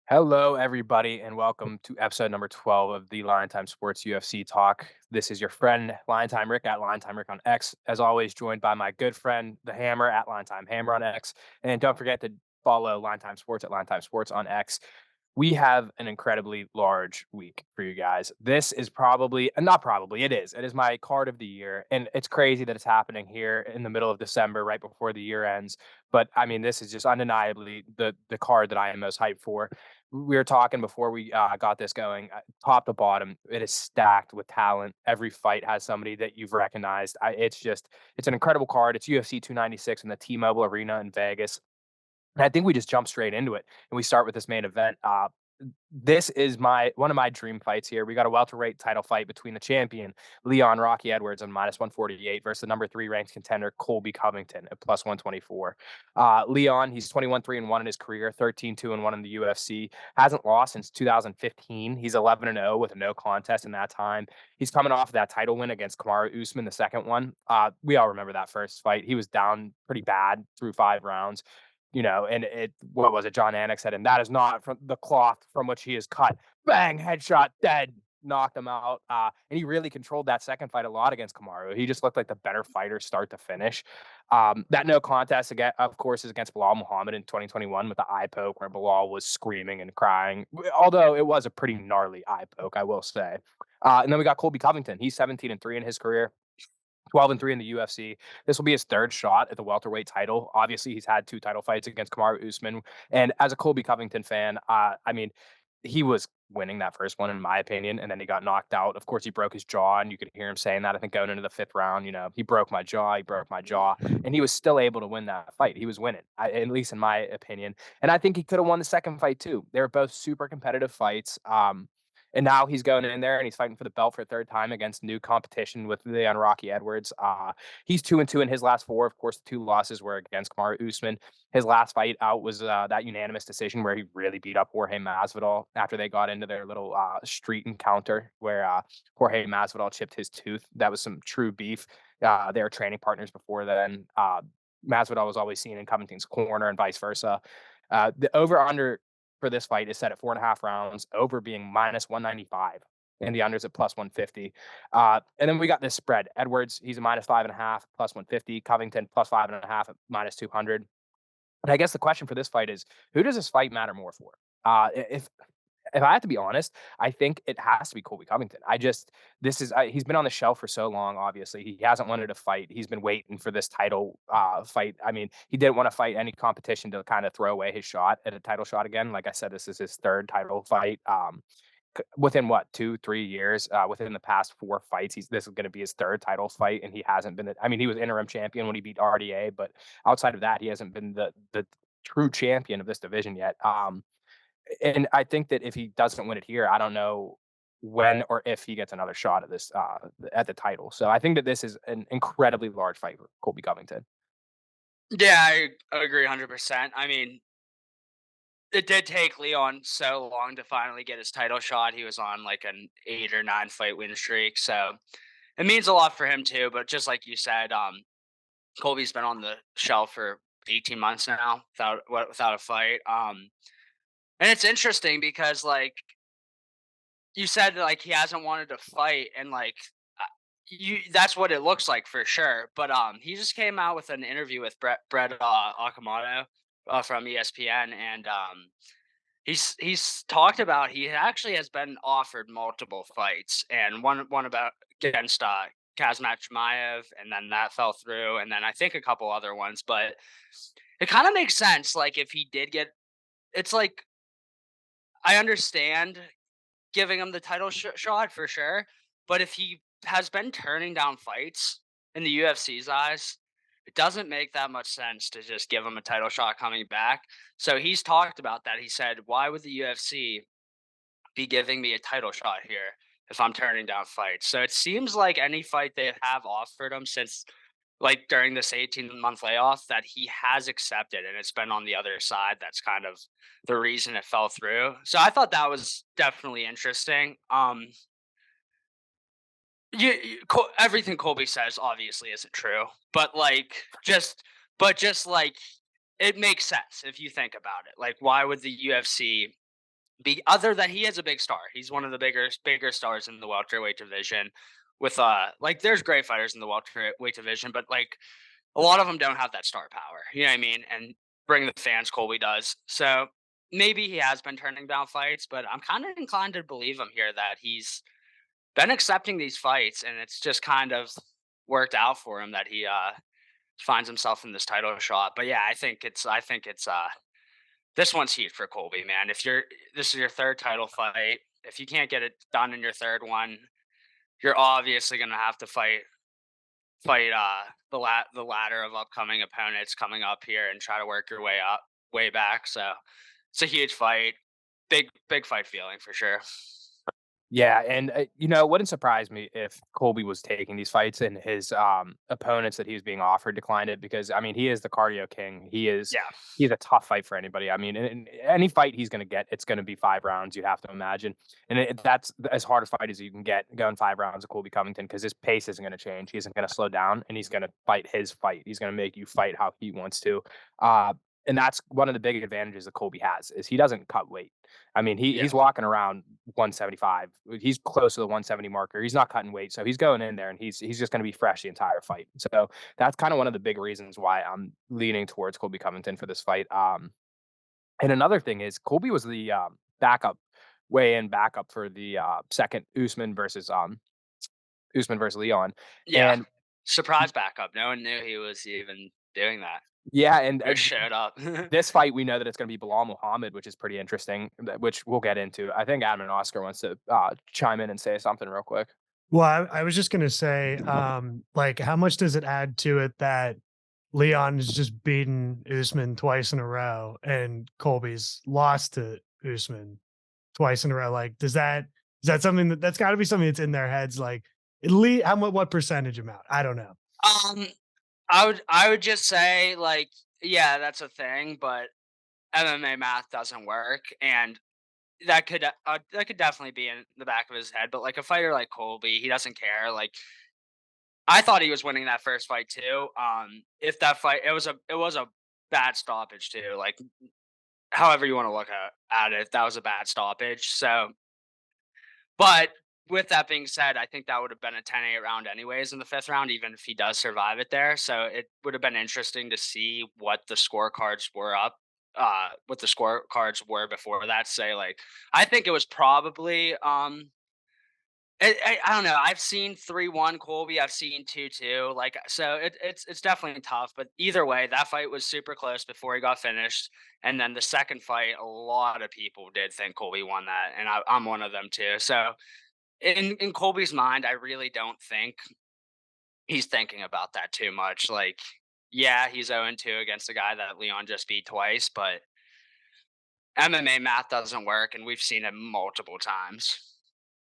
Hello, everybody, and welcome to episode number 12 of the LineTime Sports UFC Talk. This is your friend, LineTime Rick at LineTime Rick on X. As always, joined by my good friend, the Hammer at LineTime Hammer on X. And don't forget to follow LineTime Sports at LineTime Sports on X. We have an incredibly large week for you guys. This is probably, not probably, it is. It is my card of the year. And it's crazy that it's happening here in the middle of December, right before the year ends. But I mean, this is just undeniably the card that I am most hyped for. We were talking before we got this going, top to bottom. It is stacked with talent. Every fight has somebody that you've recognized. It's an incredible card. It's UFC 296 in the T-Mobile Arena in Vegas. And I think we just jump straight into it, and we start with this main event. This is one of my dream fights here. We got a welterweight title fight between the champion Leon Rocky Edwards on -148 versus the number 3 ranked contender Colby Covington at +124. Leon, he's 21-3-1 in his career, 13-2-1 in the UFC. Hasn't lost since 2015. He's 11-0 with a no contest in that time. He's coming off of that title win against Kamaru Usman, the second one. We all remember that first fight. He was down pretty bad through 5 rounds. And what was it? John Anik said, and that is not from the cloth from which he is cut. Bang, headshot, dead, knocked him out. And he really controlled that second fight a lot against Kamaru. He just looked like the better fighter start to finish. That no contest, again, of course, is against Bilal Muhammad in 2021 with the eye poke where Bilal was screaming and crying, although it was a pretty gnarly eye poke, I will say. And then we got Colby Covington. He's 17-3 in his career. 12-3 in the UFC. This will be his third shot at the welterweight title. Obviously, he's had 2 title fights against Kamaru Usman. And as a Colby Covington fan, I mean, he was winning that first one, in my opinion, and then he got knocked out. Of course, he broke his jaw, and you could hear him saying that, I think, going into the 5th round. He broke my jaw, and he was still able to win that fight. He was winning, at least in my opinion. And I think he could have won the second fight, too. They were both super competitive fights. And now he's going in there and he's fighting for the belt for a third time against new competition with Leon Rocky Edwards. He's 2-2 in his last 4. Of course, the 2 losses were against Kamaru Usman. His last fight out was that unanimous decision where he really beat up Jorge Masvidal after they got into their little street encounter where Jorge Masvidal chipped his tooth. That was some true beef. They were training partners before then. Masvidal was always seen in Covington's corner and vice versa. The over-under for this fight is set at 4.5 rounds, over being -195, and the unders at +150. And then we got this spread. Edwards, he's a -5.5, +150. Covington +5.5 at -200. And I guess the question for this fight is, who does this fight matter more for? If I have to be honest, I think it has to be Colby Covington. He's been on the shelf for so long. Obviously, he hasn't wanted to fight. He's been waiting for this title fight. I mean, he didn't want to fight any competition to kind of throw away his shot at a title shot again. Like I said, this is his third title fight. Within what 2-3 years, within the past 4 fights, this is going to be his third title fight, and he hasn't been. I mean, he was interim champion when he beat RDA, but outside of that, he hasn't been the true champion of this division yet. And I think that if he doesn't win it here, I don't know when or if he gets another shot at this at the title. So I think that this is an incredibly large fight for Colby Covington. Yeah, I agree 100%. I mean, it did take Leon so long to finally get his title shot. He was on like an 8 or 9 fight win streak, so it means a lot for him too. But just like you said, Colby's been on the shelf for 18 months now without a fight. And it's interesting because like you said, like he hasn't wanted to fight, and like that's what it looks like for sure. But he just came out with an interview with Brett Akamoto from ESPN, and he's talked about he actually has been offered multiple fights, and one about against Kazmat Chimaev, and then that fell through, and then I think a couple other ones. But it kind of makes sense. Like if he did get, it's like I understand giving him the title shot for sure, but if he has been turning down fights in the UFC's eyes, it doesn't make that much sense to just give him a title shot coming back. So he's talked about that. He said, "Why would the UFC be giving me a title shot here if I'm turning down fights?" So it seems like any fight they have offered him since like during this 18-month layoff that he has accepted, and it's been on the other side. That's kind of the reason it fell through. So I thought that was definitely interesting. Everything Colby says obviously isn't true, but just like it makes sense if you think about it. Like, why would the UFC Other than he is a big star. He's one of the bigger stars in the welterweight division. With like, there's great fighters in the welterweight division, but like a lot of them don't have that star power. You know what I mean? And bring the fans, Colby does. So maybe he has been turning down fights, but I'm kind of inclined to believe him here that he's been accepting these fights, and it's just kind of worked out for him that he finds himself in this title shot. But yeah, I think it's this one's heat for Colby, man. If you're This is your third title fight. If you can't get it done in your third one, you're obviously gonna have to fight the ladder of upcoming opponents coming up here and try to work your way back. So it's a huge fight. Big fight feeling for sure. Yeah, and, wouldn't surprise me if Colby was taking these fights and his, opponents that he was being offered declined it because, I mean, he is the cardio king. Yeah. He's a tough fight for anybody. I mean, in any fight he's gonna get, it's gonna be 5 rounds, you have to imagine, and that's as hard a fight as you can get going 5 rounds of Colby Covington because his pace isn't gonna change. He isn't gonna slow down, and he's gonna fight his fight. He's gonna make you fight how he wants to, uh, and that's one of the big advantages that Colby has, is he doesn't cut weight. I mean, Yeah. he's walking around 175. He's close to the 170 marker. He's not cutting weight, so he's going in there and he's just going to be fresh the entire fight. So that's kind of one of the big reasons why I'm leaning towards Colby Covington for this fight. And another thing is Colby was the backup weigh-in backup for the second Usman versus Leon, Yeah. and Surprise backup. No one knew he was even doing that. yeah, and Just showed up. this fight, we know that it's gonna be Bilal Muhammad, which is pretty interesting, which we'll get into. I think Adam and Oscar wants to, chime in and say something real quick. Well, I was just gonna say, like, how much does it add to it that Leon has just beaten Usman twice in a row and Colby's lost to Usman twice in a row? Like, is that something that's got to be something that's in their heads? Like, at least how much, what percentage amount? I don't know. um, I would just say, like, yeah, that's a thing, but MMA math doesn't work, and that could definitely be in the back of his head. But like a fighter like Colby, he doesn't care. Like, I thought he was winning that first fight too. If that fight, it was a bad stoppage too. Like, however you want to look at it, that was a bad stoppage. So, but with that being said, I think that would have been a 10-8 round anyways in the fifth round, even if he does survive it there. So it would have been interesting to see what the scorecards were before that. Say, like, I think it was probably I don't know. I've seen 3-1 Colby. I've seen 2-2. Like, so it's definitely tough. But either way, that fight was super close before he got finished. And then the second fight, a lot of people did think Colby won that, and I'm one of them too. So in Colby's mind, I really don't think he's thinking about that too much. Like, yeah, he's 0-2 against a guy that Leon just beat twice, but MMA math doesn't work, and we've seen it multiple times.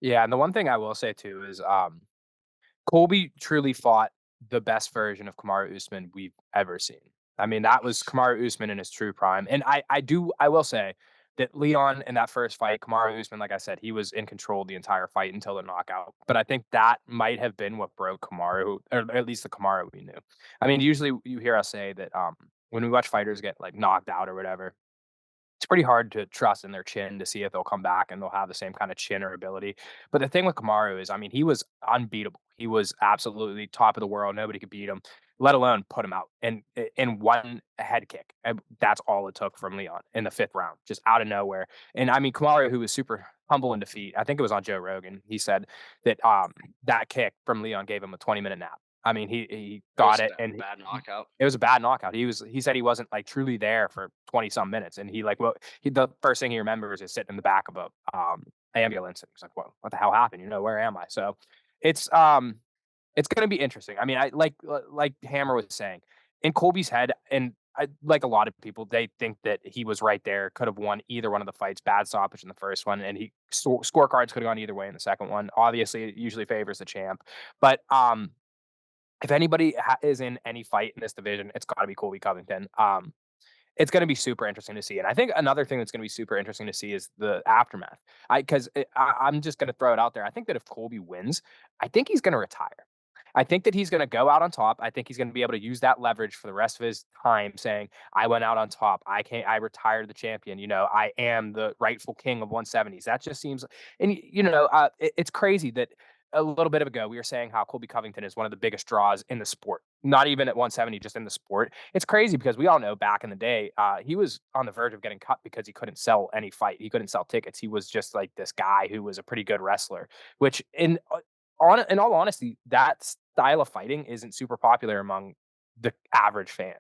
Yeah, and the one thing I will say too is, Colby truly fought the best version of Kamaru Usman we've ever seen. I mean, that was Kamaru Usman in his true prime, and I will say that Leon in that first fight, Kamaru Usman, like I said, he was in control the entire fight until the knockout. But I think that might have been what broke Kamaru, or at least the Kamaru we knew. I mean, usually you hear us say that when we watch fighters get like knocked out or whatever, it's pretty hard to trust in their chin to see if they'll come back and they'll have the same kind of chin or ability. But the thing with Kamaru is, I mean, he was unbeatable. He was absolutely top of the world. Nobody could beat him, let alone put him out. And in one head kick, and that's all it took from Leon in the fifth round, just out of nowhere. And I mean, Kamaru, who was super humble in defeat, I think it was on Joe Rogan. He said that that kick from Leon gave him a 20-minute nap. I mean, he It was got a it, and bad knockout. it was a bad knockout. He said he wasn't, like, truly there for 20 some minutes, and the first thing he remembers is sitting in the back of a, ambulance, and he's like, "Whoa, what the hell happened? Where am I?" So, it's, it's gonna be interesting. I mean, I like Hammer was saying, in Colby's head, and like a lot of people, they think that he was right there, could have won either one of the fights, bad stoppage in the first one, and scorecards could have gone either way in the second one. Obviously, it usually favors the champ, but, if anybody is in any fight in this division, it's got to be Colby Covington. It's going to be super interesting to see, and I think another thing that's going to be super interesting to see is the aftermath. I'm just going to throw it out there. I think that if Colby wins, I think he's going to retire. I think that he's going to go out on top. I think he's going to be able to use that leverage for the rest of his time, saying, "I went out on top. I retired the champion. I am the rightful king of 170s." That just seems, and it's crazy that a little bit ago we were saying how Colby Covington is one of the biggest draws in the sport. Not even at 170, just in the sport. It's crazy because we all know back in the day, he was on the verge of getting cut because he couldn't sell any fight. He couldn't sell tickets. He was just like this guy who was a pretty good wrestler, which in all honesty, that style of fighting isn't super popular among the average fan.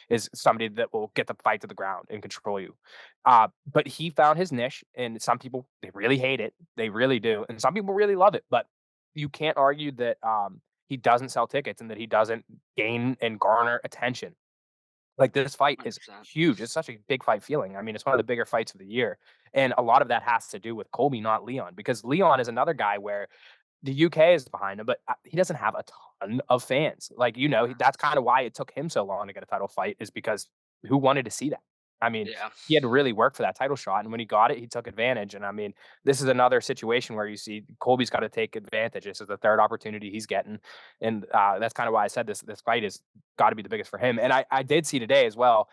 Is somebody that will get the fight to the ground and control you. But he found his niche, and some people they really hate it, they really do, and some people really love it. But you can't argue that he doesn't sell tickets and that he doesn't gain and garner attention. Like this fight is 100%. huge. It's such a big fight feeling. I mean, it's one of the bigger fights of the year. And a lot of that has to do with Colby, not Leon, because Leon is another guy where the UK is behind him, but he doesn't have a ton of fans. Like, that's kind of why it took him so long to get a title fight, is because who wanted to see that? I mean, Yeah. he had to really work for that title shot. And when he got it, he took advantage. And I mean, this is another situation where you see Colby's got to take advantage. This is the third opportunity he's getting. And that's kind of why I said this fight is got to be the biggest for him. And I did see today as well.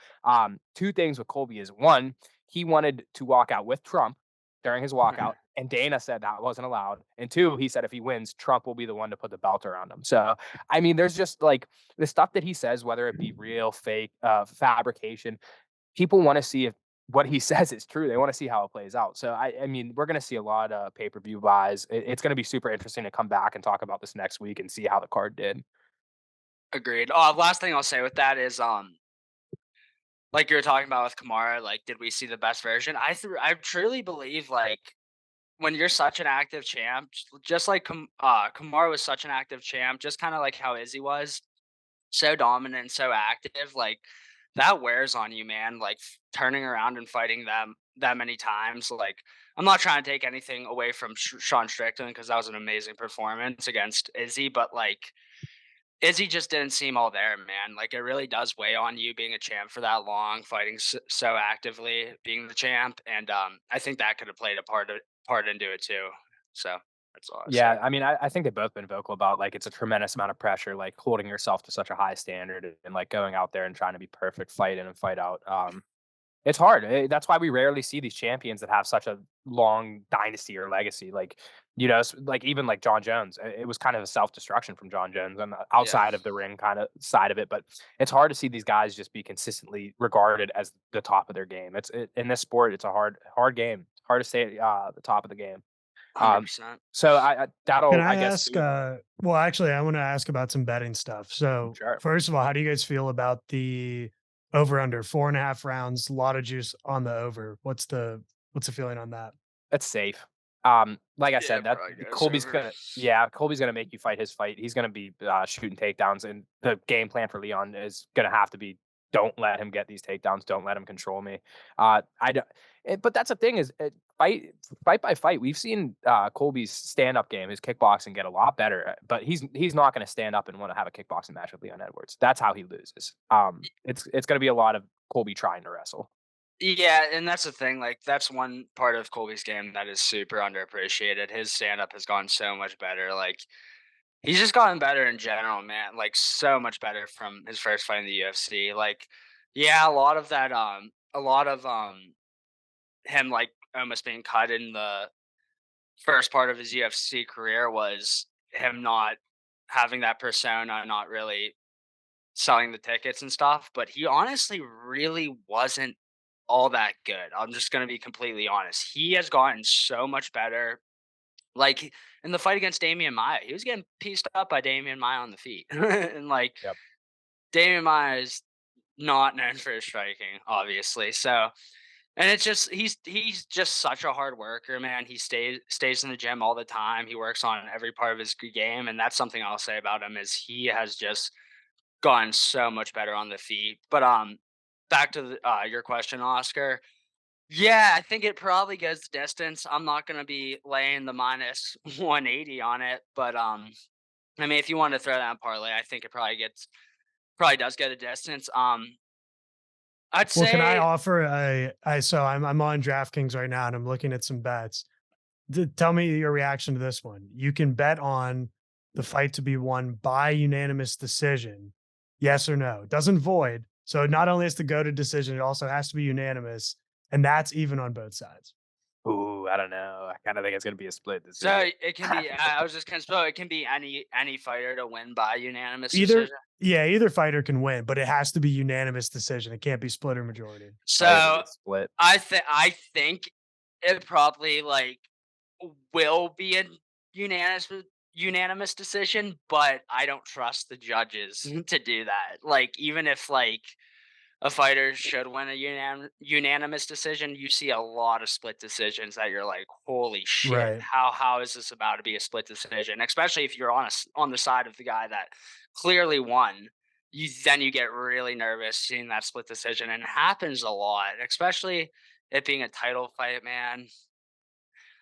Two things with Colby is one, he wanted to walk out with Trump during his walkout. And Dana said that wasn't allowed. And two, he said if he wins, Trump will be the one to put the belt around him. So, I mean, there's just like the stuff that he says, whether it be real, fake, fabrication, people want to see if what he says is true. They want to see how it plays out. So, I mean, we're going to see a lot of pay-per-view buys. It's going to be super interesting to come back and talk about this next week and see how the card did. Agreed. Last thing I'll say with that is, like you were talking about with Kamara, like, did we see the best version? I truly believe, like, when you're such an active champ, just like Kamara was such an active champ, just kind of like how Izzy was, so dominant, so active, like that wears on you, man. Like turning around and fighting them that many times. Like I'm not trying to take anything away from Sean Strickland because that was an amazing performance against Izzy, but like Izzy just didn't seem all there, man. Like it really does weigh on you being a champ for that long, fighting so actively, being the champ, and I think that could have played a part into it too. So that's all I Yeah, say. I mean, I think they've both been vocal about like it's a tremendous amount of pressure, like holding yourself to such a high standard and like going out there and trying to be perfect, fight in and fight out. It's hard. That's why we rarely see these champions that have such a long dynasty or legacy. Like, like even like John Jones, it was kind of a self destruction from John Jones on the Yeah, outside of the ring kind of side of it. But it's hard to see these guys just be consistently regarded as the top of their game. In this sport, it's a hard game. It's hard to stay at the top of the game. 100%. So Can that'll, I I guess, ask? Well, actually, I want to ask about some betting stuff. So, sure. first of all, how do you guys feel about the over under 4.5 rounds? A lot of juice on the over. What's the feeling on that? That's safe. Like I Yeah, said, that probably goes Colby's over. gonna make you fight his fight. He's gonna be shooting takedowns, and the game plan for Leon is gonna have to be don't let him get these takedowns, don't let him control me. I don't, but that's the thing is fight by fight. We've seen Colby's stand up game, his kickboxing get a lot better, but he's not gonna stand up and want to have a kickboxing match with Leon Edwards. That's how he loses. It's gonna be a lot of Colby trying to wrestle. Yeah, and that's the thing. Like, that's one part of Colby's game that is super underappreciated. His stand up has gone so much better. Like, he's just gotten better in general, man. Like, so much better from his first fight in the UFC. Like, yeah, a lot of him like almost being cut in the first part of his UFC career was him not having that persona, not really selling the tickets and stuff. But he honestly really wasn't all that good. I'm just gonna be completely honest. He has gotten so much better. Like in the fight against Damian Maya, he was getting pieced up by Damian Maya on the feet. And like Yep. Damian Maya is not known for his striking, obviously. So and it's just he's just such a hard worker, man. He stays in the gym all the time. He works on every part of his game, and that's something I'll say about him is he has just gotten so much better on the feet. But back to your question, Oscar. Yeah, I think it probably goes the distance. I'm not gonna be laying the minus 180 on it, but I mean, if you want to throw that in parlay, I think it probably does get a distance. I'd Well, can I say offer so I'm on DraftKings right now and I'm looking at some bets. Tell me your reaction to this one. You can bet on the fight to be won by unanimous decision? Yes or no? It doesn't void. So it not only has to go to decision, it also has to be unanimous. And that's even on both sides. Ooh, I don't know. I kind of think it's going to be a split So decision. it can be. I was just gonna. So it can be any fighter to win by unanimous Either, decision. yeah, either fighter can win, but it has to be unanimous decision. It can't be split or majority. I think it'll So be split. I think it probably like will be a unanimous decision, but I don't trust the judges to do that. Like even if like a fighter should win a unanimous decision, you see a lot of split decisions that you're like, holy shit, Right. how is this about to be a split decision? Especially if you're on the side of the guy that clearly won. You get really nervous seeing that split decision, and it happens a lot, especially it being a title fight, man.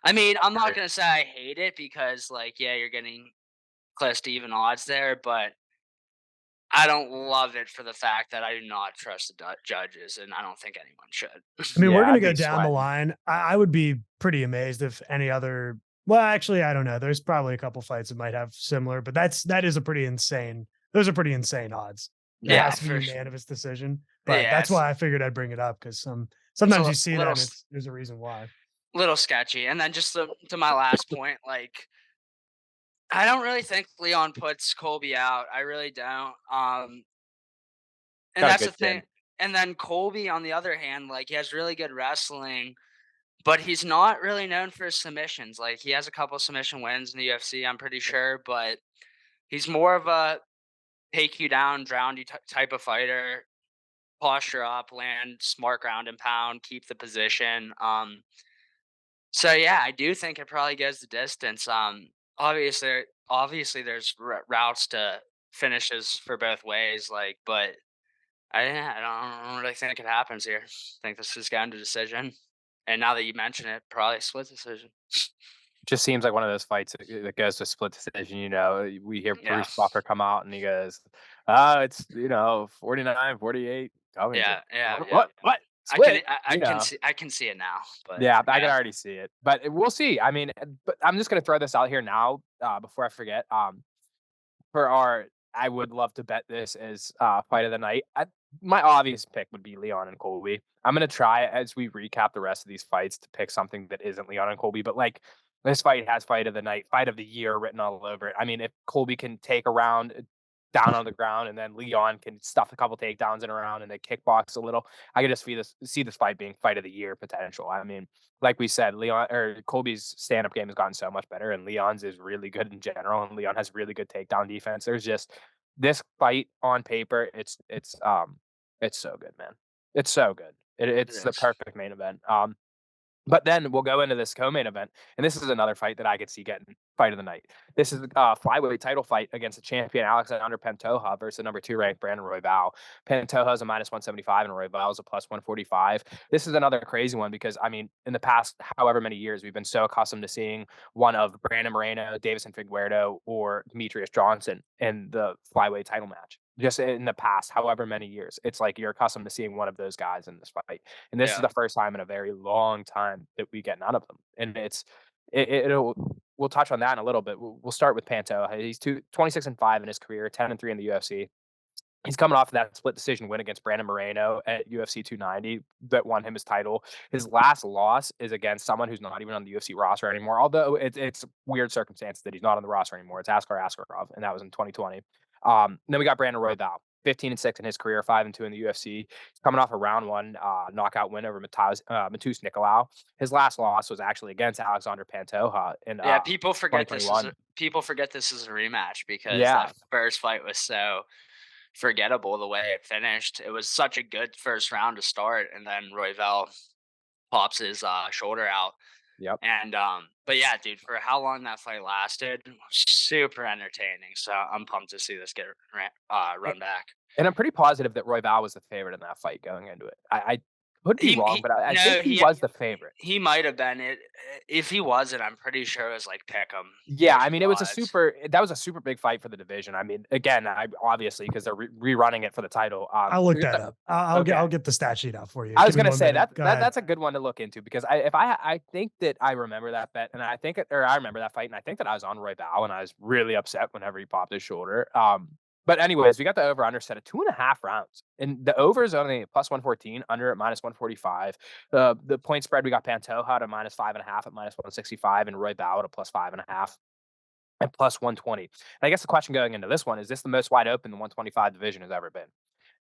I mean, I'm not gonna say I hate it because, like, yeah, you're getting close to even odds there, but I don't love it for the fact that I do not trust the judges, and I don't think anyone should. I mean, we're Yeah, gonna I'd go be down the sweating. line. I would be pretty amazed if any other. Well, actually, I don't know. There's probably a couple fights that might have similar, but that is a pretty insane. Those are pretty insane odds. It Yeah, has to be for sure. unanimous decision, but Yeah, that's why I figured I'd bring it up because it's sometimes you see that little and there's a reason why. little sketchy. And then just to my last point, like I don't really think Leon puts Colby out. I really don't. And Got a that's the good thing. chin. And then Colby, on the other hand, like he has really good wrestling, but he's not really known for his submissions. Like he has a couple submission wins in the UFC, I'm pretty sure, but he's more of a take you down, drown you type of fighter. Posture up, land smart ground and pound, keep the position. So yeah, I do think it probably goes the distance. Obviously, there's routes to finishes for both ways. Like, but I don't really think it happens here. I think this is going to decision. And now that you mention it, probably split decision. Just seems like one of those fights that goes to split decision. We hear Yeah, Bruce Buffer come out and he goes, "Ah, it's 49-48 Covington." yeah, yeah, yeah. What? Split? I can see it now, but Yeah, I can yeah, already see it, but we'll see. I mean, but I'm just gonna throw this out here now, before I forget. For our, I would love to bet this as fight of the night. My obvious pick would be Leon and Colby. I'm gonna try as we recap the rest of these fights to pick something that isn't Leon and Colby, but like this fight has fight of the night, fight of the year written all over it. I mean, if Colby can take a round down on the ground and then Leon can stuff a couple takedowns in a round and they kickbox a little, I could just see this fight being fight of the year potential. I mean, like we said, Leon or Colby's stand-up game has gotten so much better, and Leon's is really good in general, and Leon has really good takedown defense. There's just this fight on paper, it's so good, man. It's so good. it It's the is. perfect main event. But then we'll go into this co-main event, and this is another fight that I could see getting fight of the night. This is a flyweight title fight against the champion Alexandre Pantoja versus the number 2 ranked Brandon Royval. Pantoja is a -175 and Royval is a +145. This is another crazy one because I mean, in the past however many years, we've been so accustomed to seeing one of Brandon Moreno, Davison Figueiredo, or Demetrius Johnson in the flyweight title match. Just in the past, however many years, it's like you're accustomed to seeing one of those guys in this fight. And this is Yeah, the first time in a very long time that we get none of them. And it'll we'll touch on that in a little bit. We'll start with Panto. He's 26-5 in his career, 10-3 in the UFC. He's coming off of that split decision win against Brandon Moreno at UFC 290 that won him his title. His last loss is against someone who's not even on the UFC roster anymore. Although it's weird circumstance that he's not on the roster anymore. It's Askar Askarov, and that was in 2020. Then we got Brandon Royval, 15-6 in his career, 5-2 in the UFC. He's coming off a round one knockout win over Matus Nicolau. His last loss was actually against Alexandre Pantoja in yeah. 2021. People forget this is a rematch because Yeah, that first fight was so forgettable the way it finished. It was such a good first round to start, and then Royval pops his shoulder out. yep. And but yeah, dude, for how long that fight lasted, super entertaining. So I'm pumped to see this get run back. And I'm pretty positive that Royval was the favorite in that fight going into it. Could be wrong, but I think he was the favorite. He might have been it. If he wasn't, I'm pretty sure it was like pick 'em. Yeah, I There's mean, no odds. that was a super big fight for the division. I mean, again, I obviously because they're rerunning it for the title. I'll look that up. I'll Okay. get the stat sheet out for you. I was Give me gonna 1 say minute. Go ahead. that's a good one to look into because I think that I remember that bet and I remember that fight and I think that I was on Royval and I was really upset whenever he popped his shoulder. But anyways, we got the over under set at 2.5 rounds and the over is only plus 114, under at minus 145. The point spread we got Pantoja at -5.5 at minus 165 and Royval at a +5.5 and plus 120. And I guess the question going into this one is this the most wide open the 125 division has ever been?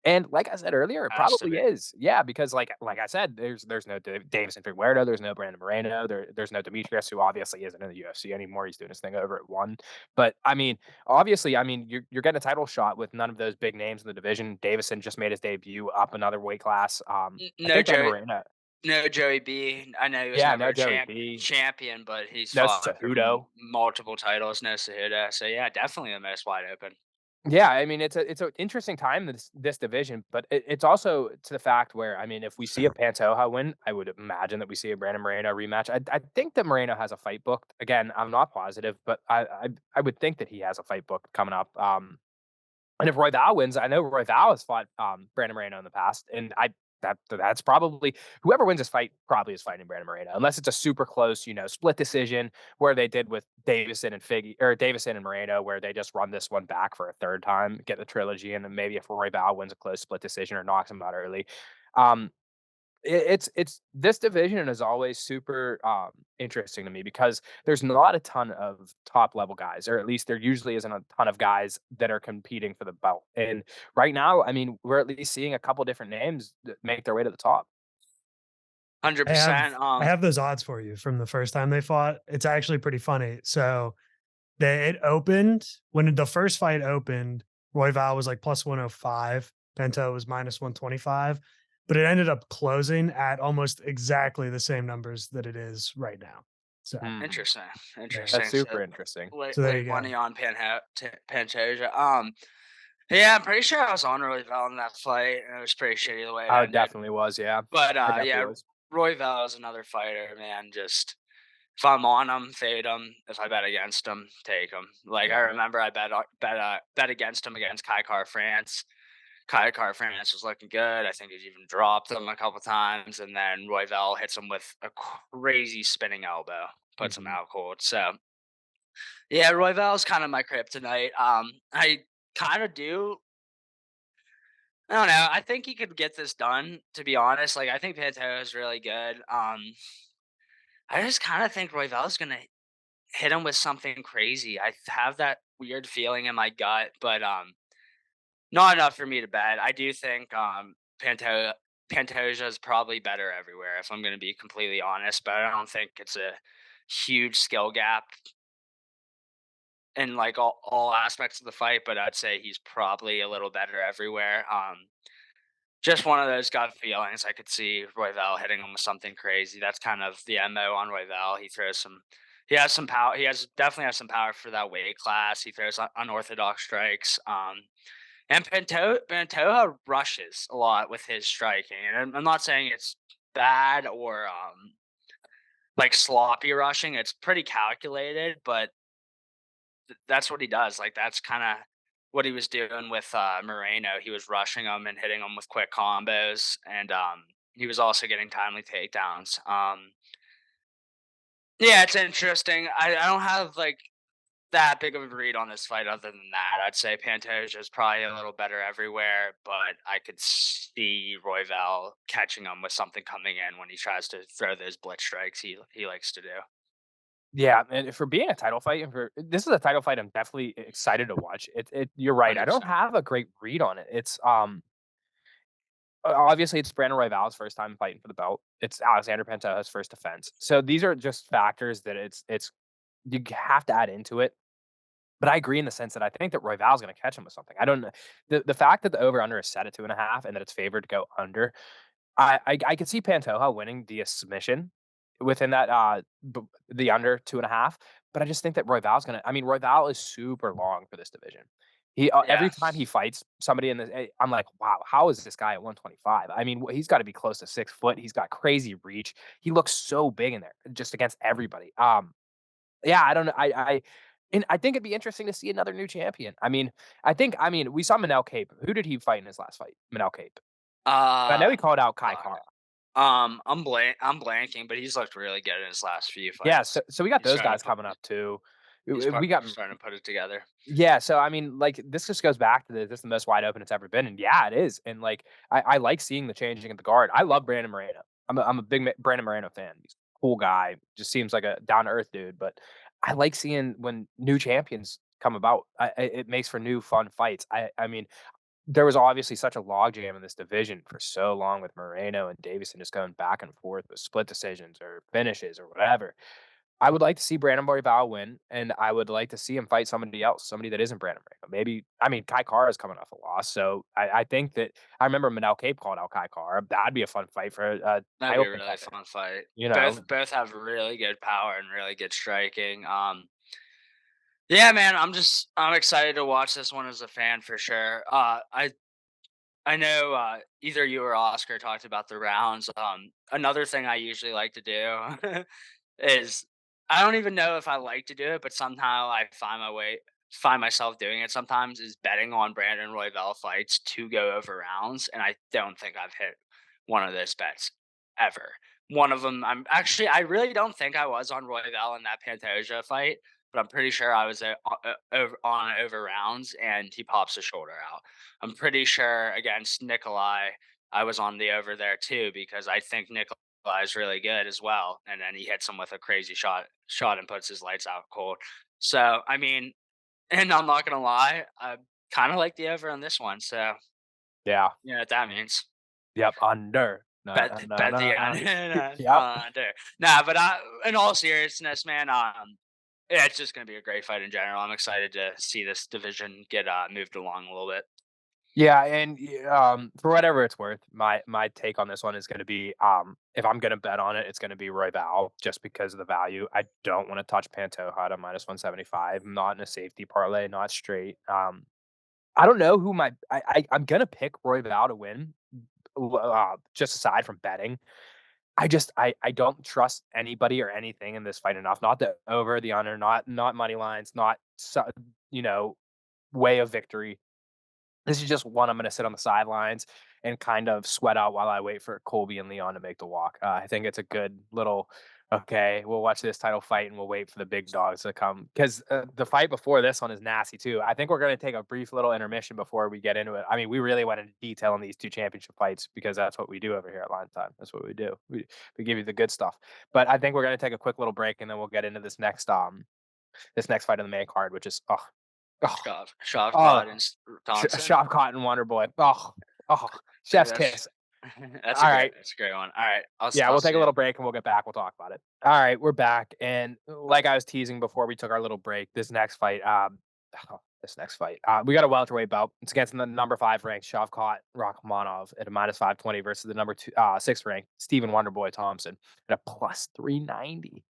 And like I said earlier, it Has to probably be. is. Yeah, because like I said, there's no Davison Figueiredo, there's no Brandon Moreno, there's no Demetrius, who obviously isn't in the UFC anymore. He's doing his thing over at one. But I mean, obviously, I mean, you're getting a title shot with none of those big names in the division. Davison just made his debut up another weight class. I No think that Joey, Moreno. no Joey B. I know he was Yeah, never no a Joey B. champion, but he's No fought for Cejudo. multiple titles. No Cejudo. So yeah, definitely the most wide open. Yeah, I mean, it's an interesting time this division, but it's also to the fact where I mean, if we see a Pantoja win, I would imagine that we see a Brandon Moreno rematch. I think that Moreno has a fight booked. Again, I'm not positive, but I would think that he has a fight booked coming up. And if Royval wins, I know Royval has fought Brandon Moreno in the past, and that's probably whoever wins this fight probably is fighting Brandon Moreno, unless it's a super close, split decision where they did with Davison and Moreno, where they just run this one back for a third time, get the trilogy, and then maybe if Royval wins a close split decision or knocks him out early. Um, it's this division is always super interesting to me because there's not a ton of top level guys, or at least there usually isn't a ton of guys that are competing for the belt. And right now, I mean, we're at least seeing a couple different names that make their way to the top. 100%. I have those odds for you from the first time they fought. It's actually pretty funny. So it opened when the first fight opened. Royval was like plus 105. Pento was minus 125, but it ended up closing at almost exactly the same numbers that it is right now. So Interesting. That's Interesting. super interesting. So there you Late go. money on Pantoja. Yeah, I'm pretty sure I was on Royval in that fight, and it was pretty shitty the way it Oh, it ended. definitely was. Yeah, But I definitely yeah, was. Royval is another fighter, man. Just if I'm on him, fade him. If I bet against him, take him. Like I Yeah. remember, I bet against him against Kai Car France. Kai Car France was looking good. I think he's even dropped him a couple times, and then Royval hits him with a crazy spinning elbow, puts him Mhm. out cold. So yeah, Royval's kind of my kryptonite. I kind of do. I don't know. I think he could get this done. To be honest, like I think Pantoja is really good. I just kind of think Royval's gonna hit him with something crazy. I have that weird feeling in my gut, but not enough for me to bet. I do think Pantoja Pantoja is probably better everywhere. If I'm going to be completely honest, but I don't think it's a huge skill gap in like all aspects of the fight. But I'd say he's probably a little better everywhere. Just one of those gut feelings. I could see Royval hitting him with something crazy. That's kind of the MO on Royval. He throws some. He has some power. He has definitely has some power for that weight class. He throws unorthodox strikes. And Pantoja rushes a lot with his striking, and I'm not saying it's bad or like sloppy rushing. It's pretty calculated, but that's what he does. Like that's kind of what he was doing with Moreno. He was rushing him and hitting him with quick combos, and he was also getting timely takedowns. Yeah, it's interesting. I don't have like that big of a read on this fight other than that. I'd say Pantoja is probably a little better everywhere, but I could see Royval catching him with something coming in when he tries to throw those blitz strikes he likes to do. Yeah, and for being a title fight, and for this is a title fight, I'm definitely excited to watch. You're right. I don't 100%. have a great read on it. It's obviously it's Brandon Royval's first time fighting for the belt. It's Alexandre Pantoja's first defense. So these are just factors that it's you have to add into it. But I agree in the sense that I think that Royval's going to catch him with something. I don't know the fact that the over under is set at 2.5 and that it's favored to go under. I could see Pantoja winning via submission within that the under 2.5. But I just think that Royval's gonna. I mean, Royval is super long for this division. He every Yeah. time he fights somebody in the, I'm like, wow, how is this guy at 125? I mean, he's got to be close to 6 foot. He's got crazy reach. He looks so big in there, just against everybody. Yeah, I don't know. And I think it'd be interesting to see another new champion. I mean, we saw Manel Cape. Who did he fight in his last fight? Manel Cape. I know Uh, he called out Kai fuck. Kara. I'm blanking, but he's looked really good in his last few Yeah, so fights. so we got He's those starting guys to put coming up too. he's We got starting to put it together. Yeah, so I mean, like, this just goes back to this is the most wide open it's ever been, and yeah, it is. And like, I like seeing the changing of the guard. I love Brandon Moreno. I'm a big Brandon Moreno fan. He's a cool guy. Just seems like a down to earth dude. But I like seeing when new champions come about. It makes for new fun fights. I mean, there was obviously such a logjam in this division for so long with Moreno and Davison just going back and forth with split decisions or finishes or whatever. I would like to see Brandon Royval win, and I would like to see him fight somebody else, somebody that isn't Brandon Moreno. Maybe, I mean, Kai Kara is coming off a loss, so I think that I remember Manel Cape called out Kai Kara. That'd be a fun fight for a That'd be title a really contender, fun fight. you know? Both have really good power and really good striking. Yeah, man, I'm excited to watch this one as a fan for sure. I know either you or Oscar talked about the rounds. Another thing I usually like to do is I don't even know if I like to do it, but somehow I find myself doing it sometimes is betting on Brandon Royval fights to go over rounds, and I don't think I've hit one of those bets ever. One of them, I really don't think I was on Royval in that Pantoja fight, but I'm pretty sure I was over rounds, and he pops his shoulder out. I'm pretty sure against Nikolai, I was on the over there too because I think Nikolai is really good as well, and then he hits him with a crazy shot and puts his lights out cold. So I mean, and I'm not gonna lie, I kind of like the over on this one. So Yeah. you know what that means. Yep. Under. No, no, no, Bet the no. under. Yep. Nah, but in all seriousness, man, yeah, it's just gonna be a great fight in general. I'm excited to see this division get moved along a little bit. Yeah, and for whatever it's worth, my take on this one is going to be, if I'm going to bet on it, it's going to be Royval just because of the value. I don't want to touch Pantoja at a -175. I'm not in a safety parlay, not straight. I don't know who I'm going to pick Royval to win. Just aside from betting, I don't trust anybody or anything in this fight enough. Not the over, the under, not money lines, not you know way of victory. This is just one I'm gonna sit on the sidelines and kind of sweat out while I wait for Colby and Leon to make the walk. I think it's a good little, okay, we'll watch this title fight and we'll wait for the big dogs to come because the fight before this one is nasty too. I think we're gonna take a brief little intermission before we get into it. I mean, we really went into detail on these two championship fights because that's what we do over here at Line Time. That's what we do. We give you the good stuff. But I think we're gonna take a quick little break and then we'll get into this next fight on the main card, which is oh, Shavkat oh, and Thompson. Shavkat and Wonderboy. Oh, Yeah, chef's kiss. that's All right. a great one. All right, Yeah, I'll we'll take see a you. little break and we'll get back. We'll talk about it. All right, we're back. And like I was teasing before we took our little break, this next fight, we got a welterweight bout. It's against the number 5 ranked Shavkat Rakhmonov at a -520 versus the number 6 ranked Stephen Wonderboy Thompson at a +390.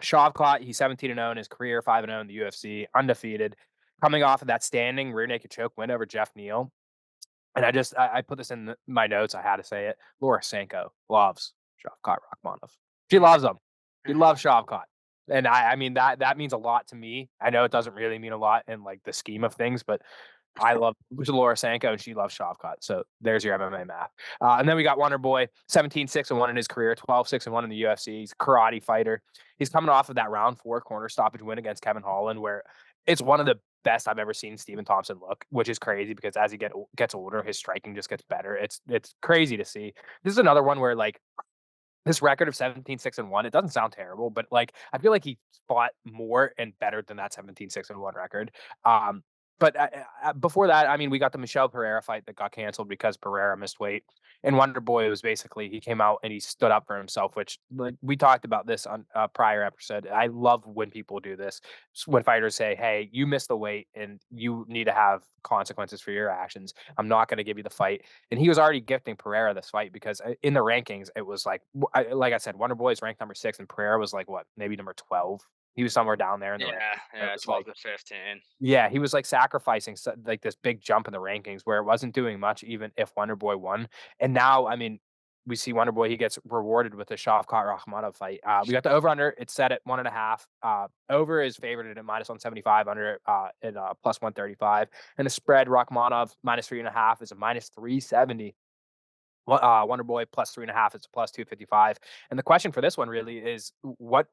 Shavkat, he's 17-0 in his career, 5-0 in the UFC, undefeated, coming off of that standing rear naked choke win over Jeff Neal. And I put this in my notes. I had to say it. Laura Sanko loves Shavkat Rakhmonov. She loves him. She loves Shavkat. And I mean that means a lot to me. I know it doesn't really mean a lot in like the scheme of things, but I love Laura Sanko and she loves Shavkat. So there's your MMA math. And then we got Wonderboy, 17-6-1 in his career, 12-6-1 in the UFC. He's a karate fighter. He's coming off of that round 4 corner stoppage win against Kevin Holland, where it's one of the best I've ever seen Stephen Thompson look, which is crazy because as he gets older, his striking just gets better. It's crazy to see. This is another one where like this record of 17-6-1, it doesn't sound terrible, but like I feel like he fought more and better than that 17-6-1 record. But before that, I mean, we got the Michelle Pereira fight that got canceled because Pereira missed weight. And Wonderboy was basically he came out and he stood up for himself, which like we talked about this on a prior episode. I love when people do this. When fighters say, "Hey, you missed the weight and you need to have consequences for your actions. I'm not going to give you the fight." And he was already gifting Pereira this fight because in the rankings, it was like I said, Wonderboy is ranked number 6 and Pereira was like what, maybe number 12 He was somewhere down there in the Yeah, rankings. It yeah, was 12 like to 15. yeah, he was, like, sacrificing like, this big jump in the rankings where it wasn't doing much even if Wonderboy won, and now, I mean, we see Wonderboy, he gets rewarded with the Shavkat Rakhmonov fight. We got the over/under, it's set at 1.5. Over is favored at -175, under, at, +135, and the spread, Rakhmonov -3.5 is a -370. Wonderboy +3.5 is a +255. And the question for this one really is what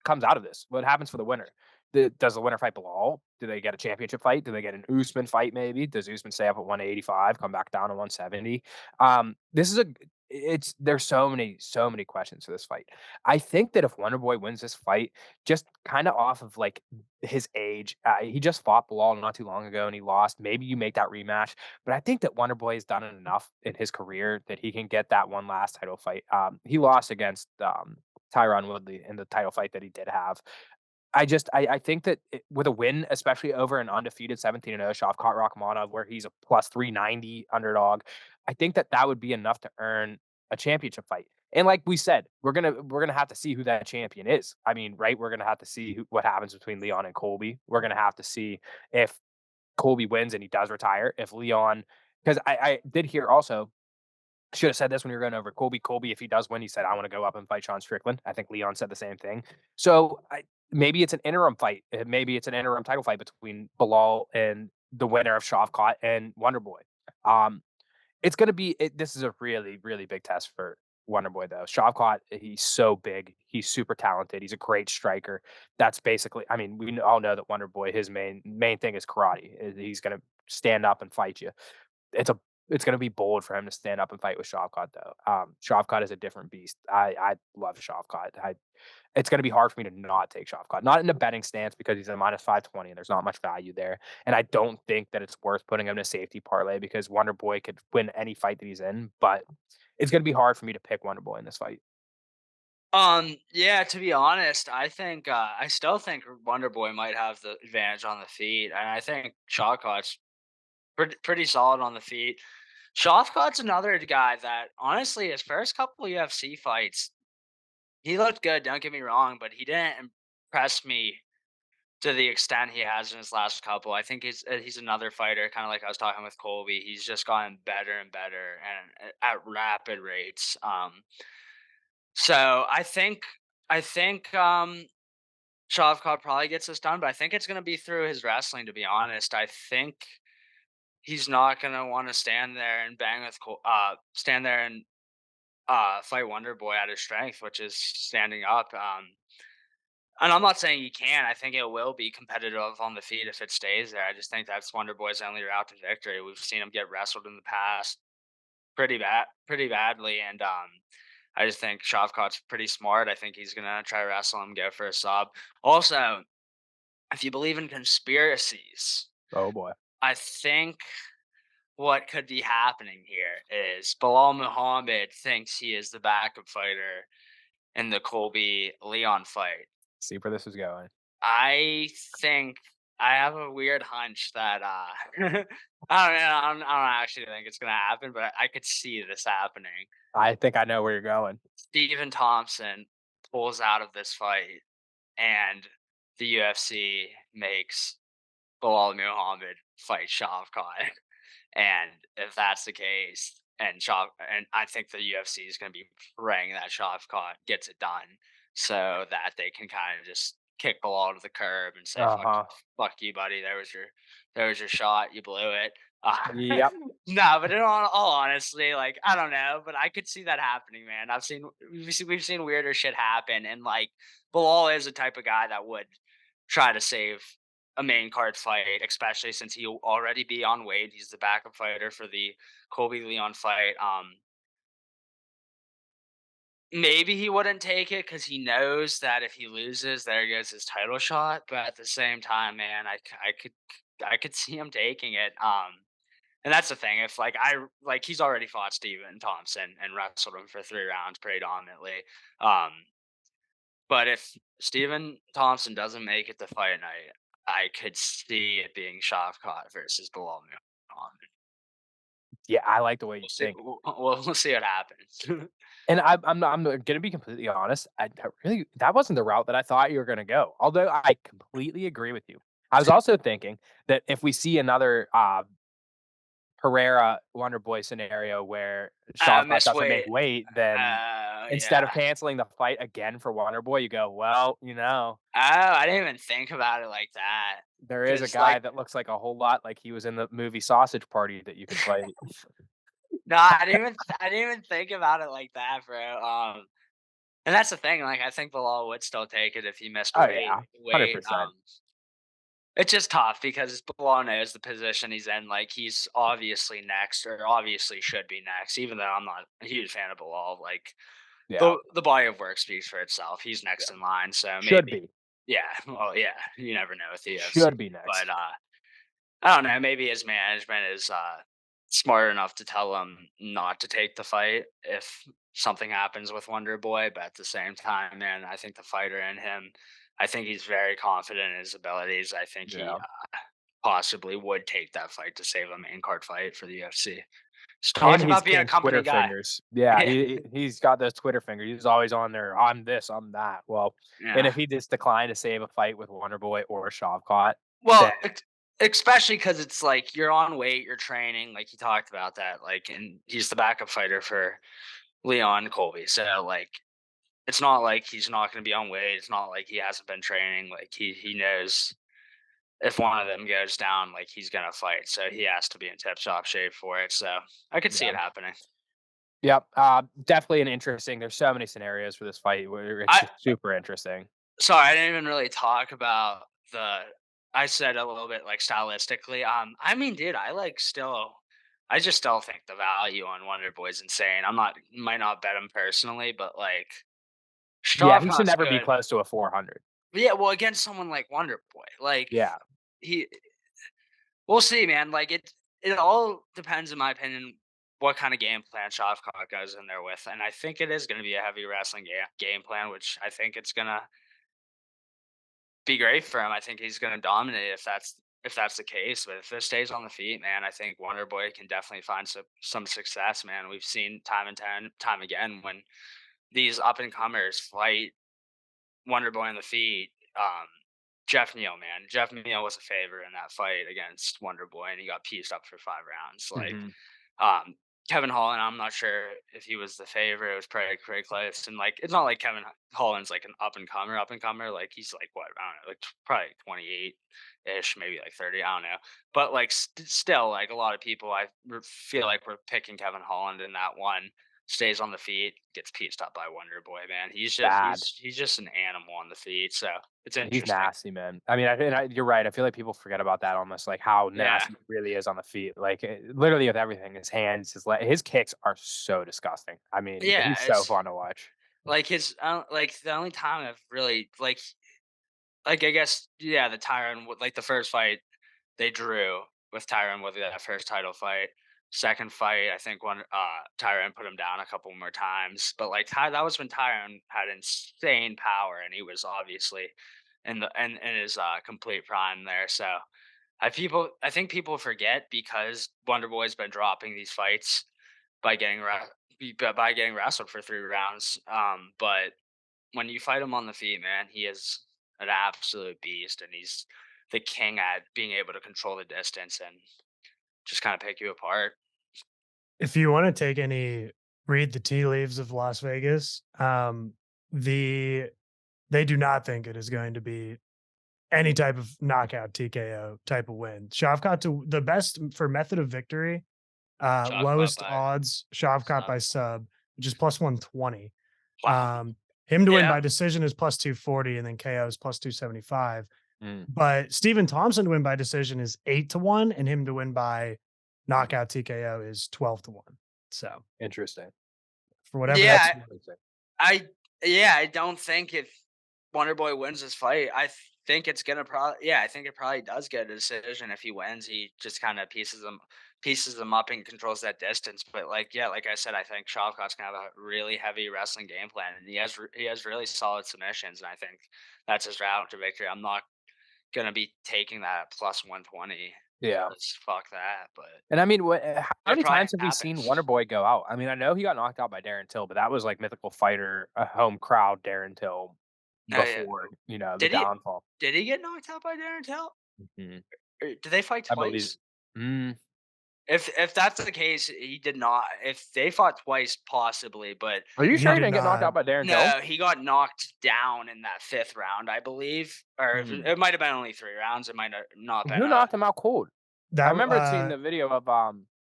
comes out of this? What happens for the winner? Does the winner fight Bilal? Do they get a championship fight? Do they get an Usman fight maybe? Does Usman stay up at 185, come back down to 170? This is a there's so many questions for this fight. I think that if Wonderboy wins this fight, just kind of off of like his age, he just fought Bilal not too long ago and he lost. Maybe you make that rematch. But I think that Wonderboy has done enough in his career that he can get that one last title fight. He lost against Tyron Woodley in the title fight that he did have. I think that with a win, especially over an undefeated 17-0 Shavkat Rakhmonov, where he's a plus 390 underdog, I think that that would be enough to earn a championship fight. And like we said, we're gonna have to see who that champion is. I mean, right? We're gonna have to see what happens between Leon and Colby. We're gonna have to see if Colby wins and he does retire. If Leon, because I did hear also, should have said this when you were going over Colby. Colby, if he does win, he said, I want to go up and fight Sean Strickland. I think Leon said the same thing. So maybe it's an interim fight. Maybe it's an interim title fight between Bilal and the winner of Shavkat and Wonderboy. Um, it's going to be, this is a really, really big test for Wonderboy, though. Shavkat, he's so big. He's super talented. He's a great striker. That's basically, I mean, we all know that Wonderboy, his main thing is karate. He's going to stand up and fight you. It's a it's gonna be bold for him to stand up and fight with Shavkat, though. Shavkat is a different beast. I love Shavkat. It's gonna be hard for me to not take Shavkat. Not in a betting stance because he's a -520 and there's not much value there. And I don't think that it's worth putting him in a safety parlay because Wonderboy could win any fight that he's in, but it's gonna be hard for me to pick Wonderboy in this fight. Yeah, to be honest, I still think Wonderboy might have the advantage on the feet, and I think Shawcott's pretty solid on the feet. Shawcott's another guy that honestly, his first couple of UFC fights, he looked good. Don't get me wrong, but he didn't impress me to the extent he has in his last couple. I think he's another fighter, kind of like I was talking with Colby. He's just gotten better and better, and at rapid rates. So I think Shavkat probably gets this done, but I think it's going to be through his wrestling. To be honest, I think he's not going to want to stand there and stand there and fight Wonderboy at his strength, which is standing up. And I'm not saying he can. I think it will be competitive on the feet if it stays there. I just think that's Wonderboy's only route to victory. We've seen him get wrestled in the past pretty badly, and I just think Shavkat's pretty smart. I think he's gonna try to wrestle him, go for a sub. Also, if you believe in conspiracies, Oh boy. I think what could be happening here is Bilal Muhammad thinks he is the backup fighter in the Colby Leon fight. See where this is going. I think I have a weird hunch that I don't know. I don't actually think it's gonna happen, but I could see this happening. I think I know where you're going. Stephen Thompson pulls out of this fight, and the UFC makes Bilal Muhammad fight Shavkat. And if that's the case, and I think the UFC is going to be praying that Shavkat gets it done, so that they can kind of just kick Bilal to the curb and say, Uh-huh. fuck you, buddy. There was your shot. You blew it." Yep. No, but in all honesty, like I don't know, but I could see that happening, man. We've seen weirder shit happen, and like Bilal is the type of guy that would try to save a main card fight, especially since he'll already be on weight. He's the backup fighter for the Colby Leon fight. Maybe he wouldn't take it because he knows that if he loses, there goes his title shot. But at the same time, man, I could see him taking it. And that's the thing. If he's already fought Stephen Thompson and wrestled him for 3 rounds pretty dominantly. But if Stephen Thompson doesn't make it to fight night, I could see it being Shavkat versus Bilal Muhammad. Yeah, I like the way you We'll see. think. We'll see what happens. And I'm gonna be completely honest, I really that wasn't the route that I thought you were gonna go, although I completely agree with you. I was also thinking that if we see another, Herrera Wonderboy scenario where Shavkat Miss doesn't make weight. weight, then instead of Yeah. canceling the fight again for Wonderboy, you go, "Well, Oh, I didn't even think about it like that. there is a Cause guy like, that looks like a whole lot like he was in the movie Sausage Party that you could fight." no, I didn't even think about it like that, bro. And that's the thing. Like, I think the law would still take it if he missed Oh, weight. yeah, 100%. It's just tough because Bilal knows the position he's in. Like, he's obviously next, or obviously should be next. Even though I'm not a huge fan of Bilal, like Yeah, the body of work speaks for itself. He's yeah. next in line, so Should maybe. be. Yeah, well, yeah, you never know with the UFC, Should be but next. I don't know. Maybe his management is smart enough to tell him not to take the fight if something happens with Wonder Boy. But at the same time, man, I think the fighter in him, I think he's very confident in his abilities. I think he Yeah. possibly would take that fight to save a main card fight for the UFC. Just And talking he's about being a king company Twitter guy. fingers. Yeah, Yeah, he's got those Twitter fingers. He's always on there. I'm this, I'm that. Well, and yeah. if he just declined to save a fight with Wonderboy or Shavkat, then Well, especially because it's like you're on weight, you're training, like you talked about that, like, and he's the backup fighter for Leon-Colby. So like, it's not like he's not going to be on weight. It's not like he hasn't been training. Like he knows if one of them goes down, like he's gonna fight. So he has to be in tip top shape for it. So I could see yeah. it happening. Yep. Definitely an interesting. There's so many scenarios for this fight where it's I just super interesting. Sorry, I didn't even really talk about the. I said a little bit like stylistically. I mean, dude, I just still think the value on Wonder Boy's insane. Might not bet him personally, but like Yeah, he should Shavkat's never be good. close to a 400. But yeah, well, against someone like Wonder Boy, like Yeah. he, we'll see, man. Like it all depends, in my opinion, what kind of game plan Shavkat goes in there with, and I think it is going to be a heavy wrestling game plan, which I think it's gonna be great for him. I think he's going to dominate if that's the case. But if this stays on the feet, man, I think Wonder Boy can definitely find some success. Man, we've seen time again when these up and comers fight Wonder Boy on the feet. Jeff Neal, man, Jeff Neal was a favorite in that fight against Wonder Boy, and he got pieced up for 5 rounds. Like, Hmm. um, Kevin Holland, I'm not sure if he was the favorite. It was pretty close, and like, it's not like Kevin Holland's like an up and comer. Like, he's like what, I don't know, like probably 28 ish, maybe like 30. I don't know, but like still, like a lot of people, feel like we're picking Kevin Holland in that one. Stays on the feet, gets pieced up by Wonder Boy. Man, Bad. he's just an animal on the feet. So it's He's interesting. nasty, man. I mean, you're right. I feel like people forget about that almost, like how Yeah, nasty he really is on the feet. Like literally with everything, his hands, his kicks are so disgusting. I mean, yeah. he's so It's fun to watch. like his like the only time I've really like I guess, yeah, the Tyron like the first fight they drew with Tyron with that first title fight. Second fight, I think one Tyron put him down a couple more times, but like that was when Tyron had insane power and he was obviously in his complete prime there. So I think people forget because Wonder Boy's been dropping these fights by by getting wrestled for 3 rounds. But when you fight him on the feet, man, he is an absolute beast, and he's the king at being able to control the distance and just kind of pick you apart. If you want to take any read the tea leaves of Las Vegas, the they do not think it is going to be any type of knockout TKO type of win. Shavkat to the best for method of victory, Shavkat lowest by odds, Shavkat sub. by sub, which is plus 120. Wow. Him to win Yeah. by decision is plus 240, and then KO is plus 275. Mm, But Stephen Thompson to win by decision is 8-1, and him to win by knockout TKO is 12-1. So interesting. for whatever Yeah. that's worth. Interesting. I yeah, I don't think if Wonder Boy wins this fight, think it's gonna probably I think it probably does get a decision. If he wins, he just kind of pieces them up and controls that distance. But like like I said, I think Shavkat's gonna have a really heavy wrestling game plan, and he has really solid submissions, and I think that's his route to victory. I'm not gonna be taking that plus 120. Yeah. because fuck that. But And I mean, how it many probably times have we seen happens. Wonderboy go out? I mean, I know he got knocked out by Darren Till, but that was like mythical fighter, a home crowd Darren Till Oh yeah. before, the Did he? downfall. Did he get knocked out by Darren Till? Mhm. Did they fight I believe. twice? Mm, If that's the case, he did not. If they fought twice, possibly, but are you He sure he did didn't get knocked not. out by Darren Till? no, he got knocked down in that 5th round, I believe, or Mm. it might have been only 3 rounds. It might have not been Who a. knocked him out cold? I That remember seeing the video of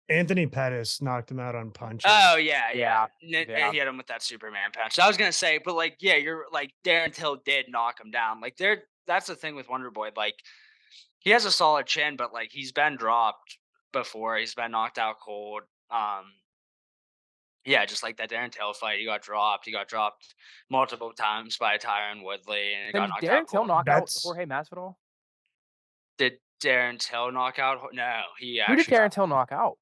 Anthony Pettis knocked him out on Oh punches. yeah, yeah. yeah, And yeah. he hit him with that Superman punch. I was gonna say, but like, yeah, you're like Darren Till did knock him down. Like there, that's the thing with Wonderboy. Like he has a solid chin, but like he's been dropped before. He's been knocked out cold. Um, yeah, just like that Darren Till fight, he got dropped. He got dropped multiple times by Tyron Woodley, and he Then got did knocked out Darren Till cold. knock out That's Jorge Masvidal? Did Darren Till knock out? No, he Who did actually Darren got. Till knock out?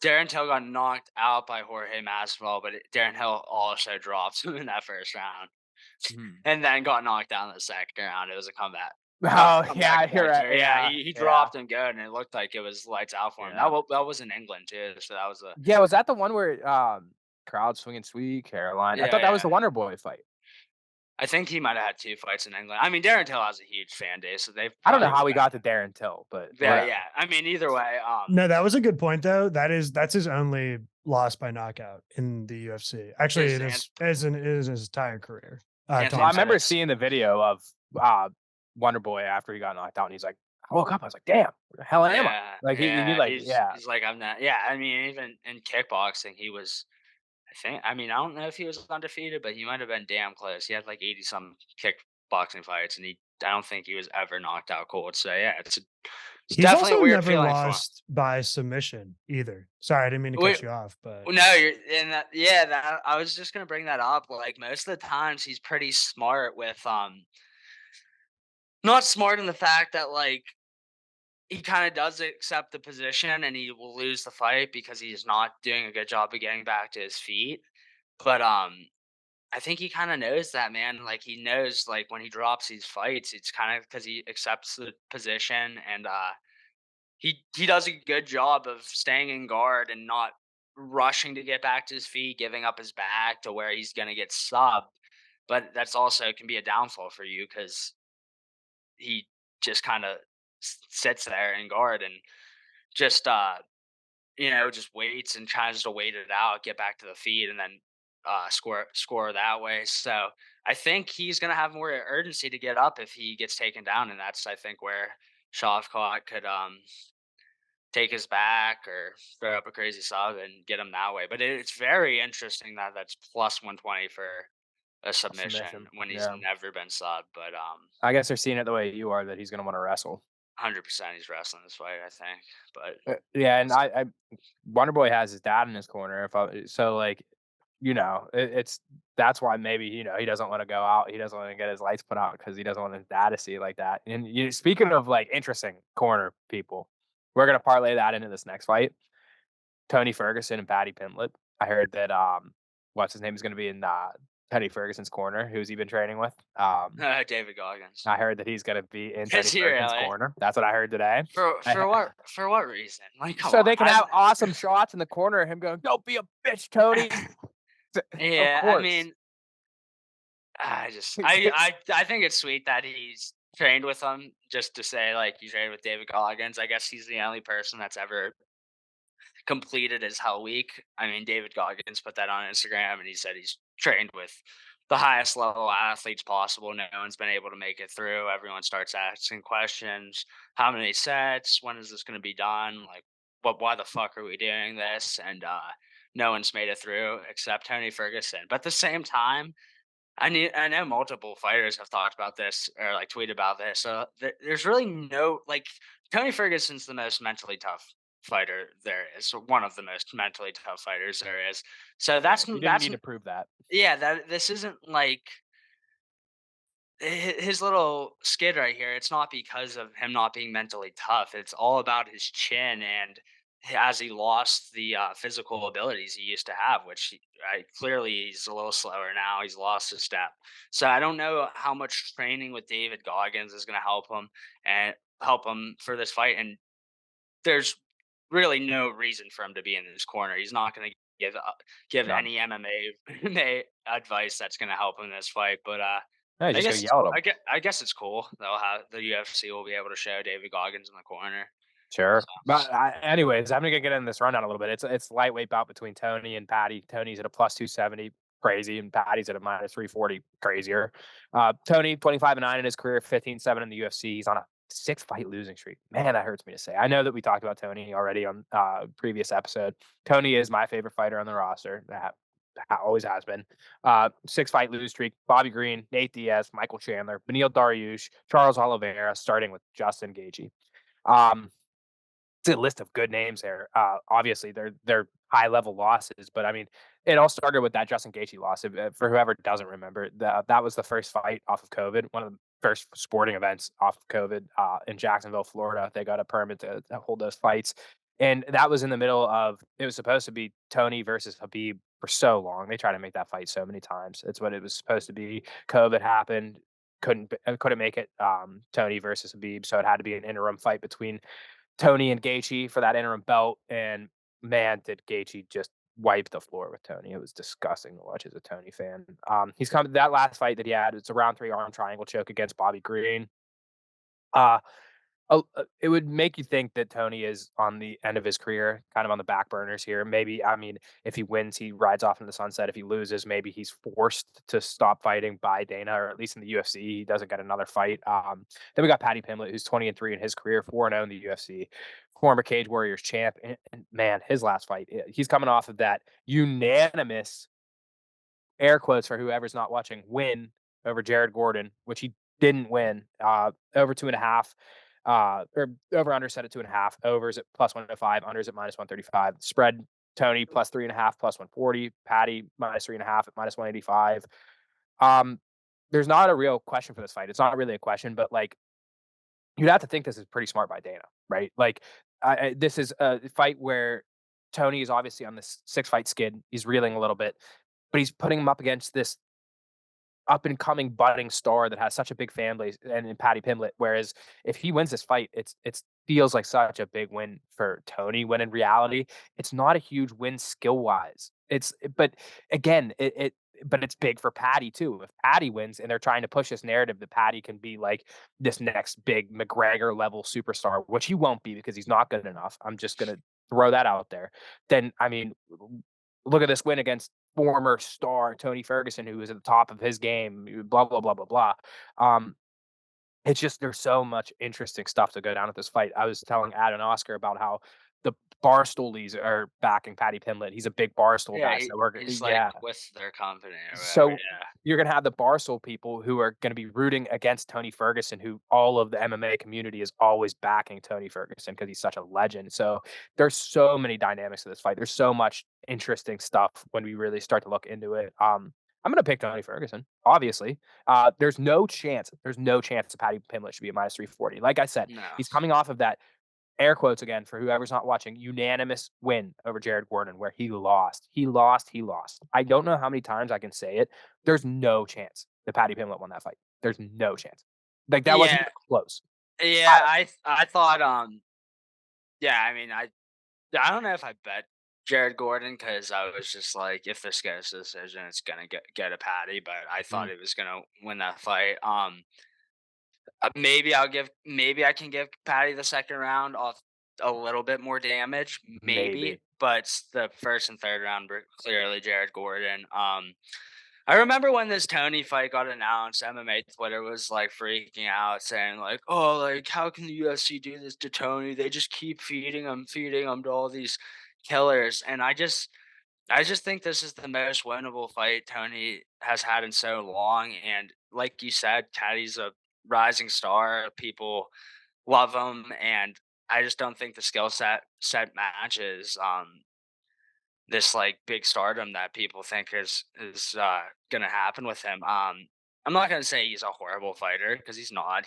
Darren Till got knocked out by Jorge Masvidal, but Darren Till also dropped him in that 1st round. Mhm. And then got knocked down in the 2nd round. It was a comeback. Oh Comeback yeah, you're right. victory. Yeah, Yeah, he yeah, dropped him good, and it looked like it was lights out for him. yeah. That was in England too, so that was a. Yeah, was that the one where crowd swinging sweet Caroline? I Yeah, thought that was yeah. the Wonder Boy fight. I think he might have had 2 fights in England. I mean, Darren Till has a huge fan base, so they've I don't know probably how we spent. got to Darren Till, but Yeah, whatever. yeah. I mean, either way, no, that was a good point though. That's his only loss by knockout in the UFC. Actually, is it is as in his entire career. Anthony Well, I Thompson. remember Pettis. seeing the video of Wonder Boy after he got knocked out, and he's like, I woke up, I was like, damn, where the hell am I? Yeah, Like he yeah. like, yeah, He's like, I'm not. Yeah, I mean, even in kickboxing, he was. I mean, I don't know if he was undefeated, but he might have been damn close. He had like 80 some kickboxing fights, and I don't think he was ever knocked out cold. So yeah, it's He's definitely a also weird never feeling for him. lost by submission either. Sorry, I didn't mean to Wait, cut you off, but no, you're in that. Yeah, that I was just gonna bring that up. Like most of the times, he's pretty smart with not smart in the fact that like he kind of does accept the position and he will lose the fight because he's not doing a good job of getting back to his feet. But I think he kind of knows that, man. Like he knows, like when he drops these fights, it's kind of because he accepts the position, and he does a good job of staying in guard and not rushing to get back to his feet, giving up his back to where he's gonna get subbed. But that's also can be a downfall for you because he just kind of sits there in guard and just just waits and tries to wait it out, get back to the feet, and then score that way. So I think he's gonna have more urgency to get up if he gets taken down, and that's I think where Shavkat could take his back or throw up a crazy sub and get him that way. But it's very interesting that that's plus 120 for a submission submission. when he's Yeah, never been subbed. But I guess they're seeing it the way you are that he's gonna want to wrestle. 100% he's wrestling this fight, I think. But Yeah, and we'll see. I Wonder Boy has his dad in his corner. So like, it's that's why maybe he doesn't want to go out. He doesn't want to get his lights put out because he doesn't want his dad to see like that. And speaking of like interesting corner people, we're gonna parlay that into this next fight. Tony Ferguson and Paddy Pimblett. I heard that what's his name is gonna be in Tony Ferguson's corner. Who's he been training with? David Goggins. I heard that he's gonna be in Tony Is he Ferguson's really? corner. That's what I heard today. For what reason? Like, come So on. they can have awesome shots in the corner of him going, "Don't be a bitch, Tony." Of Yeah, I course. mean, I think it's sweet that he's trained with him just to say like you trained with David Goggins. I guess he's the only person that's ever completed his Hell Week. I mean, David Goggins put that on Instagram and he said he's trained with the highest level athletes possible. No one's been able to make it through. Everyone starts asking questions. How many sets? When is this going to be done? Like, why the fuck are we doing this? And no one's made it through except Tony Ferguson. But at the same time, I know multiple fighters have talked about this or like tweeted about this. So there's really no like Tony Ferguson's the most mentally tough fighter there is. One of the most mentally tough fighters there is. So Yeah, he didn't need to prove that. yeah, that this isn't like his little skid right here. It's not because of him not being mentally tough. It's all about his chin and as he lost the physical abilities he used to have, which clearly he's a little slower now. He's lost his step. So I don't know how much training with David Goggins is going to help him and help him for this fight. And there's really no reason for him to be in this corner. He's not going to give None. any MMA advice that's going to help him in this fight. But No, he's I just guess gonna it's yell cool. at him. I guess it's cool. They'll have the UFC will be able to show David Goggins in the corner. Sure. So But anyways, I'm gonna get in this rundown a little bit. It's lightweight bout between Tony and Patty. Tony's at a plus 270, crazy, and Patty's at a minus 340, crazier. Tony, 25-9 in his career, 15-7 in the UFC. He's on a 6-fight losing streak. Man, that hurts me to say. I know that we talked about Tony already on previous episode. Tony is my favorite fighter on the roster. That always has been. 6-fight lose streak. Bobby Green, Nate Diaz, Michael Chandler, Beneil Dariush, Charles Oliveira, starting with Justin Gaethje. Um, it's a list of good names there. Obviously, they're high level losses, but I mean, it all started with that Justin Gaethje loss. For whoever doesn't remember, that was the first fight off of COVID, one of the first sporting events off of COVID in Jacksonville, Florida. They got a permit to hold those fights, and that was in the middle of. It was supposed to be Tony versus Habib for so long. They tried to make that fight so many times. It's what it was supposed to be. COVID happened. Couldn't make it. Tony versus Habib, so it had to be an interim fight between Tony and Gaethje for that interim belt, and man, did Gaethje just wipe the floor with Tony. It was disgusting to watch as a Tony fan. He's come that last fight that he had. It's a round 3 arm triangle choke against Bobby Green. Uh, it would make you think that Tony is on the end of his career, kind of on the back burners here. Maybe, I mean, if he wins, he rides off in the sunset. If he loses, maybe he's forced to stop fighting by Dana, or at least in the UFC, he doesn't get another fight. Then we got Paddy Pimblett, who's 20-3 in his career, 4-0 in the UFC, former Cage Warriors champ. And man, his last fight, he's coming off of that unanimous air quotes for whoever's not watching, win over Jared Gordon, which he didn't win. Over 2.5, or over under set at 2.5. Overs at plus 105, unders at minus 135. Spread Tony plus 3.5, plus 140. Patty minus 3.5 at minus 185. There's not a real question for this fight. It's not really a question, but like you'd have to think this is pretty smart by Dana, right? Like this is a fight where Tony is obviously on this 6-fight skid. He's reeling a little bit, but he's putting him up against this up and coming budding star that has such a big fan base and in Paddy Pimblett. Whereas if he wins this fight, it's feels like such a big win for Tony. When in reality, it's not a huge win skill wise. But again, but it's big for Paddy too. If Paddy wins and they're trying to push this narrative that Paddy can be like this next big McGregor level superstar, which he won't be because he's not good enough. I'm just gonna throw that out there. Then I mean, look at this win against former star Tony Ferguson, who was at the top of his game, blah, blah, blah, blah, blah. It's just there's so much interesting stuff to go down at this fight. I was telling Ad and Oscar about how the Barstoolies are backing Paddy Pimblett. He's a big Barstool yeah, guy. So we're he's like yeah. with their company or whatever. So Yeah. you're gonna have the Barstool people who are gonna be rooting against Tony Ferguson, who all of the MMA community is always backing Tony Ferguson because he's such a legend. So there's so many dynamics to this fight. There's so much interesting stuff when we really start to look into it. I'm gonna pick Tony Ferguson, obviously. There's no chance. There's no chance that Paddy Pimblett should be a minus 340. Like I said, No. he's coming off of that air quotes again for whoever's not watching, unanimous win over Jared Gordon where he lost. He lost. He lost. I don't know how many times I can say it. There's no chance that Paddy Pimblett won that fight. There's no chance. Like that wasn't Yeah. even close. Yeah, I thought yeah, I mean I don't know if I bet Jared Gordon because I was just like, if this goes to decision, it's gonna get a Patty, but I thought Mm, he was gonna win that fight. Maybe I can give Patty the second round off a little bit more damage, maybe, maybe. but the first and third round were clearly Jared Gordon. I remember when this Tony fight got announced, MMA Twitter was like freaking out, saying like, "Oh, like how can the UFC do this to Tony? They just keep feeding him to all these killers." And I just think this is the most winnable fight Tony has had in so long. And like you said, Caddy's a rising star. People love him, and I just don't think the set matches this like big stardom that people think is gonna happen with him. I'm not gonna say he's a horrible fighter because he's not.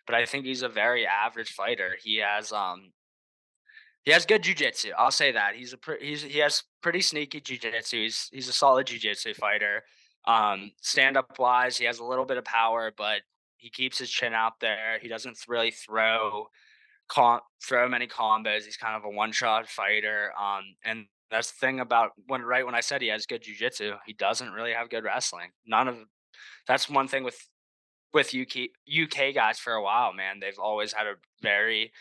But I think he's a very average fighter. He has good jujitsu. I'll say that. He has pretty sneaky jujitsu. He's a solid jujitsu fighter. Stand up wise, he has a little bit of power, but he keeps his chin out there. He doesn't really throw throw many combos. He's kind of a one-shot fighter. And that's the thing about when I said he has good jiu-jitsu, he doesn't really have good wrestling. That's one thing with UK guys for a while, man. They've always had a very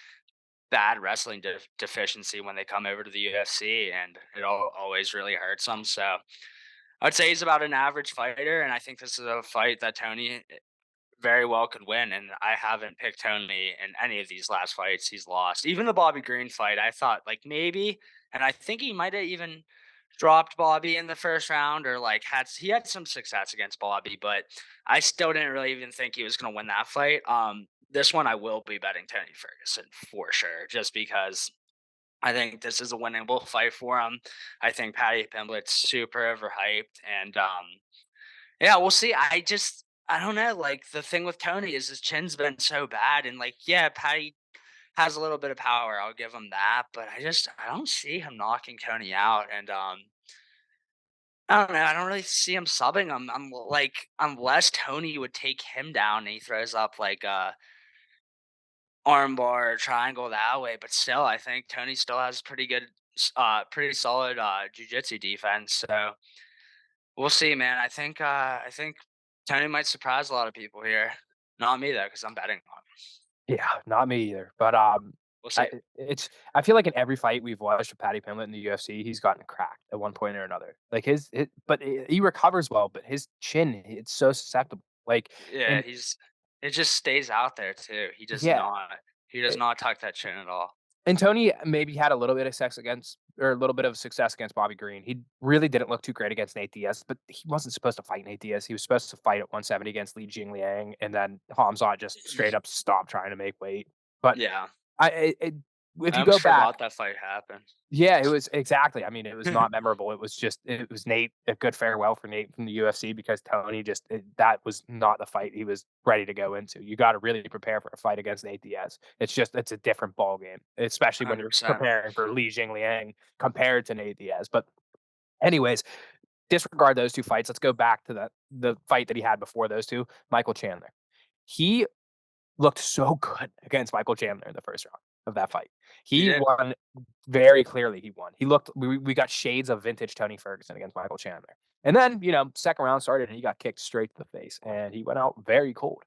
bad wrestling deficiency when they come over to the UFC, and it always really hurts them. So I'd say he's about an average fighter, and I think this is a fight that Tony very well could win. And I haven't picked Tony in any of these last fights he's lost. Even the Bobby Green fight, I thought like maybe, and I think he might have even dropped Bobby in the first round, or like he had some success against Bobby, but I still didn't really even think he was going to win that fight. This one I will be betting Tony Ferguson for sure, just because I think this is a winnable fight for him. I think Paddy Pimblett's super overhyped, and yeah, we'll see. I don't know. Like the thing with Tony is his chin's been so bad, and like yeah, Paddy has a little bit of power. I'll give him that, but I don't see him knocking Tony out, and I don't know. I don't really see him subbing him. I'm like unless Tony would take him down and he throws up like a armbar or triangle that way. But still, I think Tony still has pretty solid jiu-jitsu defense. So we'll see, man. I think Tony might surprise a lot of people here. Not me though, because I'm betting on him. Yeah, not me either. But We'll see. I feel like in every fight we've watched with Paddy Pimblett in the UFC, he's gotten cracked at one point or another. Like he recovers well, but his chin, it's so susceptible. Like, Yeah, and it just stays out there too. yeah, He does not tuck that chin at all. and Tony maybe had a little bit of a little bit of success against Bobby Green. He really didn't look too great against Nate Diaz, but he wasn't supposed to fight Nate Diaz. He was supposed to fight at 170 against Li Jingliang, and then Hamzat just straight up stopped trying to make weight. But Yeah, if I you go almost back, forgot that fight happened. yeah, it was exactly. I mean, it was not memorable. It was Nate, a good farewell for Nate from the UFC because Tony that was not the fight he was ready to go into. You got to really prepare for a fight against Nate Diaz. It's a different ball game, especially when you're 100%. preparing for Li Jingliang compared to Nate Diaz. But anyways, disregard those two fights. Let's go back to the fight that he had before those two, Michael Chandler. He looked so good against Michael Chandler in the first round of that fight. He He did. won very clearly. He won. We got shades of vintage Tony Ferguson against Michael Chandler. And then, second round started and he got kicked straight to the face and he went out very cold.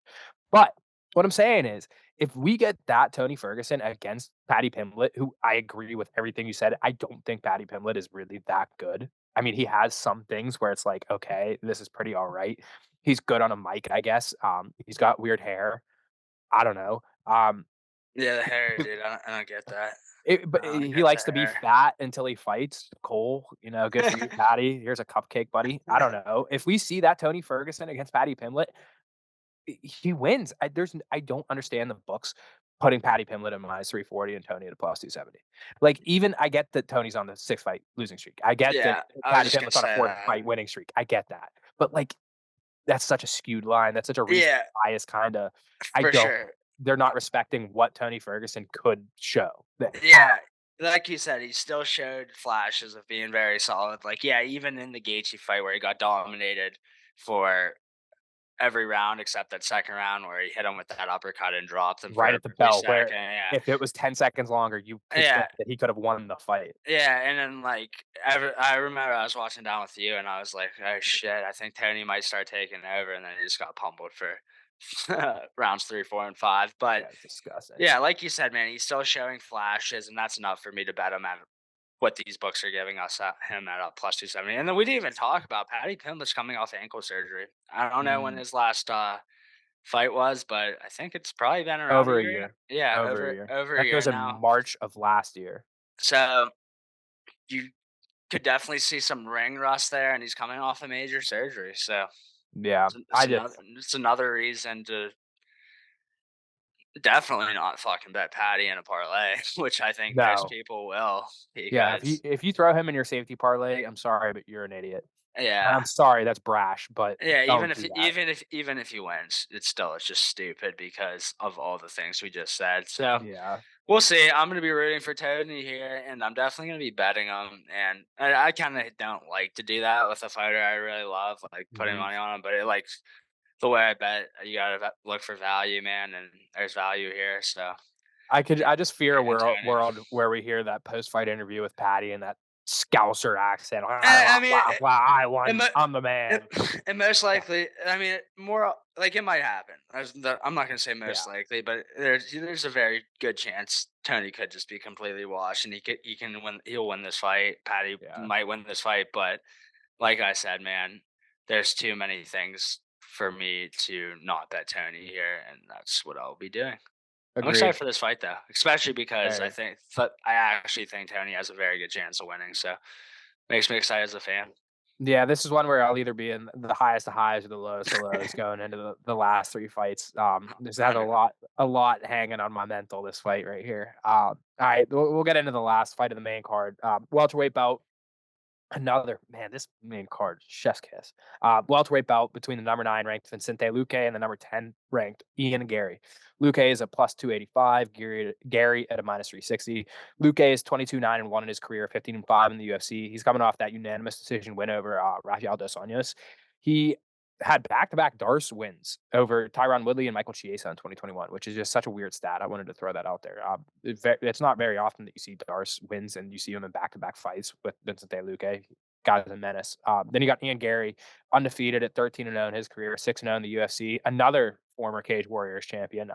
But what I'm saying is, if we get that Tony Ferguson against Paddy Pimblett, who I agree with everything you said, I don't think Paddy Pimblett is really that good. I mean, he has some things where it's like, okay, this is pretty all right. He's good on a mic, I guess. He's got weird hair. I don't know. Yeah, the hair, dude. I don't get that. But I don't he get likes to the be hair. fat until he fights. Cole, good for you, Patty. Here's a cupcake, buddy. I don't know. If we see that Tony Ferguson against Paddy Pimblett, he wins. I don't understand the books putting Paddy Pimblett at minus 340 and Tony at a plus 270. Like, even I get that Tony's on the 6-fight losing streak. I get that Yeah, I was Paddy just gonna Pimblett's on a say that. 4-fight winning streak. I get that. But like, that's such a skewed line. That's such a recent Yeah, bias kinda. I for don't sure. They're not respecting what Tony Ferguson could show. Yeah, like you said, he still showed flashes of being very solid. Like, yeah, even in the Gaethje fight where he got dominated for every round except that second round where he hit him with that uppercut and dropped him for Right a at the brief bell, second. where Yeah, if it was 10 seconds longer, you could yeah, think that he could have won the fight. yeah. And then like, I remember I was watching down with you, and I was like, oh shit, I think Tony might start taking over, and then he just got pummeled for rounds 3, 4, and 5. But Yeah, it's disgusting. yeah, like you said, man, he's still showing flashes, and that's enough for me to bet him at what these books are giving us at him at a plus 270. And then we didn't even talk about Paddy Pimblett's coming off ankle surgery. I don't know when Mm, his last fight was, but I think it's probably been around a over a year. year. Yeah, Over a year. over a That year was in now. March of last year. So you could definitely see some ring rust there, and he's coming off a major surgery. So Yeah, I just it's another reason to definitely not fucking bet Paddy in a parlay, which I think most no. people will Yeah, because if you throw him in your safety parlay, I'm sorry, but you're an idiot. yeah. I'm sorry, that's brash, but Yeah, don't do that. even if he wins, it's just stupid because of all the things we just said. So Yeah. we'll see. I'm gonna be rooting for Tony here, and I'm definitely gonna be betting him. And I kind of don't like to do that with a fighter I really love, like putting Mhm. money on him. But the way I bet, you gotta look for value, man, and there's value here. So I just fear a and Tony. world where we hear that post-fight interview with Patty and that Scouser accent. I mean, I won. I'm the man. and most likely, I mean, more like it might happen. I'm not going to say most likely, but there's a very good chance Tony could just be completely washed, and he'll win this fight. Patty might win this fight, but like I said, man, there's too many things for me to not bet Tony here, and that's what I'll be doing. Agreed. I'm excited for this fight, though, especially because Very. I actually think Tony has a very good chance of winning. So makes me excited as a fan. Yeah, this is one where I'll either be in the highest of highs or the lowest of lows going into the last 3 fights. This has a lot hanging on my mental, this fight right here. All right, we'll get into the last fight of the main card. Welterweight bout. This main card, chef's kiss. Welterweight bout between the number 9 ranked Vicente Luque and the number 10 ranked Ian Gary. Luque is a plus 285, Gary at a minus 360. Luque is 22-9-1 in his career, 15-5 in the UFC. He's coming off that unanimous decision win over Rafael dos Anjos. He had back-to-back Darce wins over Tyron Woodley and Michael Chiesa in 2021, which is just such a weird stat. I wanted to throw that out there. It's not very often that you see Darce wins and you see him in back-to-back fights with Vicente Luque. God is a menace. Then you got Ian Gary, undefeated at 13-0 in his career, 6-0 in the UFC. Another former Cage Warriors champion.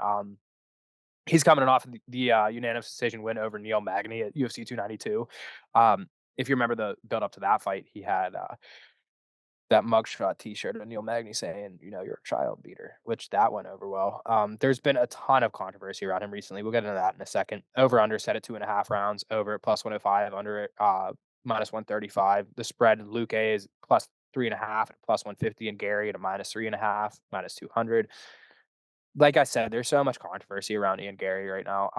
He's coming off the unanimous decision win over Neil Magny at UFC 292. If you remember the build up to that fight, he had that mugshot T-shirt of Neil Magny saying, you're a child beater, which that went over well. There's been a ton of controversy around him recently. We'll get into that in a second. Over under set at 2.5 rounds. Over at plus 105. Under at minus 135. The spread Luque is plus 3.5 at plus 150, and Gary at a minus 3.5, minus 200. Like I said, there's so much controversy around Ian Gary right now.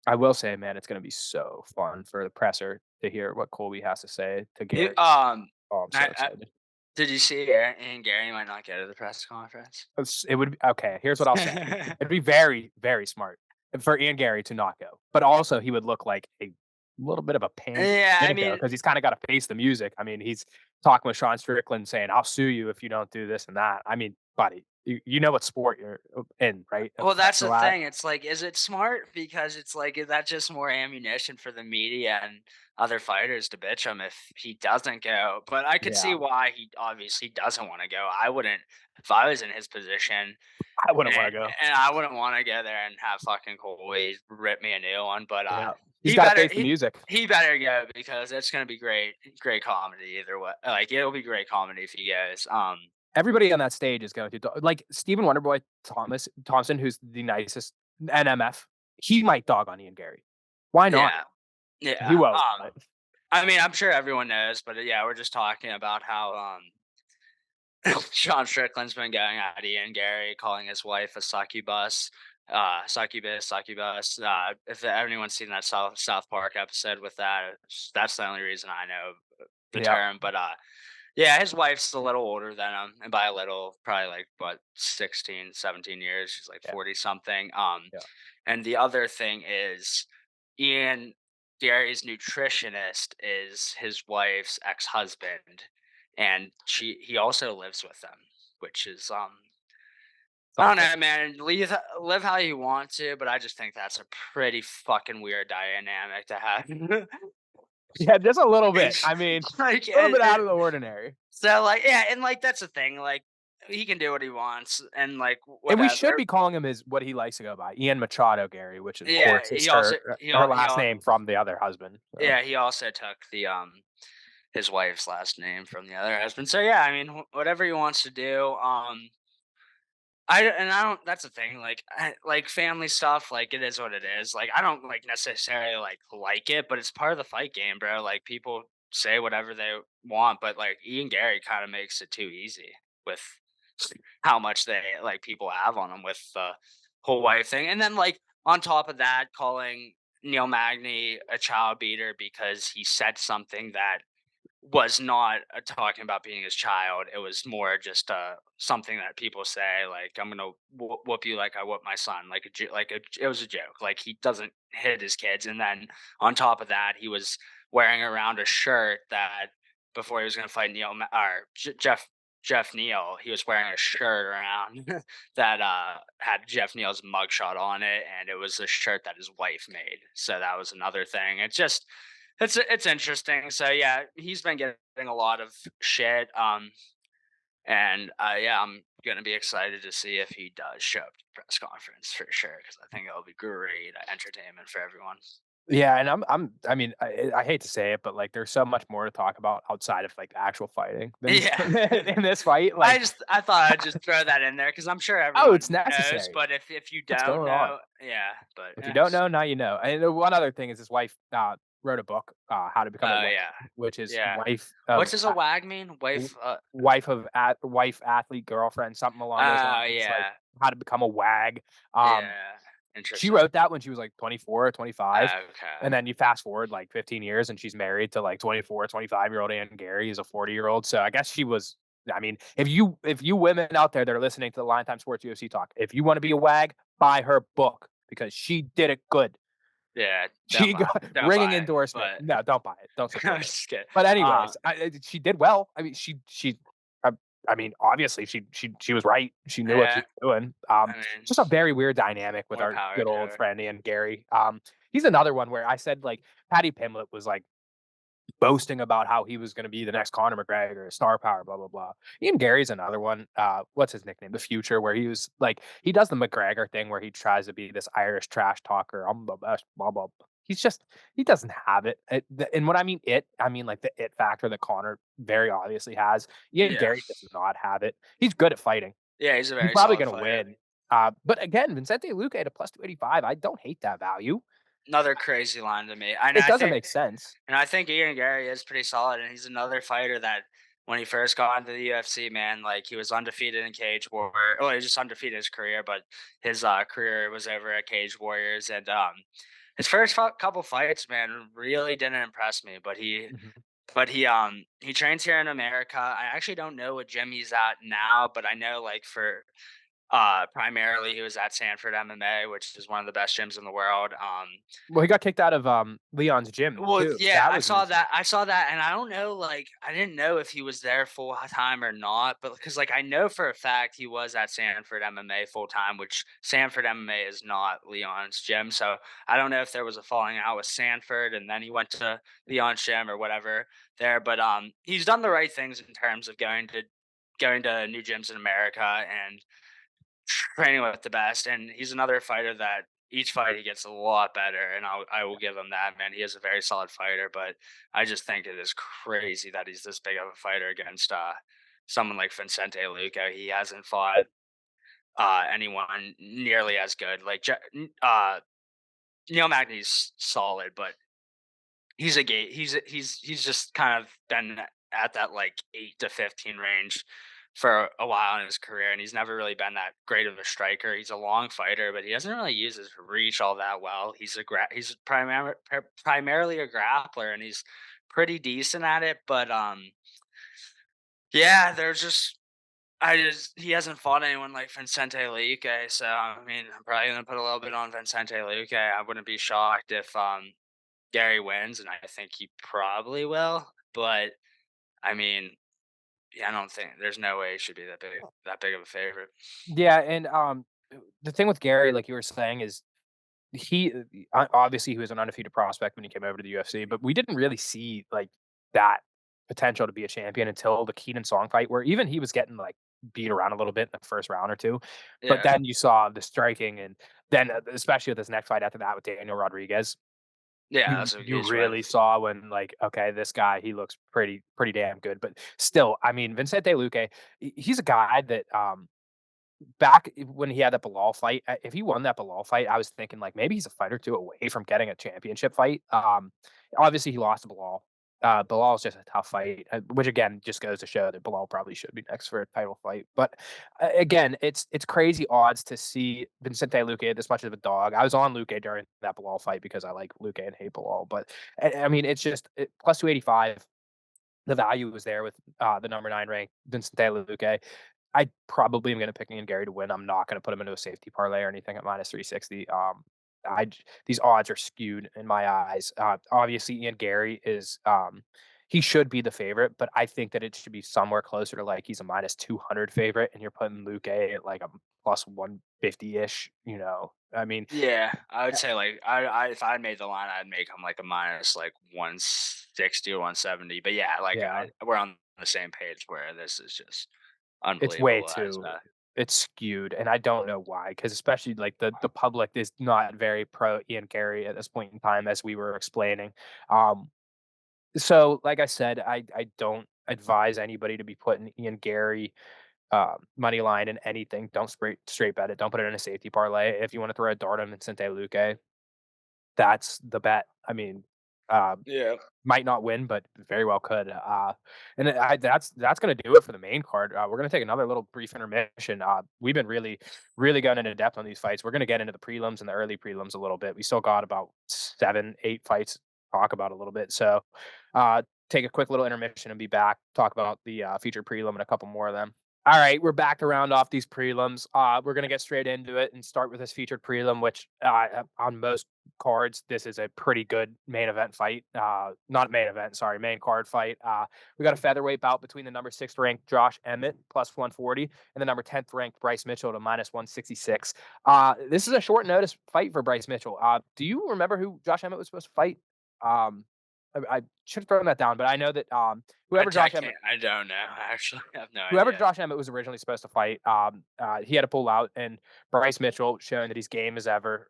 I will say, man, it's going to be so fun for the presser to hear what Colby has to say to Gary. I'm so excited. Did you see Ian Gary might not go to the press conference? It would be okay. Here's what I'll say. It'd be very, very smart for Ian Gary to not go, but also he would look like a little bit of a pain. Yeah, I mean, because he's kind of got to face the music. I mean, he's talking with Sean Strickland saying, "I'll sue you if you don't do this and that." I mean, buddy, you know what sport you're in, right? Well, that's the thing. It's like, is it smart? Because it's like, is that just more ammunition for the media and other fighters to bitch him if he doesn't go? But I could see why he obviously doesn't want to go. I wouldn't, if I was in his position. I wouldn't want to go. And I wouldn't want to go there and have fucking Colby rip me a new one. But he's got to face the music. He better go because it's going to be great comedy either way. Like, it'll be great comedy if he goes. Everybody on that stage is going to like Stephen Wonderboy Thompson, who's the nicest NMF. He might dog on Ian Gary. Why not? Yeah. He won't. I mean, I'm sure everyone knows, but we're just talking about how Sean Strickland's been going at Ian Gary, calling his wife a succubus. Succubus. If anyone's seen that South Park episode with that's the only reason I know the term. But his wife's a little older than him, and by a little, probably like 16, 17 years. She's like 40 something. And the other thing is, Ian Gary's nutritionist is his wife's ex-husband, and he also lives with them, which is I don't know, man. Live how you want to, but I just think that's a pretty fucking weird dynamic to have. Yeah, just a little bit. I mean, like, a little bit out of the ordinary. So, and that's the thing. Like, he can do what he wants, and like, whatever. And we should be calling him what he likes to go by, Ian Machado Gary, which of course is her last name from the other husband. So. Yeah, he also took the his wife's last name from the other husband. So yeah, I mean, whatever he wants to do. That's the thing. Like family stuff. Like, it is what it is. Like, I don't necessarily like it, but it's part of the fight game, bro. Like, people say whatever they want, but like Ian Gary kind of makes it too easy with how much people have on him with the whole wife thing, and then on top of that, calling Neil Magny a child beater because he said something that was not talking about being his child. It was more just something that people say, like, I'm gonna whoop you like I whoop my son, it was a joke. Like, he doesn't hit his kids. And then on top of that, he was wearing around a shirt that before he was gonna fight Jeff Jeff Neal, he was wearing a shirt around that had Jeff Neal's mugshot on it, and it was a shirt that his wife made. So that was another thing. It's interesting. So yeah, he's been getting a lot of shit. And yeah, I'm gonna be excited to see if he does show up to the press conference for sure, because I think it'll be great entertainment for everyone. Yeah, and I mean, I hate to say it, but, like, there's so much more to talk about outside of, like, the actual fighting than Yeah. in this fight, like, I thought I'd just throw that in there because I'm sure oh, everyone it's knows, necessary. but if you What's don't going on? know, yeah, but If you yeah. don't know, now you know. And one other thing is his wife, wrote a book, How to Become a Oh Wag, yeah, which is yeah. wife What of does a wag mean? w Wife? wife, athlete, girlfriend, something along those Oh lines. It's like yeah, how to become a wag. Um, yeah. she Interesting. wrote that when she was, like, 24 or 25, Okay. and then you fast forward, like, 15 years, and she's married to, like, 24, 25-year-old Ann Gary. He's a 40-year-old, so I guess she was I mean, if you women out there that are listening to the Line Time Sports UFC talk, if you wanna be a wag, buy her book because she did it good. Yeah, She got don't ringing buy it, endorsement. but No, don't buy it. Don't I'm support her. just kidding. But Uh, anyways, she did well. I mean, I I mean, obviously she was right. She knew what she yeah. was doing. I mean, Just a very weird dynamic with more our power good to old her. friend Ian Gary. He's another one where I said like Paddy Pimblett was like boasting about how he was going to be the next Conor McGregor, star power, blah blah blah. Ian Gary's another one. What's his nickname? The Future, where he was like he does the McGregor thing where he tries to be this Irish trash talker. I'm the best, blah blah. He's just he doesn't have it. And when I mean it, I mean like the it factor that Conor very obviously has. Ian Yeah. Gary does not have it. He's good at fighting. Yeah, he's a He's very probably solid going to fighter. win. But again, Vincente Luque at a plus 285. I don't hate that value. Another crazy line to me. And It I doesn't think make sense. Ian Gary is pretty solid, and he's another fighter that when he first got into the UFC, man, like he was undefeated in Cage Warrior. Well, he was just undefeated in his career, but his career was over at Cage Warriors, and his first couple fights, man, really didn't impress me. Mhm. He trains here in America. I actually don't know what gym he's at now, but I know like for primarily he was at Sanford MMA, which is one of the best gyms in the world. Well, he got kicked out of, Leon's gym Well, too. yeah, That I was saw recent. that. I saw that, and I don't know, like, I didn't know if he was there full time or not, but because, like, I know for a fact he was at Sanford MMA full time, which Sanford MMA is not Leon's gym. So I don't know if there was a falling out with Sanford, and then he went to Leon's gym or whatever there. But he's done the right things in terms of going to new gyms in America and training with the best, and he's another fighter that each fight he gets a lot better, and I will give him that, man. He is a very solid fighter, but I just think it is crazy that he's this big of a fighter against someone like Vincente Luque. He hasn't fought anyone nearly as good. Like Neil Magny's solid, but he's a gate. He's just kind of been at that like 8 to 15 range for a while in his career, and he's never really been that great of a striker. He's a long fighter, but he doesn't really use his reach all that well. He's primarily a grappler, and he's pretty decent at it. But yeah, there's just I just he hasn't fought anyone like Vincente Luque, so I mean, I'm probably gonna put a little bit on Vincente Luque. I wouldn't be shocked if Gary wins, and I think he probably will. But I mean, yeah, I don't think there's no way he should be that big of a favorite. Yeah, and, the thing with Gary, like you were saying, is he obviously, he was an undefeated prospect when he came over to the UFC, but we didn't really see, like, that potential to be a champion until the Keenan Song fight, where even he was getting, like, beat around a little bit in the first round or 2, but Yeah, then you saw the striking, and then, especially with this next fight after that with Daniel Rodriguez, yeah, you that's what you he's with. really saw when, like, okay, this guy, he looks pretty damn good, but still, I mean, Vincente Luque, he's a guy that, back when he had that Bilal fight, if he won that Bilal fight, I was thinking, like, maybe he's a fight or 2 away from getting a championship fight. Obviously, he lost to Bilal. Bilal's just a tough fight, which again just goes to show that Bilal probably should be next for a title fight. But again, it's crazy odds to see Vincente Luque this much of a dog. I was on Luque during that Bilal fight because I like Luque and hate Bilal. But I mean, it's just plus 285. The value was there with the number 9 ranked Vincente Luque. I probably am gonna pick Ian Gary to win. I'm not gonna put him into a safety parlay or anything at minus 360. These odds are skewed in my eyes. Obviously, Ian Gary is he should be the favorite, but I think that it should be somewhere closer to like he's a minus 200 favorite, and you're putting Luke at like a plus 150 ish. I mean, Yeah, I would say like I if I made the line, I'd make him like a minus like 160 or 170. But yeah, like yeah, we're on the same page where this is just it's way unbelievable. too it's skewed, and I don't know why. Because especially like the public is not very pro Ian Gary at this point in time, as we were explaining. Um, so like I said, I don't advise anybody to be putting Ian Gary money line in anything. Don't straight bet it. Don't put it in a safety parlay. If you want to throw a dart on Vincente Luque, that's the bet. I mean, uh, Yeah. might not win, but very well could. And that's gonna do it for the main card. We're gonna take another little brief intermission. We've been really going into depth on these fights. We're gonna get into the prelims and the early prelims a little bit. We still got about 7, 8 fights to talk about a little bit. So, take a quick little intermission and be back. Talk about the featured prelim and a couple more of them. All right, we're back to round off these prelims. We're gonna get straight into it and start with this featured prelim, which on most cards, this is a pretty good main event fight. Not main event, sorry, main card fight. We got a featherweight bout between the number 6th ranked Josh Emmett plus 140 and the number 10th ranked Bryce Mitchell to minus 166. This is a short notice fight for Bryce Mitchell. Do you remember who Josh Emmett was supposed to fight? Um, I should have thrown that down, but I know that whoever Josh Emmett I don't know. Actually, I have no whoever idea. Josh Emmett was originally supposed to fight, he had to pull out, and Bryce Mitchell, showing that he's game as ever,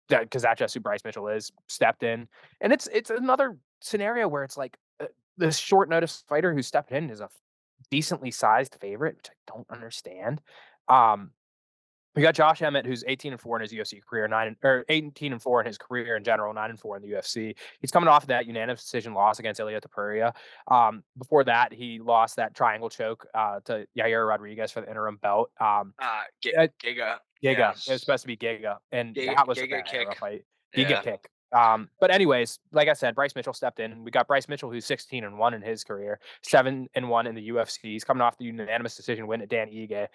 because that's just who Bryce Mitchell is, stepped in, and it's another scenario where it's like this short notice fighter who stepped in is a decently sized favorite, which I don't understand. Um, we got Josh Emmett, who's 18-4 in his UFC career, 18-4 in his career in general, 9-4 in the UFC. He's coming off of that unanimous decision loss against Ilia Topuria. Before that, he lost that triangle choke to Yair Rodriguez for the interim belt. Giga. Yeah. Giga. It was supposed to be Giga, and that was a Giga bad kick. fight. Giga Yeah. kick. But anyways, like I said, Bryce Mitchell stepped in. We got Bryce Mitchell, who's 16-1 in his career, 7-1 in the UFC. He's coming off the unanimous decision win at Dan Ige.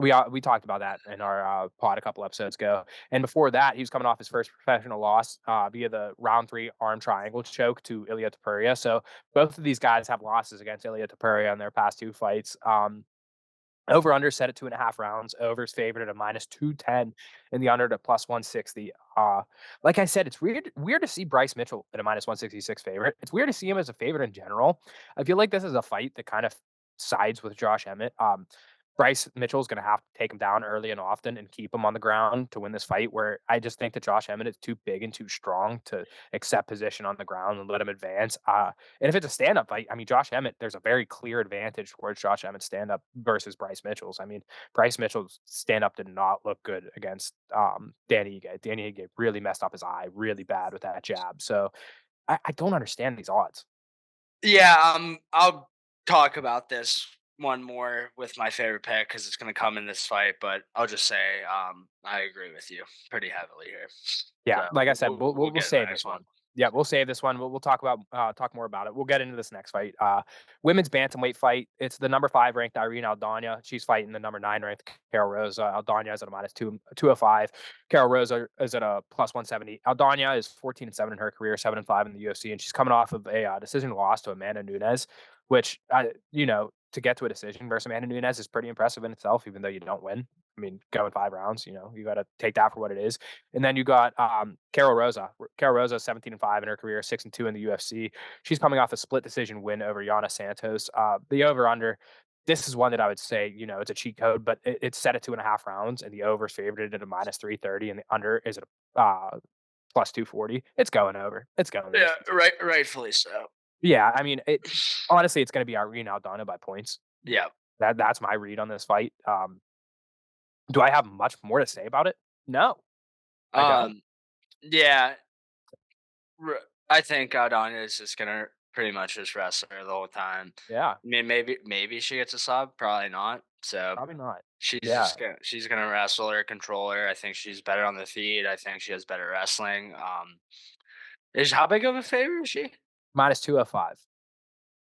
We talked about that in our pod a couple episodes ago. And before that, he was coming off his first professional loss via the round 3 arm triangle choke to Ilia Topuria. So both of these guys have losses against Ilia Topuria in their past 2 fights. Over under set at 2.5 rounds. Over's favored at a minus 210 and the under to plus 160. Like I said, it's weird to see Bryce Mitchell at a minus 166 favorite. It's weird to see him as a favorite in general. I feel like this is a fight that kind of sides with Josh Emmett. Bryce Mitchell is going to have to take him down early and often and keep him on the ground to win this fight, where I just think that Josh Emmett is too big and too strong to accept position on the ground and let him advance. And if it's a stand-up fight, I mean, Josh Emmett, there's a very clear advantage towards Josh Emmett's stand-up versus Bryce Mitchell's. I mean, Bryce Mitchell's stand-up did not look good against Danny Ige. Danny Ige really messed up his eye really bad with that jab. So I don't understand these odds. Yeah. I'll talk about this one more with my favorite pick because it's going to come in this fight. But I'll just say, I agree with you pretty heavily here. Yeah, So like I said, we'll get to the save next this one. Yeah, we'll save this one. We'll talk more about it. We'll get into this next fight. Women's bantamweight fight. It's the number 5 ranked Irene Aldana. She's fighting the number 9 ranked Carol Rosa. Aldana is at a minus 205. Carol Rosa is at a plus 170. Aldana is 14-7 in her career, 7-5 in the UFC, and she's coming off of a decision loss to Amanda Nunes, which to get to a decision versus Amanda Nunes is pretty impressive in itself, even though you don't win. I mean, going 5 rounds, you got to take that for what it is. And then you got Carol Rosa. Carol Rosa, 17-5 in her career, 6-2 in the UFC. She's coming off a split decision win over Yana Santos. The over/under. This is one that I would say, it's a cheat code, but it's set at 2.5 rounds, and the over is favored at a minus 330, and the under is at plus 240. It's going over. It's going. Yeah, rightfully so. Yeah, I mean, honestly, it's going to be Irene Aldana by points. Yeah. That's my read on this fight. Do I have much more to say about it? No, I don't. Yeah. I think Aldana is just gonna pretty much just wrestle her the whole time. Yeah, I mean, maybe she gets a sub, probably not. So probably not. she's Yeah, she's gonna wrestle her, control her. I think she's better on the feet. I think she has better wrestling. Is how big of a favor is she? minus 205.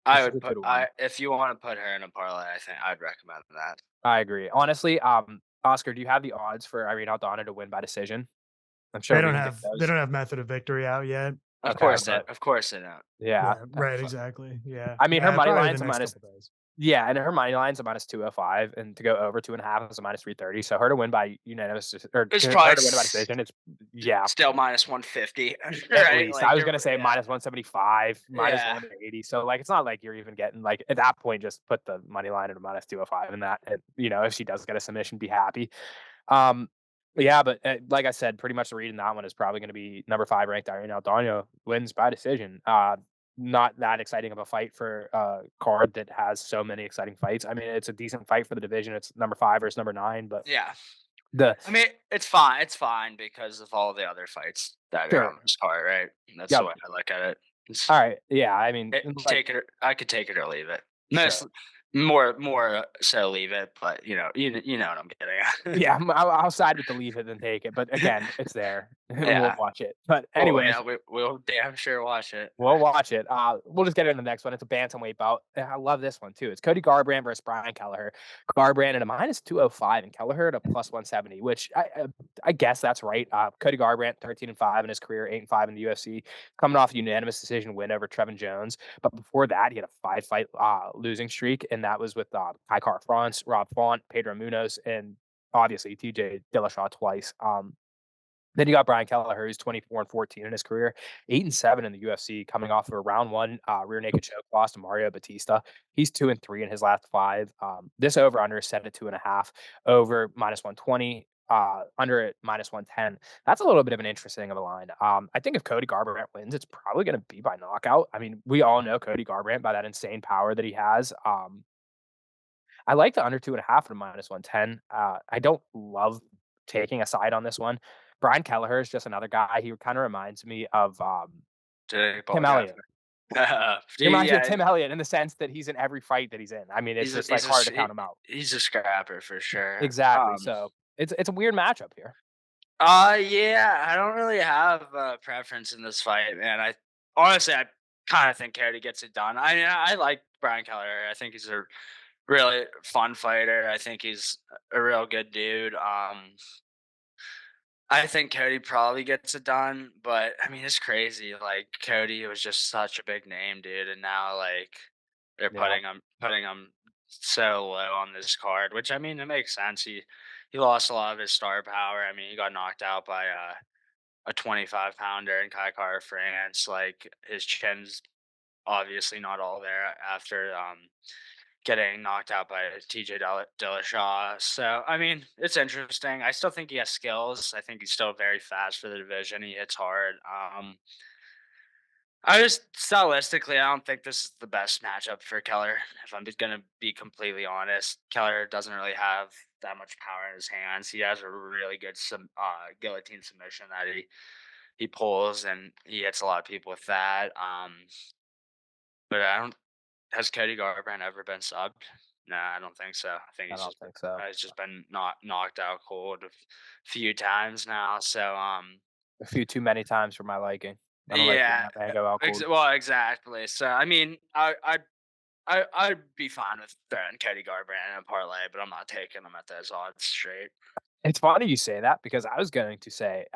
I She's would a put 2-1. if you want to put her in a parlay, I think I'd recommend that. I agree. Honestly, Oscar, do you have the odds for Irene Aldana to win by decision? I'm sure They we don't can get have they those. don't have method of victory out yet. Of Okay, course but of course they don't. yeah. right, exactly. Yeah. I mean, her Yeah, money probably the line's a next minus. couple days. Yeah, and her money line's a minus 205, and to go over 2.5 is a minus 330. So her to win by unanimous, or It's to probably her to win by decision, it's yeah, still minus 150, at right? least. I Like, was gonna say yeah, minus 175, minus yeah, 180. So like, it's not like you're even getting like at that point, just put the money line at a minus 205, and that, and, if she does get a submission, be happy. Um, yeah, but like I said, pretty much the read in that one is probably going to be number 5 ranked Irene Aldana wins by decision. Not that exciting of a fight for a card that has so many exciting fights. I mean, it's a decent fight for the division. It's number 5 versus number 9, but yeah. the I mean, it's fine. It's fine because of all the other fights that are on sure, this card, right? That's the yep. way I look at it. All right, yeah. I mean, like Take it. I could take it or leave it. sure. Most more so leave it, but you know what I'm getting at. Yeah, I'll side with the leave it than take it. But again, it's there. We'll Yeah. watch it. But Oh yeah, anyways, we'll damn sure watch it. we'll watch it. We'll just get into the next one. It's a bantamweight bout. I love this one too. It's Cody Garbrandt versus Brian Kelleher. Garbrandt at a minus 205 and Kelleher at a plus 170, which I guess that's right. Cody Garbrandt 13-5 in his career, 8-5 in the UFC, coming off a unanimous decision win over Trevin Jones. But before that, he had a 5-fight losing streak, and that was with Kai Car France, Rob Font, Pedro Munoz, and obviously TJ Dillashaw twice. Then you got Brian Kelleher, who's 24-14 in his career, 8-7 in the UFC, coming off of a round 1 rear naked choke loss to Mario Batista. He's 2-3 in his last 5. This over under is set at 2.5, over minus 120, under at minus 110. That's a little bit of an interesting of a line. I think if Cody Garbrandt wins, it's probably going to be by knockout. I mean, we all know Cody Garbrandt by that insane power that he has. I like the under 2.5 at a minus 110. I don't love taking a side on this one. Brian Kelleher is just another guy. He kind of reminds me of Jake Tim Paul Elliott. He reminds me of yeah, Tim Elliott in the sense that he's in every fight that he's in. I mean, it's just like hard to count him out. he's a scrapper for sure. Exactly. So it's a weird matchup here. Yeah, I don't really have a preference in this fight, man. I honestly, I kind of think Cody gets it done. I mean, I like Brian Kelleher. I think he's a really fun fighter. I think he's a real good dude. I think Cody probably gets it done, but I mean, it's crazy. Like Cody was just such a big name, dude, and now like they're Yeah, putting him so low on this card, which I mean, it makes sense. He lost a lot of his star power. I mean, he got knocked out by a 25 pounder in Kai Car France. Like his chin's obviously not all there after getting knocked out by TJ Dillashaw. So, I mean, it's interesting. I still think he has skills. I think he's still very fast for the division. He hits hard. I just stylistically, I don't think this is the best matchup for Keller. If I'm just gonna be completely honest, Keller doesn't really have that much power in his hands. He has a really good guillotine submission that he pulls, and he hits a lot of people with that. But I don't. Has Cody Garbrandt ever been subbed? No, I don't think so. I think I don't think so. he's just been not knocked out cold a few times now. So A few too many times for my liking. I don't like seeing yeah, that man go out cold. well exactly. So I mean, I'd be fine with throwing Cody Garbrandt in a parlay, but I'm not taking him at those odds straight. It's funny you say that because I was going to say,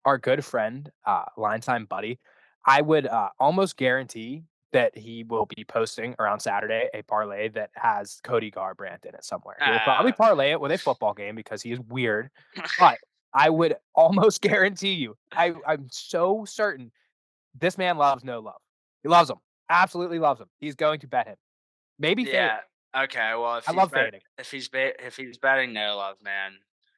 our good friend, LineTime buddy, I would almost guarantee that he will be posting around Saturday a parlay that has Cody Garbrandt in it somewhere. He will probably Uh, parlay it with a football game because he is weird, but I would almost guarantee you, I'm so certain this man loves no love. He loves him, absolutely loves him. He's going to bet him, maybe fade. yeah. Okay. Well, I love fading. if he's betting no love, man,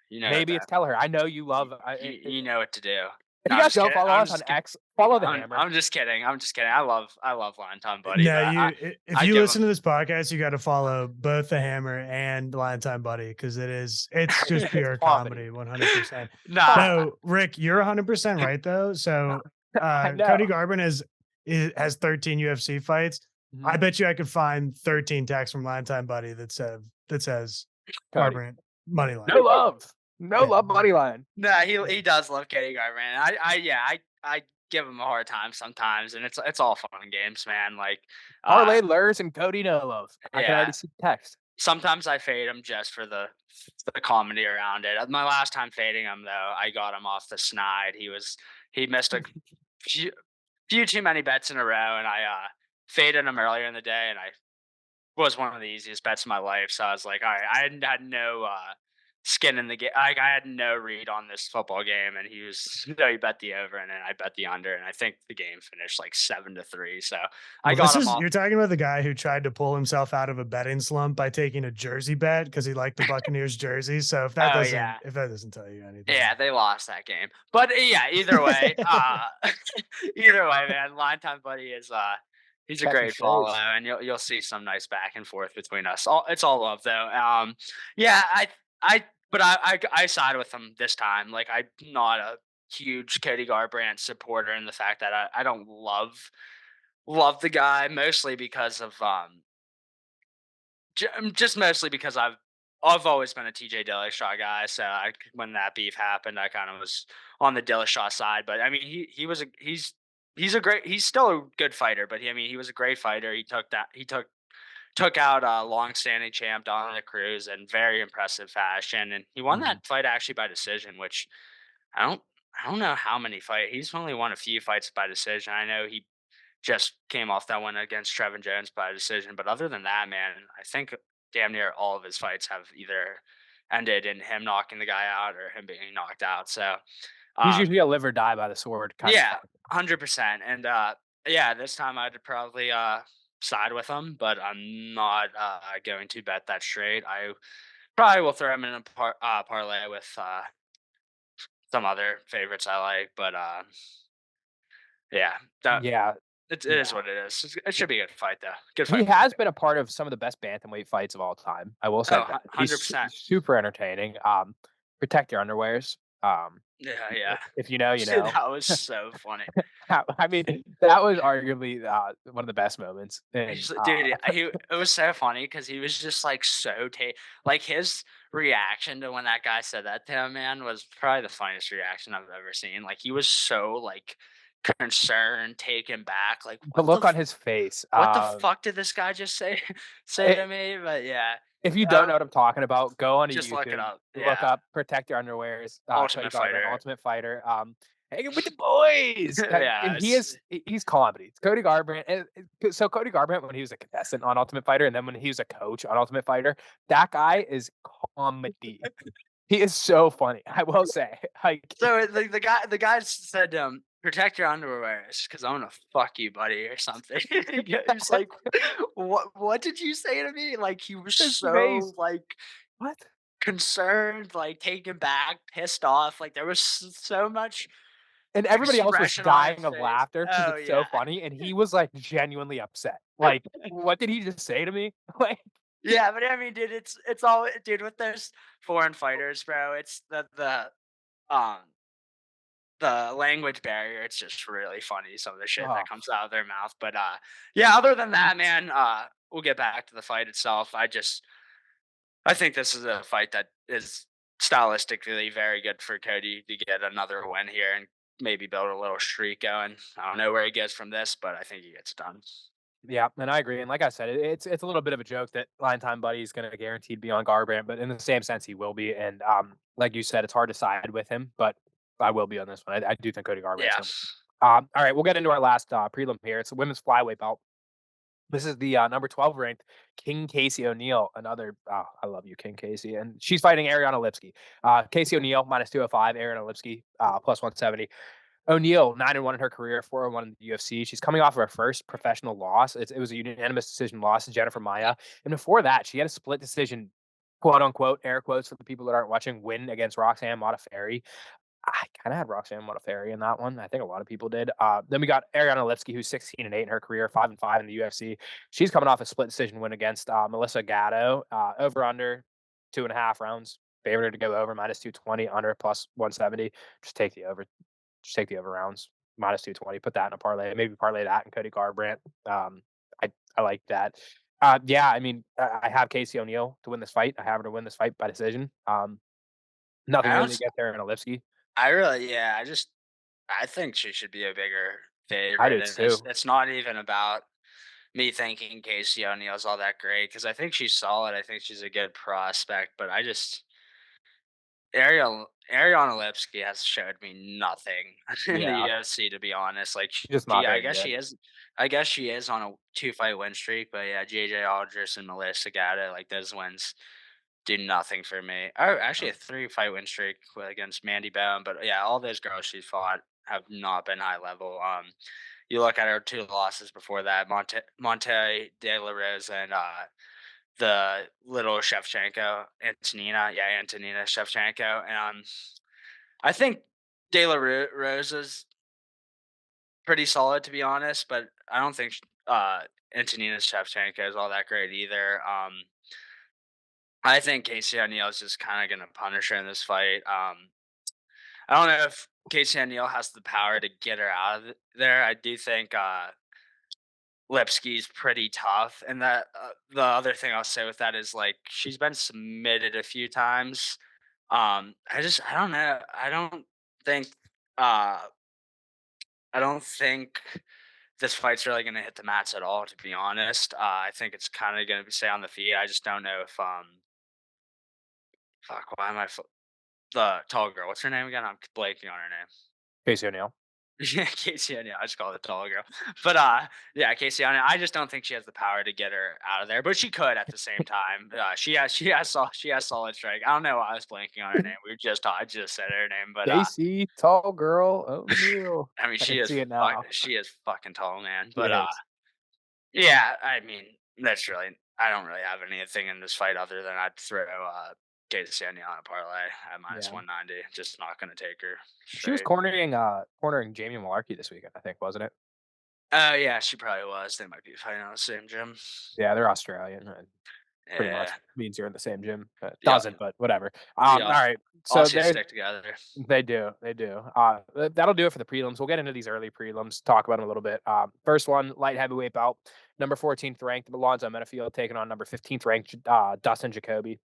you know what Maybe it's that Kelleher. I know you love. you know what to do. If No, you I'm guys just don't kidding. follow us on X, follow the Hammer. I'm just kidding. I'm just kidding. I love Line Time Buddy, No, but if I you give listen him to this podcast, you got to follow both the Hammer and Line Time Buddy because it's just It's pure comedy. comedy, 100%. nah. No, Rick, you're 100% right though. So I know. Cody Garbrandt has 13 UFC fights. I Mhm. bet you I could find 13 texts from Line Time Buddy that says Cody. Garbrandt money line. No love. No Yeah. love money line. Nah, he does love Katie Garbrandt. I give him a hard time sometimes, and it's all fun and games, man. Like Parlay lures and Cody no love. I can yeah. already see the text. Sometimes I fade him just for the comedy around it. My last time fading him though, I got him off the snide. He missed a few too many bets in a row, and I faded him earlier in the day, and I was one of the easiest bets of my life. So I was like, all right, I had no skin in the game. I had no read on this football game, and he bet the over, and then I bet the under, and I think the game finished like 7-3. So I Well, got this him is off. you're talking about the guy who tried to pull himself out of a betting slump by taking a jersey bet because he liked the Buccaneers jersey. So Oh yeah, if that doesn't tell you anything, yeah, they lost that game. But yeah, either way, either way, man, Line Time Buddy is he's a Catching great follow, strays. and you'll see some nice back and forth between us. It's all love though. Yeah, I but I side with him this time. Like I'm not a huge Cody Garbrandt supporter in the fact that I don't love the guy, mostly because of just mostly because I've always been a TJ Dillashaw guy, so when that beef happened, I kind of was on the Dillashaw side. But I mean, he's still a good fighter, but he was a great fighter. He took out a long-standing champ Dominic Cruz in very impressive fashion, and he won Mhm. that fight actually by decision, which I don't I don't know how many fights. He's only won a few fights by decision. I know he just came off that one against Trevin Jones by decision. But other than that, man, I think damn near all of his fights have either ended in him knocking the guy out or him being knocked out. So, He's um, usually a live or die by the sword kind of yeah, fight. 100%. And yeah, this time I'd probably side with him, but I'm not going to bet that straight. I probably will throw him in a parlay with some other favorites I like, but yeah, Yeah, it is yeah. what it is. It should be a good fight though. Good He fight. has been a part of some of the best bantamweight fights of all time. I will say Oh, that. He's 100%. super entertaining. Protect your underwears. Yeah, yeah. If you know, you Dude, know. that was so funny. I mean, that was arguably one of the best moments. And Dude, it was so funny because he was just like like his reaction to when that guy said that to him, man, was probably the funniest reaction I've ever seen. Like he was so like concerned, taken back, like the look on his face. what the fuck did this guy just say say to me? But yeah, If you don't uh, know what I'm talking about, go onto just look it YouTube, up. look Yeah, up "Protect Your Underwears," Cody Ultimate Garbrandt, Fighter. Ultimate Fighter. Hanging with the boys, Yeah, and he's comedy. It's Cody Garbrandt. So Cody Garbrandt, when he was a contestant on Ultimate Fighter, and then when he was a coach on Ultimate Fighter, that guy is comedy. He is so funny. I will say, like, so the guy said, "Protect your underwear, because I'm gonna fuck you, buddy," or something. He was like, "What did you say to me?" Like he was his so face. like What? concerned, like taken back, pissed off. Like there was so much And everybody else was expression on his dying of face. laughter because Oh it's so yeah, funny, and he was like genuinely upset. Like, what did he just say to me? Like. yeah. But I mean, dude, it's all, dude, with those foreign fighters, bro. It's um the language barrier. It's just really funny, some of the shit Oh, that comes out of their mouth. But yeah, other than that, man, we'll get back to the fight itself. I think this is a fight that is stylistically very good for Cody to get another win here and maybe build a little streak going. I don't know where he gets from this, but I think he gets done. yeah, and I agree. And like I said, it's a little bit of a joke that Line Time Buddy is going to guaranteed be on Garbrandt, but in the same sense, he will be. And like you said, it's hard to side with him, but I will be on this one. I do think Cody Garbrandt's Yeah. going to. All right, we'll get into our last prelim here. It's a women's flyweight belt. This is the number 12 ranked King Casey O'Neill. Another, I love you, King Casey. And she's fighting Ariana Lipsky. Casey O'Neill, minus 205, Ariana Lipsky, plus 170. O'Neill, 9-1 in her career, 4-1 in the UFC. She's coming off of her first professional loss. It was a unanimous decision loss to Jennifer Maia. And before that, she had a split decision, quote unquote, air quotes for the people that aren't watching, win against Roxanne Modafferi. I kind of had Roxanne Modafferi in that one. I think a lot of people did. Then we got Ariana Lipsky, who's 16-8 in her career, 5-5 in the UFC. She's coming off a split decision win against Melissa Gatto. Over under 2.5 rounds. Favored her to go over, minus 220, under plus 170. Just take the over. Just take the over rounds, minus 220. Put that in a parlay. Maybe parlay that and Cody Garbrandt. I like that. Yeah, I mean, I have Casey O'Neill to win this fight. I have her to win this fight by decision. Nothing I really don't. against Ariana Lipsky. I really, yeah. I think she should be a bigger I favorite, do and it's too. it's not even about me thinking Casey O'Neal's all that great because I think she's solid. I think she's a good prospect, but Ariel Ariana Lipski has showed me nothing in the Yeah, UFC, to be honest. Like, she's just not very good. I guess she is on a 2-fight win streak, but yeah, JJ Aldrich and Melissa Gata, like those wins do nothing for me. Oh, actually, a 3-fight win streak against Mandy Bone, but yeah, all those girls she's fought have not been high level. You look at her 2 losses before that, Monte De La Rosa and the little Shevchenko, Antonina Shevchenko. And I think De La Rosa's pretty solid, to be honest, but I don't think Antonina Shevchenko is all that great either. I think Casey O'Neill is just kind of going to punish her in this fight. I don't know if Casey O'Neill has the power to get her out of there. I do think Lipski's pretty tough, and that the other thing I'll say with that is like she's been submitted a few times. I don't know. Think uh I don't think this fight's really going to hit the mats at all. To be honest, I think it's kind of going to stay on the feet. I just don't know if fuck, why am the tall girl? What's her name again? I'm blanking on her name. Casey O'Neill. Yeah, Casey O'Neill. I just call it the tall girl. But yeah, Casey O'Neill. I just don't think she has the power to get her out of there. But she could at the same time. She has solid strike. I don't know why I was blanking on her name. I just said her name, but Casey, tall girl, O'Neill. I mean I can see it now. she is fucking tall, man. She But is. yeah, I mean I don't really have anything in this fight other than I'd throw Casey O'Neill on a parlay at minus Yeah. 190. Just not gonna take her She was straight. cornering Jamie Malarkey this weekend, I think, wasn't it? Oh yeah, she probably was. They might be fighting on the same gym. Yeah, they're Australian, and pretty much Yeah. means you're in the same gym. Yeah. Doesn't, but whatever. The All right. So Aussies stick together. they do. They do. That'll do it for the prelims. We'll get into these early prelims, talk about them a little bit. First one, light heavyweight bout. Number 14th ranked, Alonzo Menifield taking on number 15th ranked Dustin Jacoby.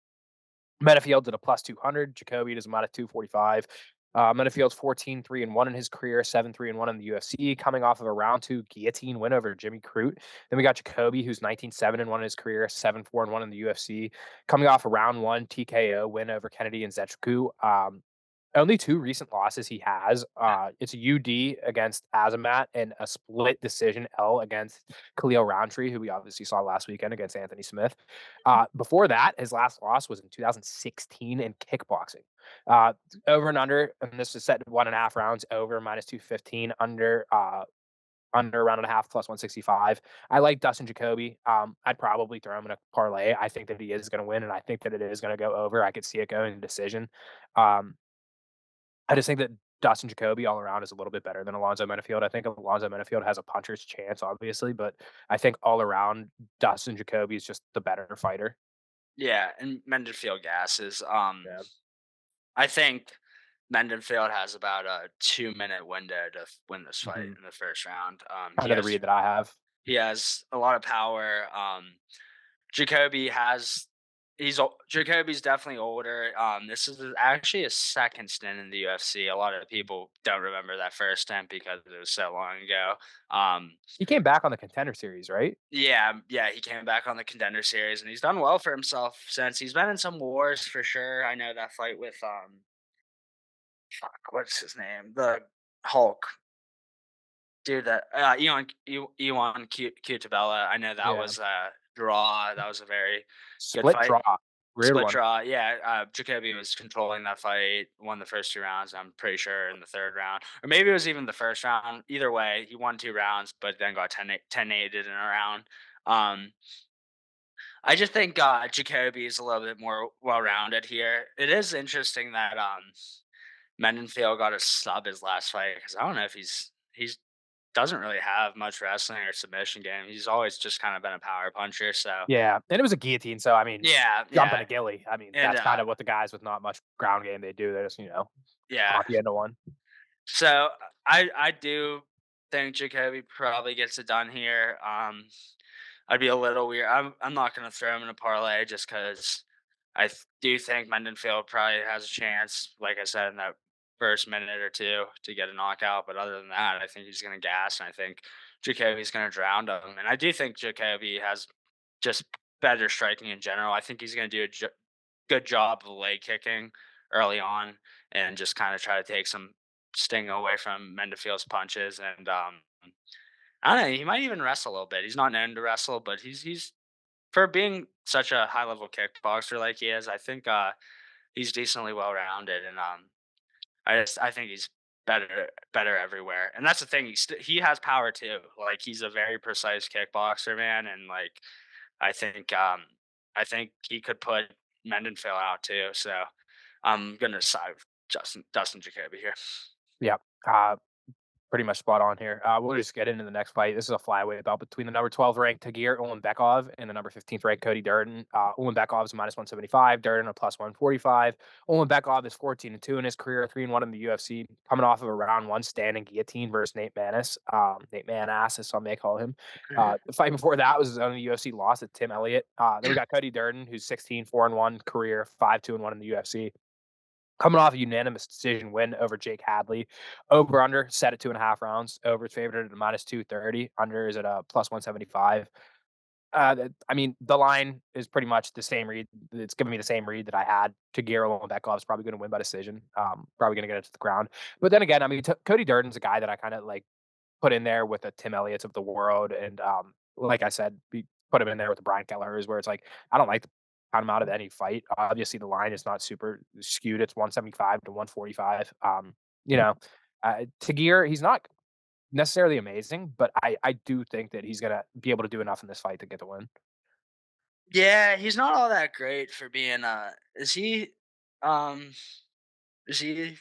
Menifield's at a plus 200. Jacoby is about a 245. Menifield's 14-3-1 in his career, 7-3-1 in the UFC, coming off of a round 2 guillotine win over Jimmy Crute. Then we got Jacoby, who's 19-7-1 in his career, 7-4-1 in the UFC, coming off a round 1 TKO win over Kennedy and Zetriku. Only 2 recent losses he has. It's a UD against Azamat and a split decision L against Khalil Roundtree, who we obviously saw last weekend against Anthony Smith. Before that, his last loss was in 2016 in kickboxing. Over and under, and this is set to 1.5 rounds, over minus 215, under a round and a half plus 165. I like Dustin Jacoby. I'd probably throw him in a parlay. I think that he is going to win, and I think that it is going to go over. I could see it going to decision. I just think that Dustin Jacoby all around is a little bit better than Alonzo Menifield. I think Alonzo Menifield has a puncher's chance, obviously, but I think all around Dustin Jacoby is just the better fighter. Yeah, and Mendenfield gases. Yeah. I think Mendenfield has about a 2-minute window to win this fight in the first round. Kind of the read that I have. He has a lot of power. Jacoby's definitely older. This is actually his second stint in the UFC. A lot of people don't remember that first stint because it was so long ago. He came back on the Contender Series, right? Yeah, he came back on the Contender Series, and he's done well for himself since. He's been in some wars for sure. I know that fight with what's his name? The Hulk. Dude, that Ewan Cutabella. I know that was a draw. That was a very good split fight. draw. Weird Split one. draw. Yeah, Jacoby was controlling that fight. Won the first 2 rounds. I'm pretty sure in the third round, or maybe it was even the first round. Either way, he won 2 rounds, but then got 10-8'd in a round. I just think Jacoby is a little bit more well-rounded here. It is interesting that Mendenfield got a sub his last fight because I don't know if he's doesn't really have much wrestling or submission game. He's always just kind of been a power puncher. So yeah, and it was a guillotine. So I mean, jumping a gilly. I mean, that's kind of what the guys with not much ground game they do. They just knock you into one. So I do think Jacoby probably gets it done here. I'd be a little weird. I'm not going to throw him in a parlay just because I do think Mendenfield probably has a chance, like I said, in that first minute or 2 to get a knockout. But other than that, I think he's going to gas, and I think Jacoby's going to drown him. And I do think Jacoby has just better striking in general. I think he's going to do a good job of leg kicking early on and just kind of try to take some sting away from Mendefiel's punches. And I don't know, he might even wrestle a little bit. He's not known to wrestle, but he's for being such a high level kickboxer like he is, I think he's decently well rounded. And I think he's better everywhere. And that's the thing. He has power too. Like he's a very precise kickboxer, man. And like I think he could put Mendenfeld out too. So I'm gonna side with Dustin Jacoby here. Yeah. Pretty much spot on here. We'll just get into the next fight. This is a flyweight bout between the number 12 ranked Tagir Ulanbekov and the number 15th ranked Cody Durden. Ulanbekov is minus 175, Durden a plus 145. Ulanbekov is 14-2 in his career, 3-1 in the UFC, coming off of a round one standing guillotine versus Nate Manis. Nate Manas, as some may call him. The fight before that was his only UFC loss to Tim Elliott. Then we got Cody Durden, who's 16, 4-1 career, 5-2-1 in the UFC. Coming off a unanimous decision win over Jake Hadley. Over under set at 2.5 rounds. Over is favored at a minus 230. Under is at a plus 175. I mean, the line is pretty much the same read. It's giving me the same read that I had. Tagir Ulanbekov is probably going to win by decision. Probably going to get it to the ground. But then again, I mean, Cody Durden's a guy that I kind of like put in there with the Tim Elliott's of the world. And like I said, we put him in there with the Brian Kelleher's, where it's like, I don't like to count him out of any fight. Obviously, the line is not super skewed. It's 175 to 145. You know, Tagir, he's not necessarily amazing, but I do think that he's going to be able to do enough in this fight to get the win. Yeah, he's not all that great for being um is he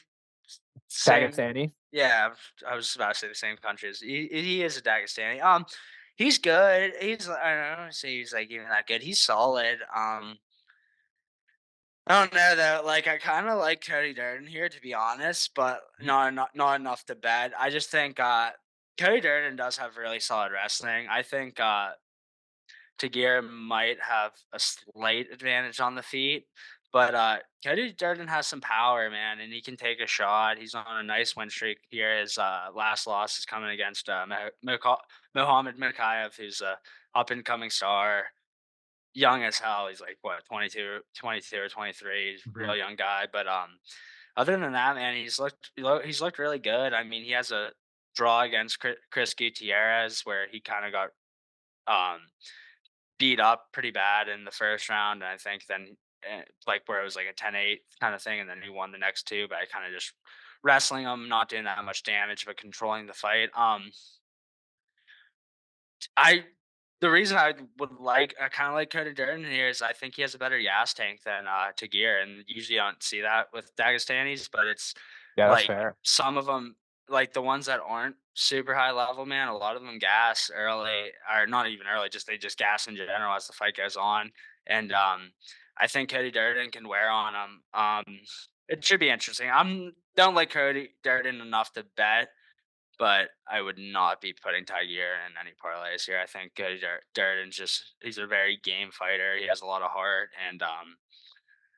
same Dagestani. yeah, I was about to say the same country as he is a Dagestani. He's good. I don't say he's like even that good. He's solid. I don't know though. Like I kind of like Cody Durden here to be honest, but not enough to bet. I just think Cody Durden does have really solid wrestling. I think Tagir might have a slight advantage on the feet, but Cody Durden has some power, man, and he can take a shot. He's on a nice win streak here. His last loss is coming against Mohamed Mikhaev, who's a up and coming star, young as hell. He's like what 22 or 23. He's a real young guy, but other than that, man, he's looked really good. I mean, he has a draw against Chris Gutierrez where he kind of got um beat up pretty bad in the first round, and I think then like where it was like a 10-8 kind of thing, and then he won the next two by kind of just wrestling him, not doing that much damage, but controlling the fight. I the reason I would like I kind of like Cody Durden here is I think he has a better Yas tank than Tagir, and usually you don't see that with Dagestanis, but it's Yeah, that's like fair. some of them, like the ones that aren't super high level, man. A lot of them gas early, or not even early, just they just gas in general as the fight goes on, and I think Cody Durden can wear on him. It should be interesting. Don't like Cody Durden enough to bet, but I would not be putting Tiger in any parlays here. I think Durden's he's a very game fighter. He has a lot of heart, and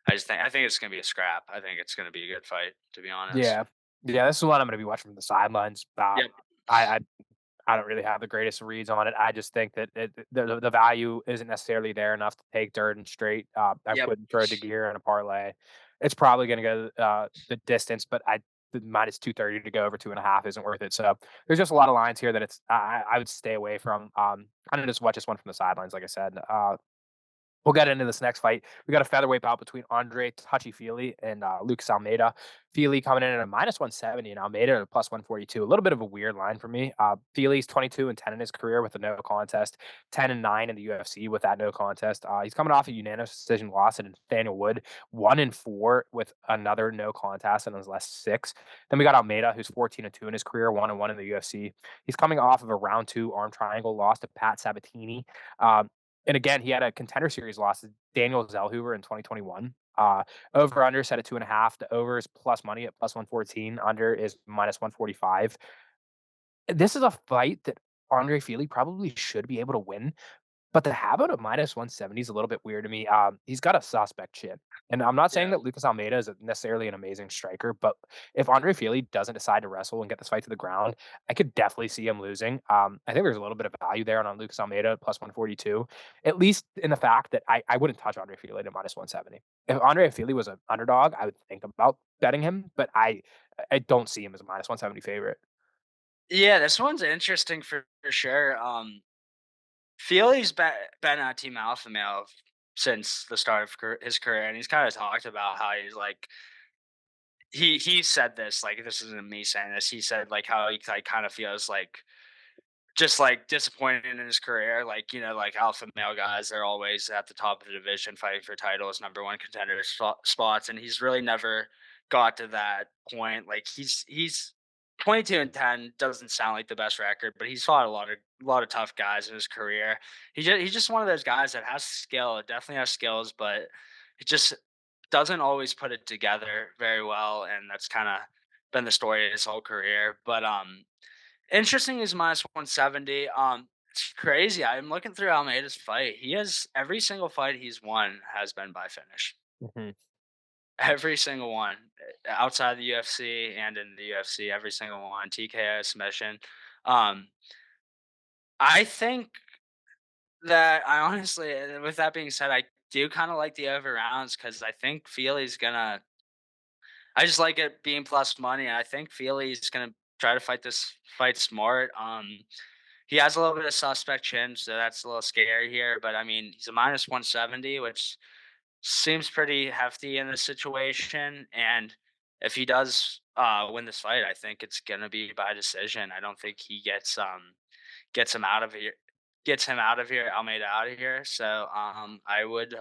I think it's gonna be a scrap. I think it's gonna be a good fight, to be honest. Yeah. Yeah, this is one I'm going to be watching from the sidelines. Yep. I I don't really have the greatest reads on it. I just think that the value isn't necessarily there enough to take Durden straight. I Yep. wouldn't throw gear in a parlay. It's probably going to go the distance, but the minus 230 to go over 2.5 isn't worth it. So there's just a lot of lines here that I would stay away from. Kind of just watch this one from the sidelines, like I said. We'll get into this next fight. We got a featherweight bout between Andre Touchy-Feely and Lucas Almeida. Feely coming in at a minus 170 and Almeida at a plus 142. A little bit of a weird line for me. Feely's 22-10 in his career with a no contest, 10-9 in the UFC with that no contest. He's coming off a unanimous decision loss at Nathaniel Wood, 1-4 with another no contest in his last 6. Then we got Almeida, who's 14-2 in his career, 1-1 in the UFC. He's coming off of a round 2 arm triangle loss to Pat Sabatini. And again, he had a contender series loss to Daniel Zellhuber in 2021. Over under set at 2.5. The over is plus money at plus 114. Under is minus 145. This is a fight that Andre Feely probably should be able to win, But the habit of -170 is a little bit weird to me. He's got a suspect chin, and I'm not saying Yeah. that Lucas Almeida is necessarily an amazing striker, but if Andre Fili doesn't decide to wrestle and get this fight to the ground, I could definitely see him losing. I think there's a little bit of value there on Lucas Almeida plus 142, at least in the fact that I wouldn't touch Andre Fili at -170. If Andre Fili was an underdog, I would think about betting him, but I don't see him as a -170 favorite. Yeah, this one's interesting for sure. Feely's been on Team Alpha Male since the start of his career, and he's kind of talked about how he's like he said this, like, this isn't me saying this. He said like how he like kind of feels like just like disappointed in his career. Like, like alpha male guys, they're always at the top of the division fighting for titles, number one contender spots, and he's really never got to that point. Like he's 22-10 doesn't sound like the best record, but he's fought a lot of tough guys in his career. He's just one of those guys that has skill, definitely has skills, but it just doesn't always put it together very well, and that's kind of been the story of his whole career. But interesting is -170. It's crazy. I'm looking through Almeida's fight. He has every single fight he's won has been by finish. Mhm. Every single one, outside the UFC and in the UFC, every single one, TKO submission. Um, I think that I honestly, with that being said, I do kind of like the over rounds because I think Feely's gonna. I just like it being plus money. I think Feely's gonna try to fight this fight smart. He has a little bit of suspect chin, so that's a little scary here. But I mean, he's a -170, which seems pretty hefty in this situation. And if he does win this fight, I think it's gonna be by decision. I don't think he gets him out of here, Almeida out of here. So I would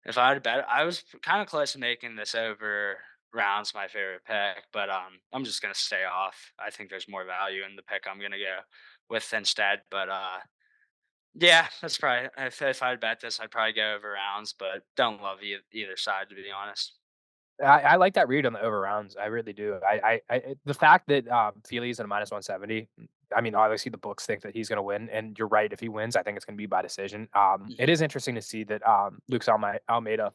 if I had to bet, I was kind of close to making this over rounds my favorite pick, but I'm just gonna stay off. I think there's more value in the pick I'm gonna go with instead. But yeah, that's probably if I'd bet this, I'd probably go over rounds, but don't love either side to be honest. I like that read on the over rounds. I really do. The fact that Feely's at a -170. I mean, obviously the books think that he's going to win, and you're right. If he wins, I think it's going to be by decision. It Mhm. is interesting to see that Luke Almeida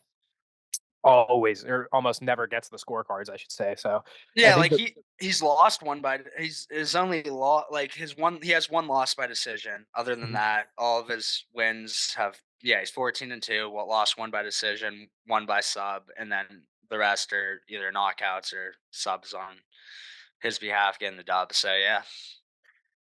always or almost never gets the scorecards, I should say. So I Yeah, think like that he's lost one by he's his only law like his one he has one loss by decision. Other than Mhm. that, all of his wins have he's 14-2, lost one by decision, one by sub, and then the rest are either knockouts or subs on his behalf getting the dub. So yeah,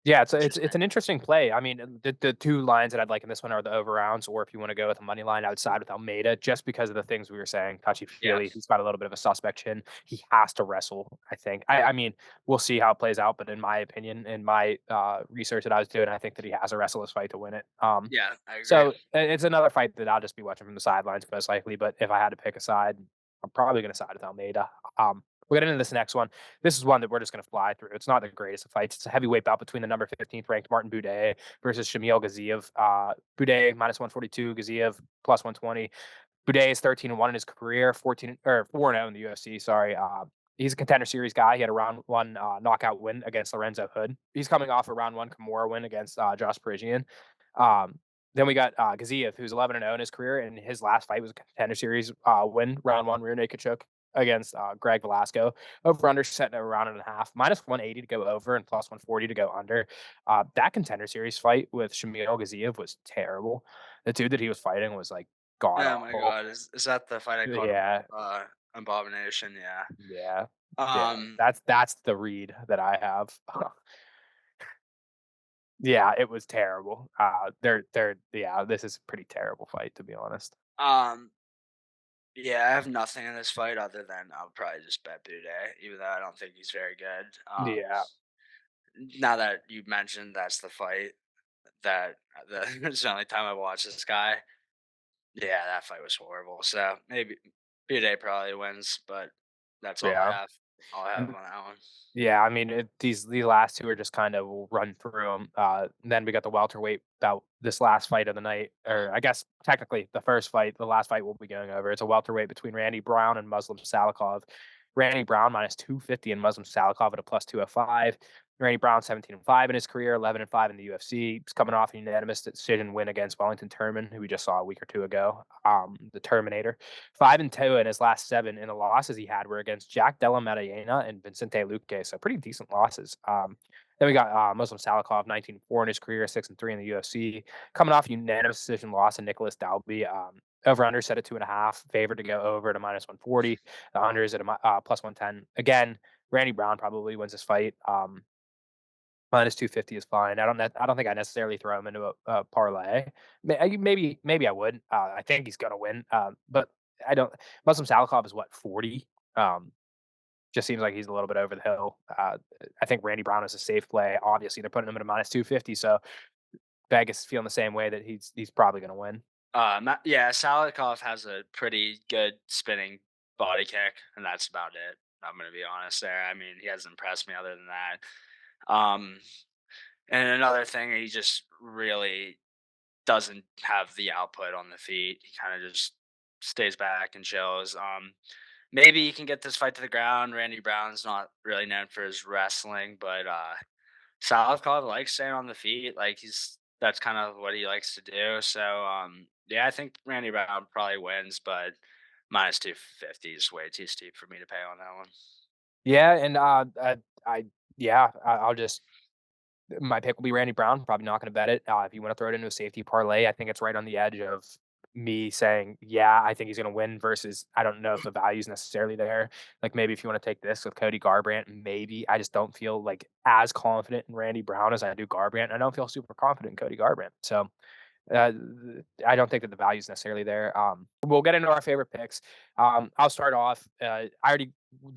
Yeah, it's interesting. an interesting play. I mean, the two lines that I'd like in this one are the over rounds, or if you want to go with a money line outside with Almeida, just because of the things we were saying. Touchy Yeah. feely, he's got a little bit of a suspect chin. He has to wrestle. I think. I mean, we'll see how it plays out, but in my opinion, in my research that I was doing, I think that he has a wrestle this fight to win it. Yeah, I agree. So it's another fight that I'll just be watching from the sidelines most likely. But if I had to pick a side, I'm probably going to side with Almeida. We'll get into this next one. This is one that we're just going to fly through. It's not the greatest of fights. It's a heavyweight bout between the number 15th ranked Martin Buday versus Shamil Gaziev. Buday -142, Gaziev +120. Buday is 13-1 in his career, 14 or 4-0 in the UFC. Sorry. He's a contender series guy. He had a round one knockout win against Lorenzo Hood. He's coming off a round one Kimura win against Josh Parisian. Um, then we got Gaziev, who's 11-0 in his career, and his last fight was a contender series win, round one rear naked choke against Greg Velasco. Over under set at a round and a half, -180 to go over and +140 to go under. That contender series fight with Shamil Gaziev was terrible. The dude that he was fighting was like god Oh my awful. god, is that the fight I called Yeah, abomination? Yeah. yeah, yeah. Um. That's the read that I have. Yeah, it was terrible. They're yeah, this is a pretty terrible fight to be honest. Um. Yeah, I have nothing in this fight other than I'll probably just bet Bude, even though I don't think he's very good. Yeah, Now that you mentioned that's the fight that that's the only time I watched this guy. Yeah, that fight was horrible. So maybe Bude probably wins, but that's all I yeah. have. All I have And on that one. yeah, I mean, these last two are just kind of we'll run through them. Then we got the welterweight bout. This last fight of the night, or I guess technically the first fight, the last fight we'll be going over. It's a welterweight between Randy Brown and Muslim Salikov. Randy Brown -250 and Muslim Salikov at a +205. Randy Brown 17-5 in his career, 11-5 in the UFC. He's coming off a unanimous decision win against Wellington Turman, who we just saw a week or two ago. The Terminator, 5-2 in his last 7, and the losses he had were against Jack Della Maddalena and Vicente Luque, so pretty decent losses. Then we got Muslim Salikov, 19-4 in his career, 6-3 in the UFC, coming off a unanimous decision loss to Nicholas Dalby. Over under set at 2.5, favored to go over to -140. The under is at a plus 110. Again, Randy Brown probably wins this fight. -250 is fine. I don't think I necessarily throw him into a parlay. Maybe I would. I think he's gonna win. But I don't. Muslim Salikov is what, 40. Just seems like he's a little bit over the hill. I think Randy Brown is a safe play. Obviously, they're putting him at a -250, so Vegas is feeling the same way that he's probably gonna win. Yeah, Salikov has a pretty good spinning body kick, and that's about it. I'm gonna be honest there. I mean, he hasn't impressed me other than that. Um, and another thing, he just really doesn't have the output on the feet. He kind of just stays back and chills. Maybe he can get this fight to the ground. Randy Brown's not really known for his wrestling, but Salikov likes staying on the feet. Like that's kind of what he likes to do. So yeah, I think Randy Brown probably wins, but -250 is way too steep for me to pay on that one. Yeah, and I yeah, I'll just my pick will be Randy Brown. Probably not going to bet it. If you want to throw it into a safety parlay, I think it's right on the edge of me saying, yeah, I think he's going to win versus I don't know if the value is necessarily there. Like maybe if you want to take this with Cody Garbrandt, maybe I just don't feel like as confident in Randy Brown as I do Garbrandt. I don't feel super confident in Cody Garbrandt. So uh, I don't think that the value is necessarily there. We'll get into our favorite picks. I'll start off.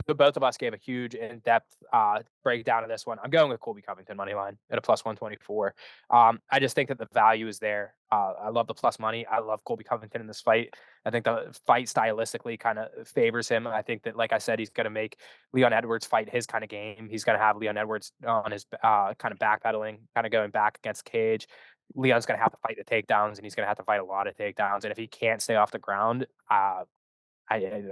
The both of us gave a huge in-depth breakdown of this one. I'm going with Colby Covington money line at a plus 124. I just think that the value is there. I love the plus money. I love Colby Covington in this fight. I think the fight stylistically kind of favors him. I think that, like I said, he's going to make Leon Edwards fight his kind of game. He's going to have Leon Edwards on his kind of backpedaling, kind of going back against Cage. Leon's going to have to fight the takedowns, and he's going to have to fight a lot of takedowns. And if he can't stay off the ground, I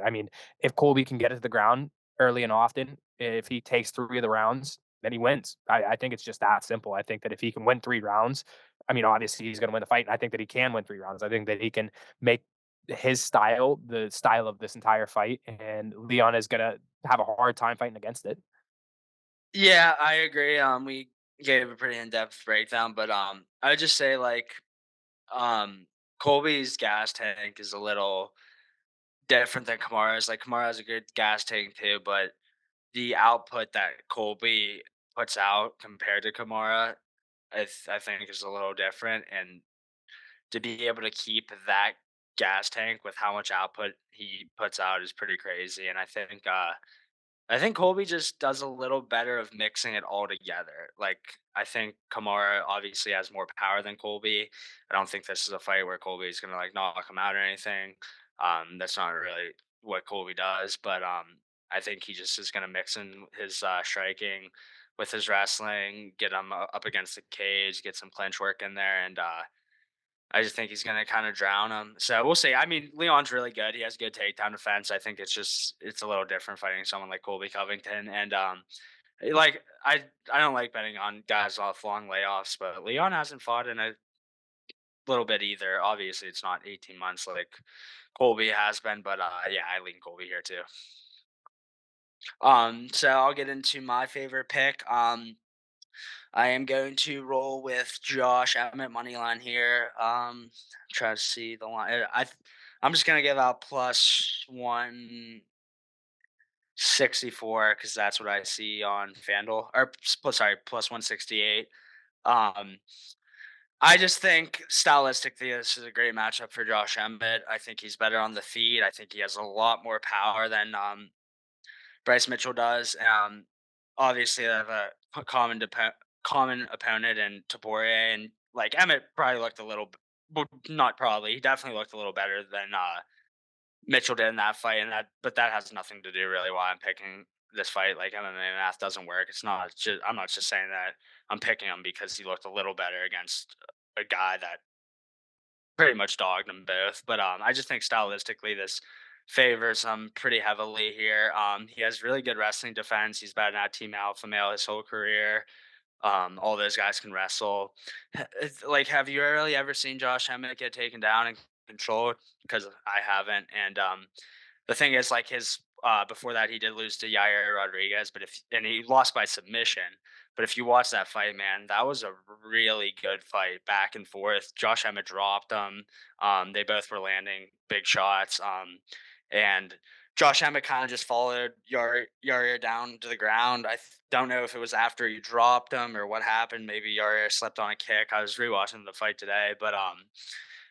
mean, if Colby can get it to the ground early and often, if he takes 3 of the rounds, then he wins. I think it's just that simple. I think that if he can win 3 rounds, I mean, obviously he's going to win the fight, and I think that he can win 3 rounds. I think that he can make his style the style of this entire fight, and Leon is going to have a hard time fighting against it. Yeah, I agree. We gave a pretty in-depth breakdown, but I would just say um, Colby's gas tank is a little different than Kamara's. Like Kamara has a good gas tank too, but the output that Colby puts out compared to Kamara, I think is a little different. And to be able to keep that gas tank with how much output he puts out is pretty crazy. And I think Colby just does a little better of mixing it all together. Like, I think Kamara obviously has more power than Colby. I don't think this is a fight where Colby is gonna like knock him out or anything. That's not really what Colby does, but I think he just is gonna mix in his striking with his wrestling, get him up against the cage, get some clinch work in there, and I just think he's gonna kind of drown him. So we'll see. I mean, Leon's really good. He has good takedown defense. I think it's a little different fighting someone like Colby Covington. And like I don't like betting on guys off long layoffs, but Leon hasn't fought in a little bit either. Obviously, it's not 18 months like Colby has been, but yeah, I lean Colby here too. So I'll get into my favorite pick. I am going to roll with Josh Emmett money line here. Try to see the line. I'm just gonna give out plus 164 because that's what I see on FanDuel. Or sorry, plus 168. Um, I just think stylistically this is a great matchup for Josh Emmett. I think he's better on the feet. I think he has a lot more power than Bryce Mitchell does. Obviously, they have a common opponent in Taporia, and like Emmett probably looked a little, well, not probably, he definitely looked a little better than Mitchell did in that fight, and but that has nothing to do really why I'm picking this fight. Like MMA math doesn't work. It's not just I'm not just saying that I'm picking him because he looked a little better against a guy that pretty much dogged them both. But I just think stylistically, this favors him pretty heavily here. He has really good wrestling defense. He's been at Team Alpha Male his whole career. All those guys can wrestle. Like, have you really ever seen Josh Emmett get taken down and controlled? Because I haven't. And the thing is, like, his before that he did lose to Yair Rodriguez, but he lost by submission. But if you watch that fight, man, that was a really good fight, back and forth. Josh Emmett dropped him. They both were landing big shots. And Josh Emmett kind of just followed Yair down to the ground. Don't know if it was after he dropped him or what happened. Maybe Yair slept on a kick. I was rewatching the fight today, but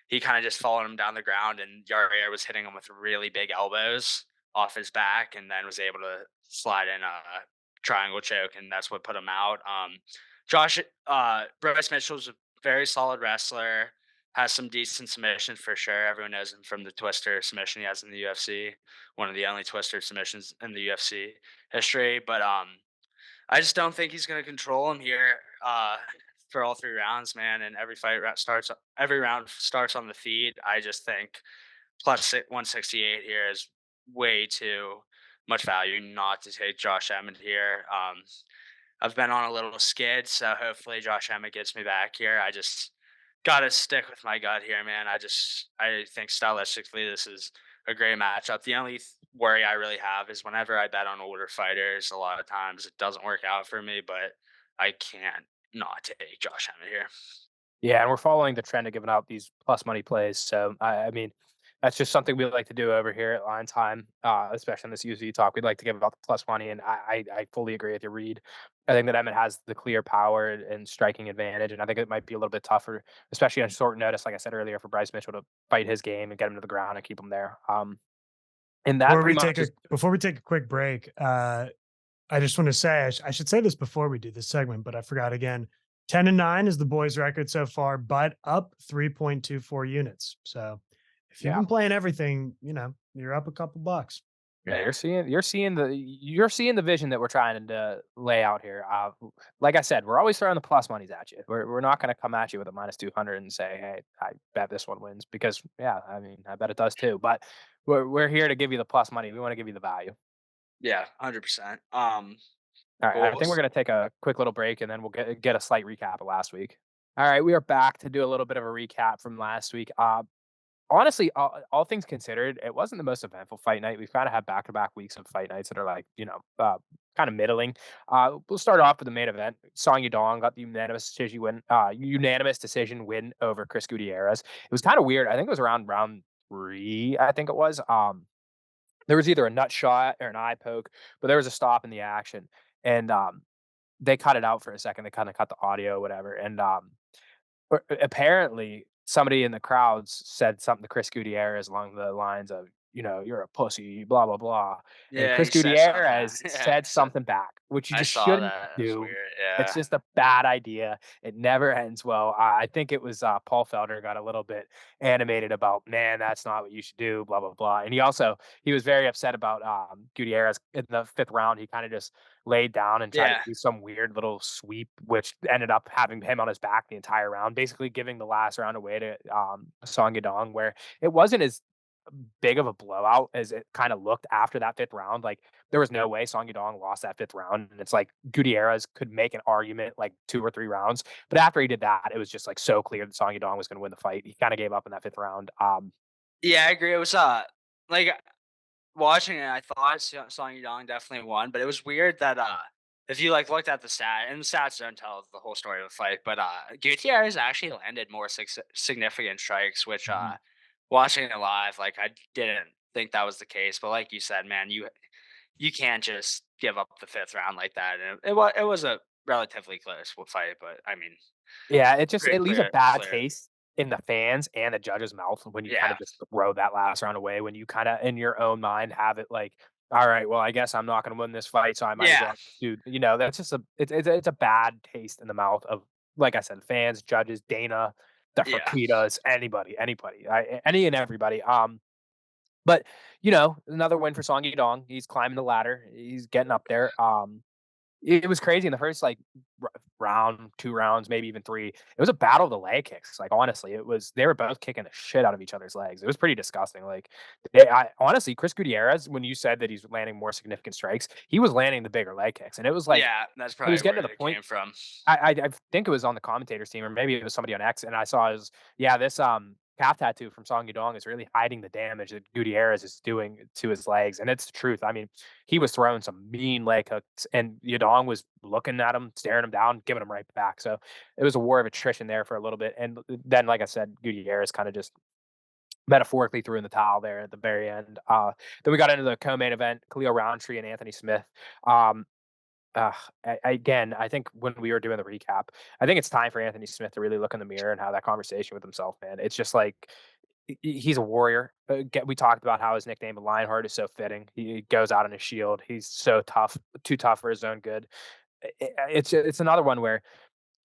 he kind of just followed him down the ground, and Yair was hitting him with really big elbows off his back, and then was able to slide in a triangle choke, and that's what put him out. Bryce Mitchell's a very solid wrestler, has some decent submissions for sure. Everyone knows him from the twister submission he has in the UFC, one of the only twister submissions in the UFC history. But I just don't think he's going to control him here for all 3 rounds, man. And every round starts on the feet. I just think plus 168 here is way too much value not to take Josh Emmett here. I've been on a little skid, so hopefully Josh Emmett gets me back here. I just gotta stick with my gut here, man. I think stylistically this is a great matchup. The only worry I really have is whenever I bet on older fighters, a lot of times it doesn't work out for me, but I can't not take Josh Emmett here. Yeah, and we're following the trend of giving out these plus money plays. So I mean, that's just something we like to do over here at Line Time, especially in this UC talk. We'd like to give out the plus money, and I fully agree with you, Reed. I think that Emmett has the clear power and striking advantage, and I think it might be a little bit tougher, especially on short notice, like I said earlier, for Bryce Mitchell to fight his game and get him to the ground and keep him there. And that pretty much is Before we take a quick break, I just want to say I should say this before we do this segment, but I forgot again. 10-9 is the boys' record so far, but up 3.24 units. So if you've yeah. been playing everything, you're up a couple bucks. Yeah, you're seeing the vision that we're trying to lay out here. Like I said, we're always throwing the plus monies at you. We're not going to come at you with a minus 200 and say, "Hey, I bet this one wins," because yeah, I mean, I bet it does too. But we're here to give you the plus money. We want to give you the value. Yeah, 100%. All right, I think we're Bulls. going to take a quick little break and then we'll get a slight recap of last week. All right, we are back to do a little bit of a recap from last week. Honestly, all things considered, it wasn't the most eventful fight night. We've kind of had back-to-back weeks of fight nights that are like, kind of middling. We'll start off with the main event. Song Yadong got the unanimous decision win over Chris Gutierrez. It was kind of weird. I think it was around round 3. I think it was. There was either a nut shot or an eye poke, but there was a stop in the action, and they cut it out for a second. They kind of cut the audio, whatever, and apparently somebody in the crowds said something to Chris Gutierrez along the lines of, "You're a pussy, blah blah blah," and Yeah, Chris he said something. Gutierrez Yeah, said something back, which you I just saw shouldn't that. That's do. weird. It's Yeah. just a bad idea. It never ends well. I think it was Paul Felder got a little bit animated about, man, that's not what you should do, blah blah blah. And he was very upset about Gutierrez in the 5th round. He kind of just laid down and tried to Yeah. do some weird little sweep, which ended up having him on his back the entire round, basically giving the last round away to Song Yadong, where it wasn't as big of a blowout as it kind of looked after that 5th round. Like, there was no way Song Yadong lost that 5th round, and it's like Gutierrez could make an argument like 2 or 3 rounds, but after he did that, it was just like so clear that Song Yadong was going to win the fight. He kind of gave up in that 5th round. Yeah, I agree. It was like watching it, I thought Song Yadong definitely won, but it was weird that if you like looked at the stat, and the stats don't tell the whole story of the fight, but Gutierrez actually landed more significant strikes, which Mhm. watching it live, like I didn't think that was the case. But like you said, man, you can't just give up the 5th round like that. And it was a relatively close fight, but I mean, Yeah, pretty it leaves a clear, bad clear. taste in the fans and the judge's mouth when you kind Yeah, of just throw that last round away, when you kind of in your own mind have it like, all right, well, I guess I'm not going to win this fight, so I might as yeah, well do. That's just it's a bad taste in the mouth of, like I said, fans, judges, Dana, the yeah, Fertitas, anybody, any and everybody. But another win for Song Yadong. He's climbing the ladder. He's getting up there. It was crazy in the first, like, round, 2 rounds, maybe even 3. It was a battle of the leg kicks. Like, honestly, they were both kicking the shit out of each other's legs. It was pretty disgusting. Like, honestly, Chris Gutierrez, when you said that he's landing more significant strikes, he was landing the bigger leg kicks, and it was like Yeah, that's it was probably getting where to the it point. came from. I think it was on the commentators team, or maybe it was somebody on X, and I saw this calf tattoo from Song Yudong is really hiding the damage that Gutierrez is doing to his legs, and it's the truth. I mean, he was throwing some mean leg hooks, and Yudong was looking at him, staring him down, giving him right back. So it was a war of attrition there for a little bit, and then, like I said, Gutierrez kind of just metaphorically threw in the towel there at the very end. Then we got into the co-main event, Khalil Roundtree and Anthony Smith. Um, Again, I think when we were doing the recap, I think it's time for Anthony Smith to really look in the mirror and have that conversation with himself, man. It's just like he's a warrior. We talked about how his nickname Lionheart is so fitting. He goes out on his shield. He's so tough, too tough for his own good. It's another one where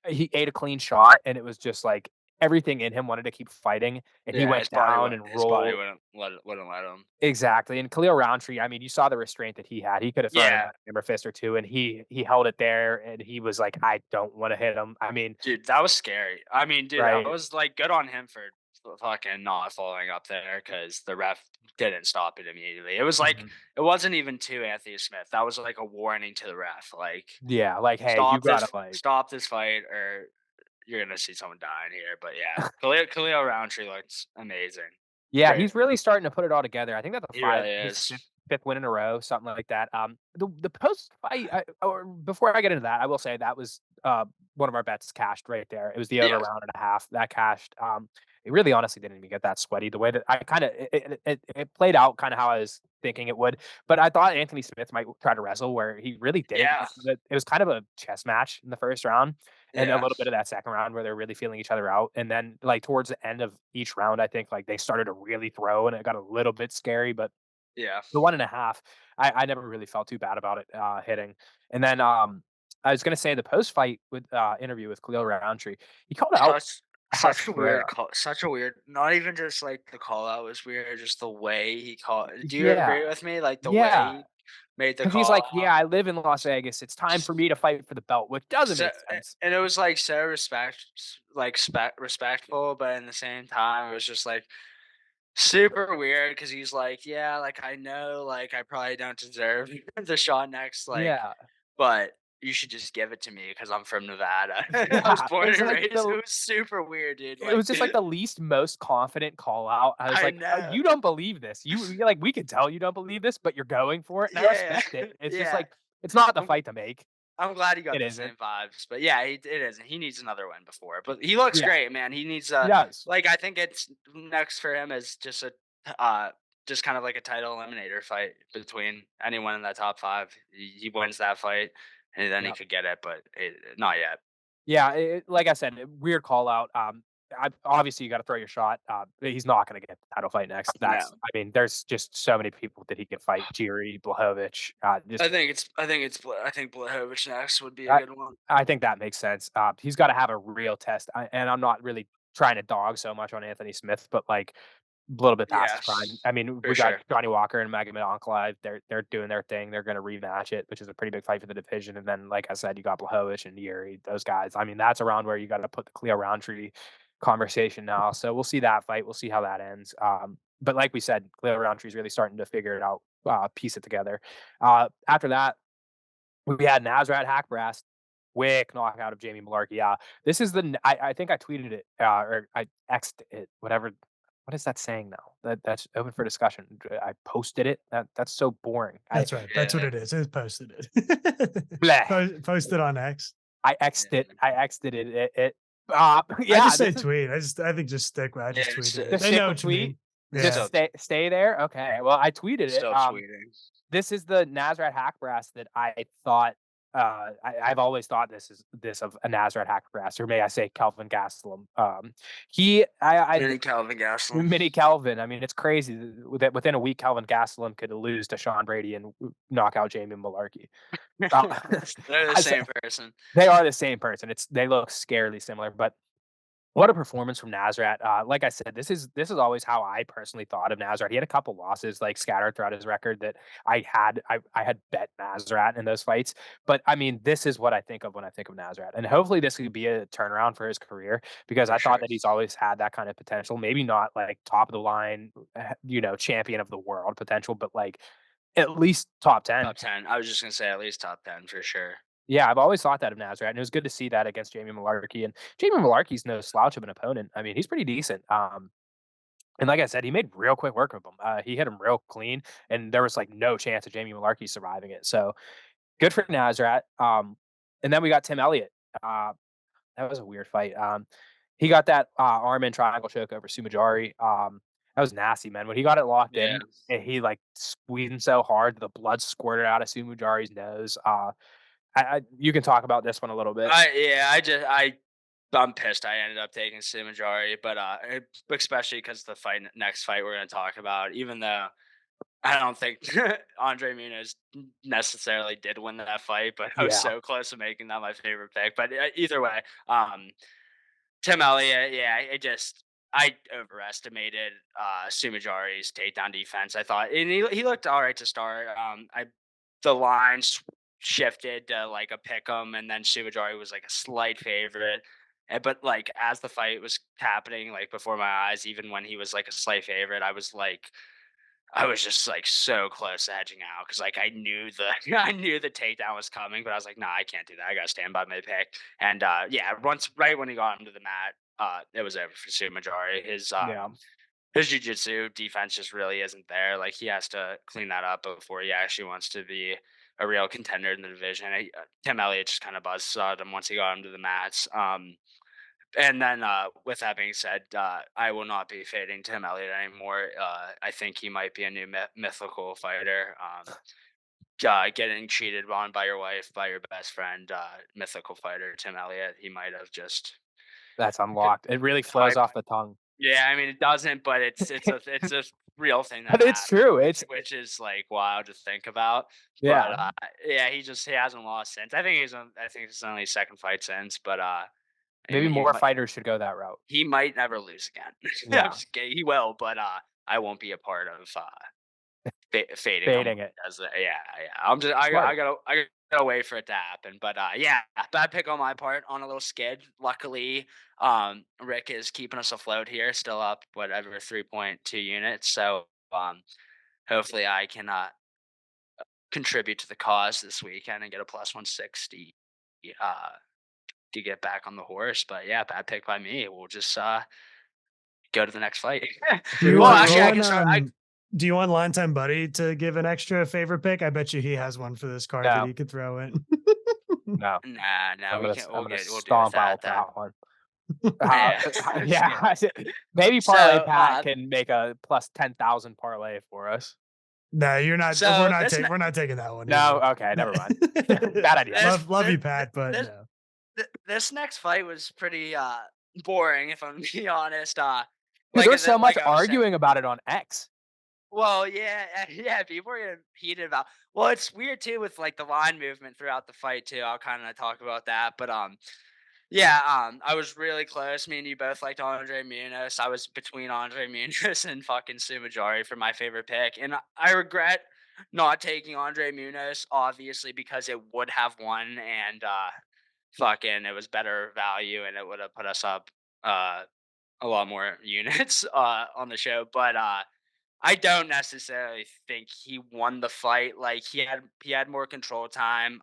he ate a clean shot, and it was just like everything in him wanted to keep fighting, and he Yeah, went down and his body rolled. wouldn't let him. Exactly, and Khalil Roundtree, I mean, you saw the restraint that he had. He could have thrown Yeah. a hammer fist or 2, and he held it there, and he was like, "I don't wanna hit him." I mean, Dude, that was scary. I mean, dude, I right, was like, good on him for fucking not following up there because the ref didn't stop it immediately. It was like mhm. it wasn't even to Anthony Smith. That was like a warning to the ref, like Yeah, like, "Hey, you gotta, like." stop this fight, or you're gonna see someone dying here. But yeah, Khalil Roundtree looks amazing. Yeah, Great, he's really starting to put it all together. I think that's a he 5 really his is. 5th win in a row, something like that. The post-fight, or before I get into that, I will say that was, one of our bets cashed right there. It was the over Yeah, round and a half, that cashed. It really honestly didn't even get that sweaty. The way that I kinda it played out kinda how I was thinking it would, but I thought Anthony Smith might try to wrestle where he really didn't. yeah, It was kind of a chess match in the 1st round, and a yeah, little bit of that 2nd round where they're really feeling each other out, and then, like, towards the end of each round, I think, like, they started to really throw, and it got a little bit scary, but yeah. the 1.5, I never really felt too bad about it, hitting. And then, I was gonna say the post-fight with, interview with Khalil Roundtree, he called out Such Alex such a weird Pereira. call. Such a weird. Not even just like the call out was weird. Just the way he called. Do you Yeah, agree with me? Like the way yeah, he made the 'cause he's call like, "Yeah, out. I live in Las Vegas, it's time for me to fight for the belt," which doesn't So, make sense. and it was like so respectful, but in the same time, it was just like super weird because he's like, yeah, like I know, like I probably don't deserve the shot next, like, Yeah. but you should just give it to me because I'm from Nevada. I was Yeah, born it's and like raised. It was super weird, dude. it Like, was just like the least most confident call out. I was I like, know. you don't believe this. You're like, we can tell you don't believe this, but you're going for it, and I Yeah, respect it." It's just yeah. like, it's not the I'm fight to make. I'm glad he got It the isn't. same vibes, but yeah, it isn't. He needs another win before, but he looks Yeah, great, man. He needs he does. like I think it's next for him is just a just kind of like a title eliminator fight between anyone in that top 5. He wins that fight, and then he Yeah. could get it, but not yet. Yeah, like I said, weird call out. Obviously you got to throw your shot. He's not going to get the title fight next. No, I mean, there's just so many people that he could fight. Jiri, Blachowicz. Just I think Blachowicz next would be a I, good one. I think that makes sense. He's got to have a real test. And I'm not really trying to dog so much on Anthony Smith, but like a little bit past his prime. Yes, I mean, for we got sure. Johnny Walker and Magomed Ankalaev. They're doing their thing. They're going to rematch it, which is a pretty big fight for the division. And then, like I said, you got Blachowicz and Yuri, those guys. I mean, that's around where you got to put the Cleo Roundtree conversation now. So we'll see that fight. We'll see how that ends. But like we said, Cleo Roundtree's really starting to figure it out, piece it together. After that, we had Nasrat Hackbrass, quick knockout of Jamie Malarkey. Yeah, this is I think I tweeted it, or I X'd it, whatever. What is that saying now? That's open for discussion. I posted it. That's so boring. That's right. That's what Yeah, it is. It's posted it. Bleh. Posted on X. I yeah, X'd it. I X'd it. I Yeah. just say tweet. I think just stick with I just tweeted it. Just They stick know with what you mean. tweet. Just Yeah. stay there. Okay. Well, I tweeted it. still tweeting. This is the Nasrat Hackbrass that I thought. I've always thought this of a Nasrat Hackbrass, or may I say Kelvin Gastelum. Mini Calvin Gastelum. Mini Kelvin. I mean, it's crazy that within a week, Kelvin Gastelum could lose to Sean Brady and knock out Jamie Malarkey. They're the I said- same person. they are the same person. They look scarily similar, but What a performance from Nasrat. Like I said, this is always how I personally thought of Nasrat. He had a couple losses like scattered throughout his record that I had bet Nasrat in those fights. But I mean, this is what I think of when I think of Nasrat. And hopefully this could be a turnaround for his career because For I thought sure. that he's always had that kind of potential. Maybe not like top of the line, champion of the world potential, but like at least top 10. Top 10. I was just gonna say at least top 10 for sure. Yeah, I've always thought that of Nasrat, and it was good to see that against Jamie Malarkey. And Jamie Malarkey's no slouch of an opponent. I mean, he's pretty decent. And like I said, he made real quick work of him. He hit him real clean, and there was like no chance of Jamie Malarkey surviving it. So good for Nasrat. And then we got Tim Elliott. Uh, that was a weird fight. He got that arm in triangle choke over Sumajari. That was nasty, man. When he got it locked Yeah. in, and he like squeezed him so hard, the blood squirted out of Sumajari's nose. You can talk about this one a little bit. I'm pissed I ended up taking Sumajari, but especially because the next fight we're gonna talk about, even though I don't think Andre Muniz necessarily did win that fight, but I was Yeah, so close to making that my favorite pick. But either way, Tim Elliott, yeah, I overestimated Sumajari's takedown defense. I thought, and he looked all right to start. The lines shifted to like a pick 'em, and then Sumajari was like a slight favorite. But like as the fight was happening, like before my eyes, even when he was like a slight favorite, I was just like so close to hedging out because like I knew the I knew the takedown was coming, but I was like, nah, I can't do that. I gotta stand by my pick. And yeah, once right when he got him to the mat, it was over for Sumajari. yeah. His jiu-jitsu defense just really isn't there. Like he has to clean that up before he actually wants to be a real contender in the division. Tim Elliott just kind of buzzsawed him once he got him to the mats. And then, with that being said, I will not be fading Tim Elliott anymore. I think he might be a new mythical fighter. Getting cheated on by your wife, by your best friend, mythical fighter Tim Elliott. He might have just That's c- unlocked. It really flows hype. off the tongue. Yeah, I mean it doesn't, but it's a real thing that But it's happened, true. which is like wild to think about. But Yeah. yeah, he hasn't lost since. I think it's only his second fight since. But I Maybe mean more fighters should go that route. he might never lose again. I'm Yeah. just kidding. He will, but I won't be a part of fading him. Fading it. Yeah. I'm just Smart. I gotta wait for it to happen. But yeah, bad pick on my part on a little skid. Luckily, Rick is keeping us afloat here, still up whatever 3.2 units. So hopefully I can contribute to the cause this weekend and get a plus 160 to get back on the horse. But yeah, bad pick by me. We'll just go to the next fight. Do you Well, want? Do you actually, I want? can start. Do you want LineTime Buddy to give an extra favorite pick? I bet you he has one for this card that No, he could throw in. no. Nah, we can't. I'm gonna We'll do with stomp out that then. that one. Uh, Yeah. yeah. Maybe So, Parlay Pat can make a plus 10,000 parlay for us. No, you're not. so We're not taking that one. No, either. okay, never mind. Bad idea. Love you, Pat, but this, no. this next fight was pretty boring, if I'm being honest. Dude, there's so much like I was saying. arguing about it on X. Well, yeah, yeah. People are getting heated about. Well, it's weird too with like the line movement throughout the fight too. I'll kind of talk about that, but yeah, I was really close. Me and you both liked Andre Muniz. I was between Andre Muniz and fucking Sumajari for my favorite pick, and I regret not taking Andre Muniz, obviously, because it would have won, and fucking it was better value, and it would have put us up a lot more units on the show. But I don't necessarily think he won the fight. Like he had more control time.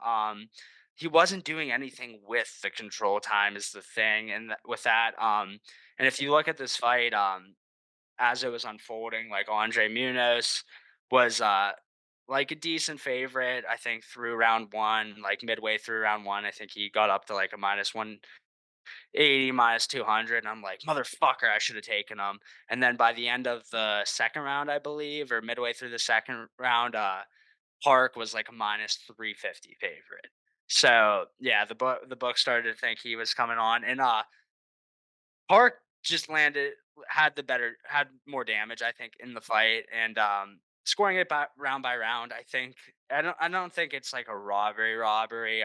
He wasn't doing anything with the control time is the thing, and with that, and if you look at this fight, as it was unfolding, like Andre Muniz was like a decent favorite. I think through round one, like midway through round one, I think he got up to like a minus 180, minus 200. And I'm like, motherfucker, I should have taken him. And then by the end of the second round, I believe, or midway through the second round, Park was like a minus 350 favorite. So yeah, the book started to think he was coming on, and Park just had more damage, I think, in the fight, and scoring it by round. I don't think it's like a robbery.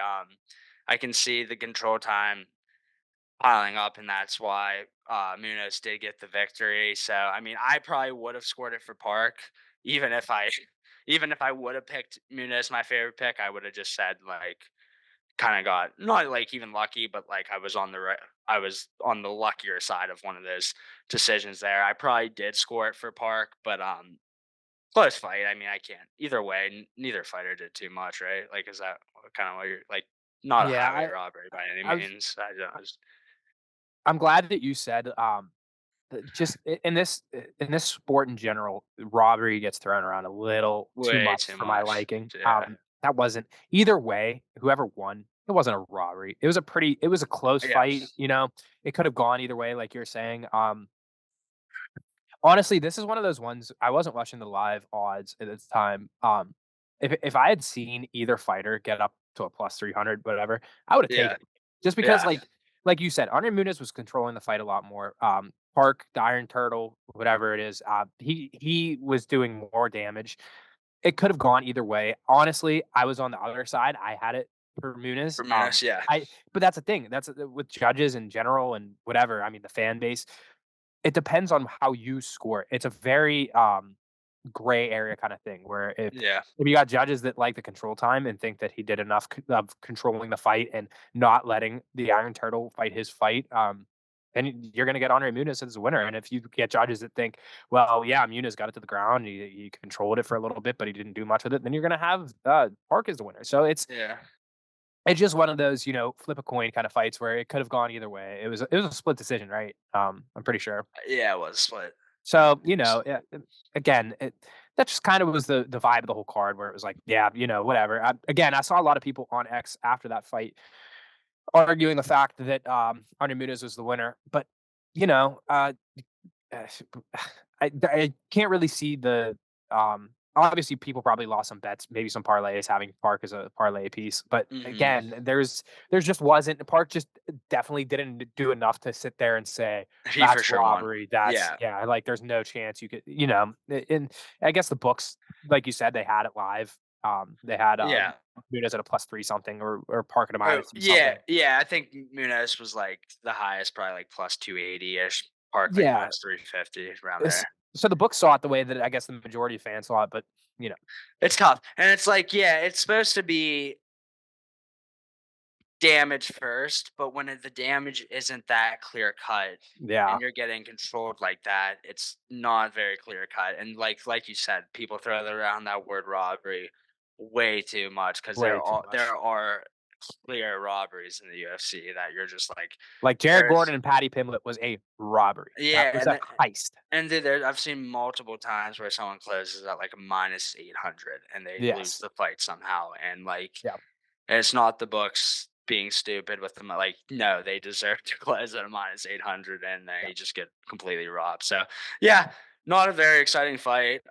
I can see the control time piling up, and that's why Munoz did get the victory. So I mean, I probably would have scored it for Park, even if I even if I would have picked Munoz my favorite pick. I would have just said like kind of got not like even lucky, but like I was on the luckier side of one of those decisions there. I probably did score it for Park, but close fight. I mean, I can't either way. Neither fighter did too much, right? Like, is that kind of what you're like? Not a Yeah, highway robbery by any I was means. I don't. I'm glad that you said just in this sport in general, robbery gets thrown around a little too Way much too for my much. liking. Yeah. That wasn't either way. Whoever won, it wasn't a robbery. It was a close Yeah. fight. You know, it could have gone either way, like you're saying. Honestly, this is one of those ones I wasn't watching the live odds at the time. If I had seen either fighter get up to a plus 300, whatever, I would have Yeah. taken it. Just because, Yeah. like you said, Andre Muniz was controlling the fight a lot more. Park, the Iron Turtle, whatever it is, he was doing more damage. It could have gone either way. Honestly, I was on the other side. I had it for Muniz. For Munoz, yeah. But that's the thing. That's with judges in general and whatever. I mean, the fan base. It depends on how you score. It's a very, gray area kinda thing where Yeah. if you got judges that like the control time and think that he did enough of controlling the fight and not letting the Iron Turtle fight his fight, then you're gonna get Andre Muniz as a winner, and if you get judges that think, "Well, yeah, Muniz got it to the ground, he controlled it for a little bit, but he didn't do much with it," then you're gonna have, Park as the winner. So Yeah. it's just one of those, flip a coin kinda fights where it could have gone either way. It was a split decision, right? I'm pretty sure. Yeah, it was split. So, S yeah, again, that just kind of was the vibe of the whole card where it was like, yeah, whatever. Again, I saw a lot of people on X after that fight arguing the fact that Andre Muniz was the winner, but you know, uh, uh, I can't really see the obviously people probably lost some bets, maybe some parlays having Park as a parlay piece. But Mhm. again, there's just wasn't Park just definitely didn't do enough to sit there and say He for that's sure won. robbery. That's Yeah. yeah, like there's no chance you could, and I guess the books, like you said, they had it live. They had Yeah. Muniz at a plus three something or Park at a Oh, minus two yeah, something. yeah, I think Munoz was, like, the highest, probably, like, plus 280-ish. Park, like, Yeah. plus 350, around it's- there. So the book saw it the way that I guess the majority of fans saw it, but you know, It's tough, and it's like, yeah, it's supposed to be damage first, but when the damage isn't that clear cut yeah, and you're getting controlled like that, it's not very clear cut. And like you said, people throw around that word robbery way too much because way too much. there are clear robberies in the UFC that you're just like Like Jared there's Gordon and Patty Pimblett was a robbery. That yeah, was a heist. I've seen multiple times where someone closes at like a minus 800 and they lose Yes. the fight somehow, and like Yeah. and it's not the books being stupid with them. Like, no, they deserve to close at a minus 800 and Yeah. they just get completely robbed. So, yeah, not a very exciting fight.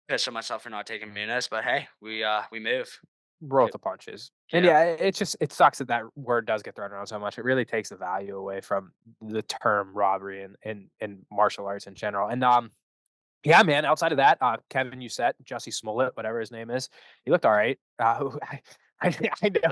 Pissed at myself for not taking Muniz, but hey, we move. Roll with the punches. And Yeah, yeah, it sucks that that word does get thrown around so much. It really takes the value away from the term robbery and martial arts in general. And yeah, man. Outside of that, Kevin Uset, Jussie Smollett, whatever his name is, he looked all right. I know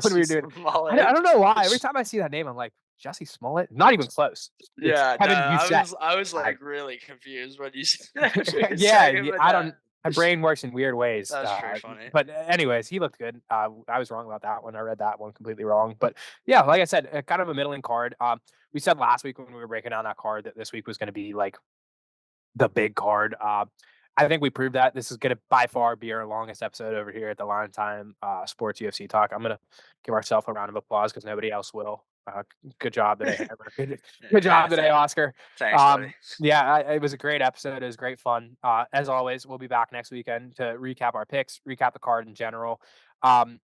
when we were Jesse's doing. I wallet. don't know why. Every time I see that name, I'm like Jussie Smollett. Not even close. It's Yeah, no, Kevin Uset. I was I, like really confused when you said that for a yeah, second, but I don't. My brain works in weird ways. that's pretty funny. But anyways, he looked good. I was wrong about that one. I read that one completely wrong. But yeah, like I said, kind of a middling card. We said last week when we were breaking down that card that this week was going to be like the big card. I think we proved that. This is going to by far be our longest episode over here at the Line Time Sports UFC Talk. I'm going to give ourselves a round of applause because nobody else will. Good job today, Hammer. Good Yeah, job today, Oscar. thanks, buddy. Yeah, it was a great episode. It was great fun. As always, we'll be back next weekend to recap our picks, recap the card in general. Um,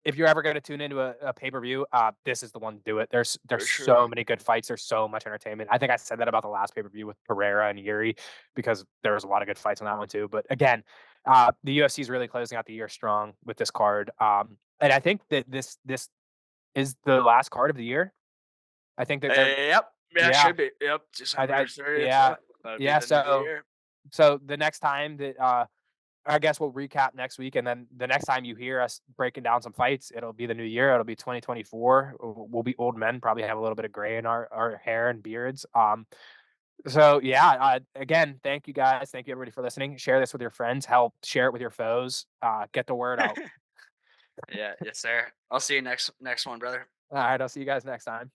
if you're ever going to tune into a pay-per-view, this is the one to do it. For There's sure. so many good fights. There's so much entertainment. I think I said that about the last pay-per-view with Pereira and Yuri because there was a lot of good fights on that one too. But again, the UFC is really closing out the year strong with this card. And I think that this is the last card of the year. I think that they're Yep. Yeah, yeah, should be. Yep. December 30th. yeah, Yep. That'll be yeah. the new year. So the next time that I guess we'll recap next week, and then the next time you hear us breaking down some fights, it'll be the new year. It'll be 2024. We'll be old men, probably have a little bit of gray in our hair and beards. So yeah, again, thank you guys. Thank you everybody for listening. Share this with your friends. Help share it with your foes. Get the word out. Yeah, yes, sir. I'll see you next one, brother. All right, I'll see you guys next time.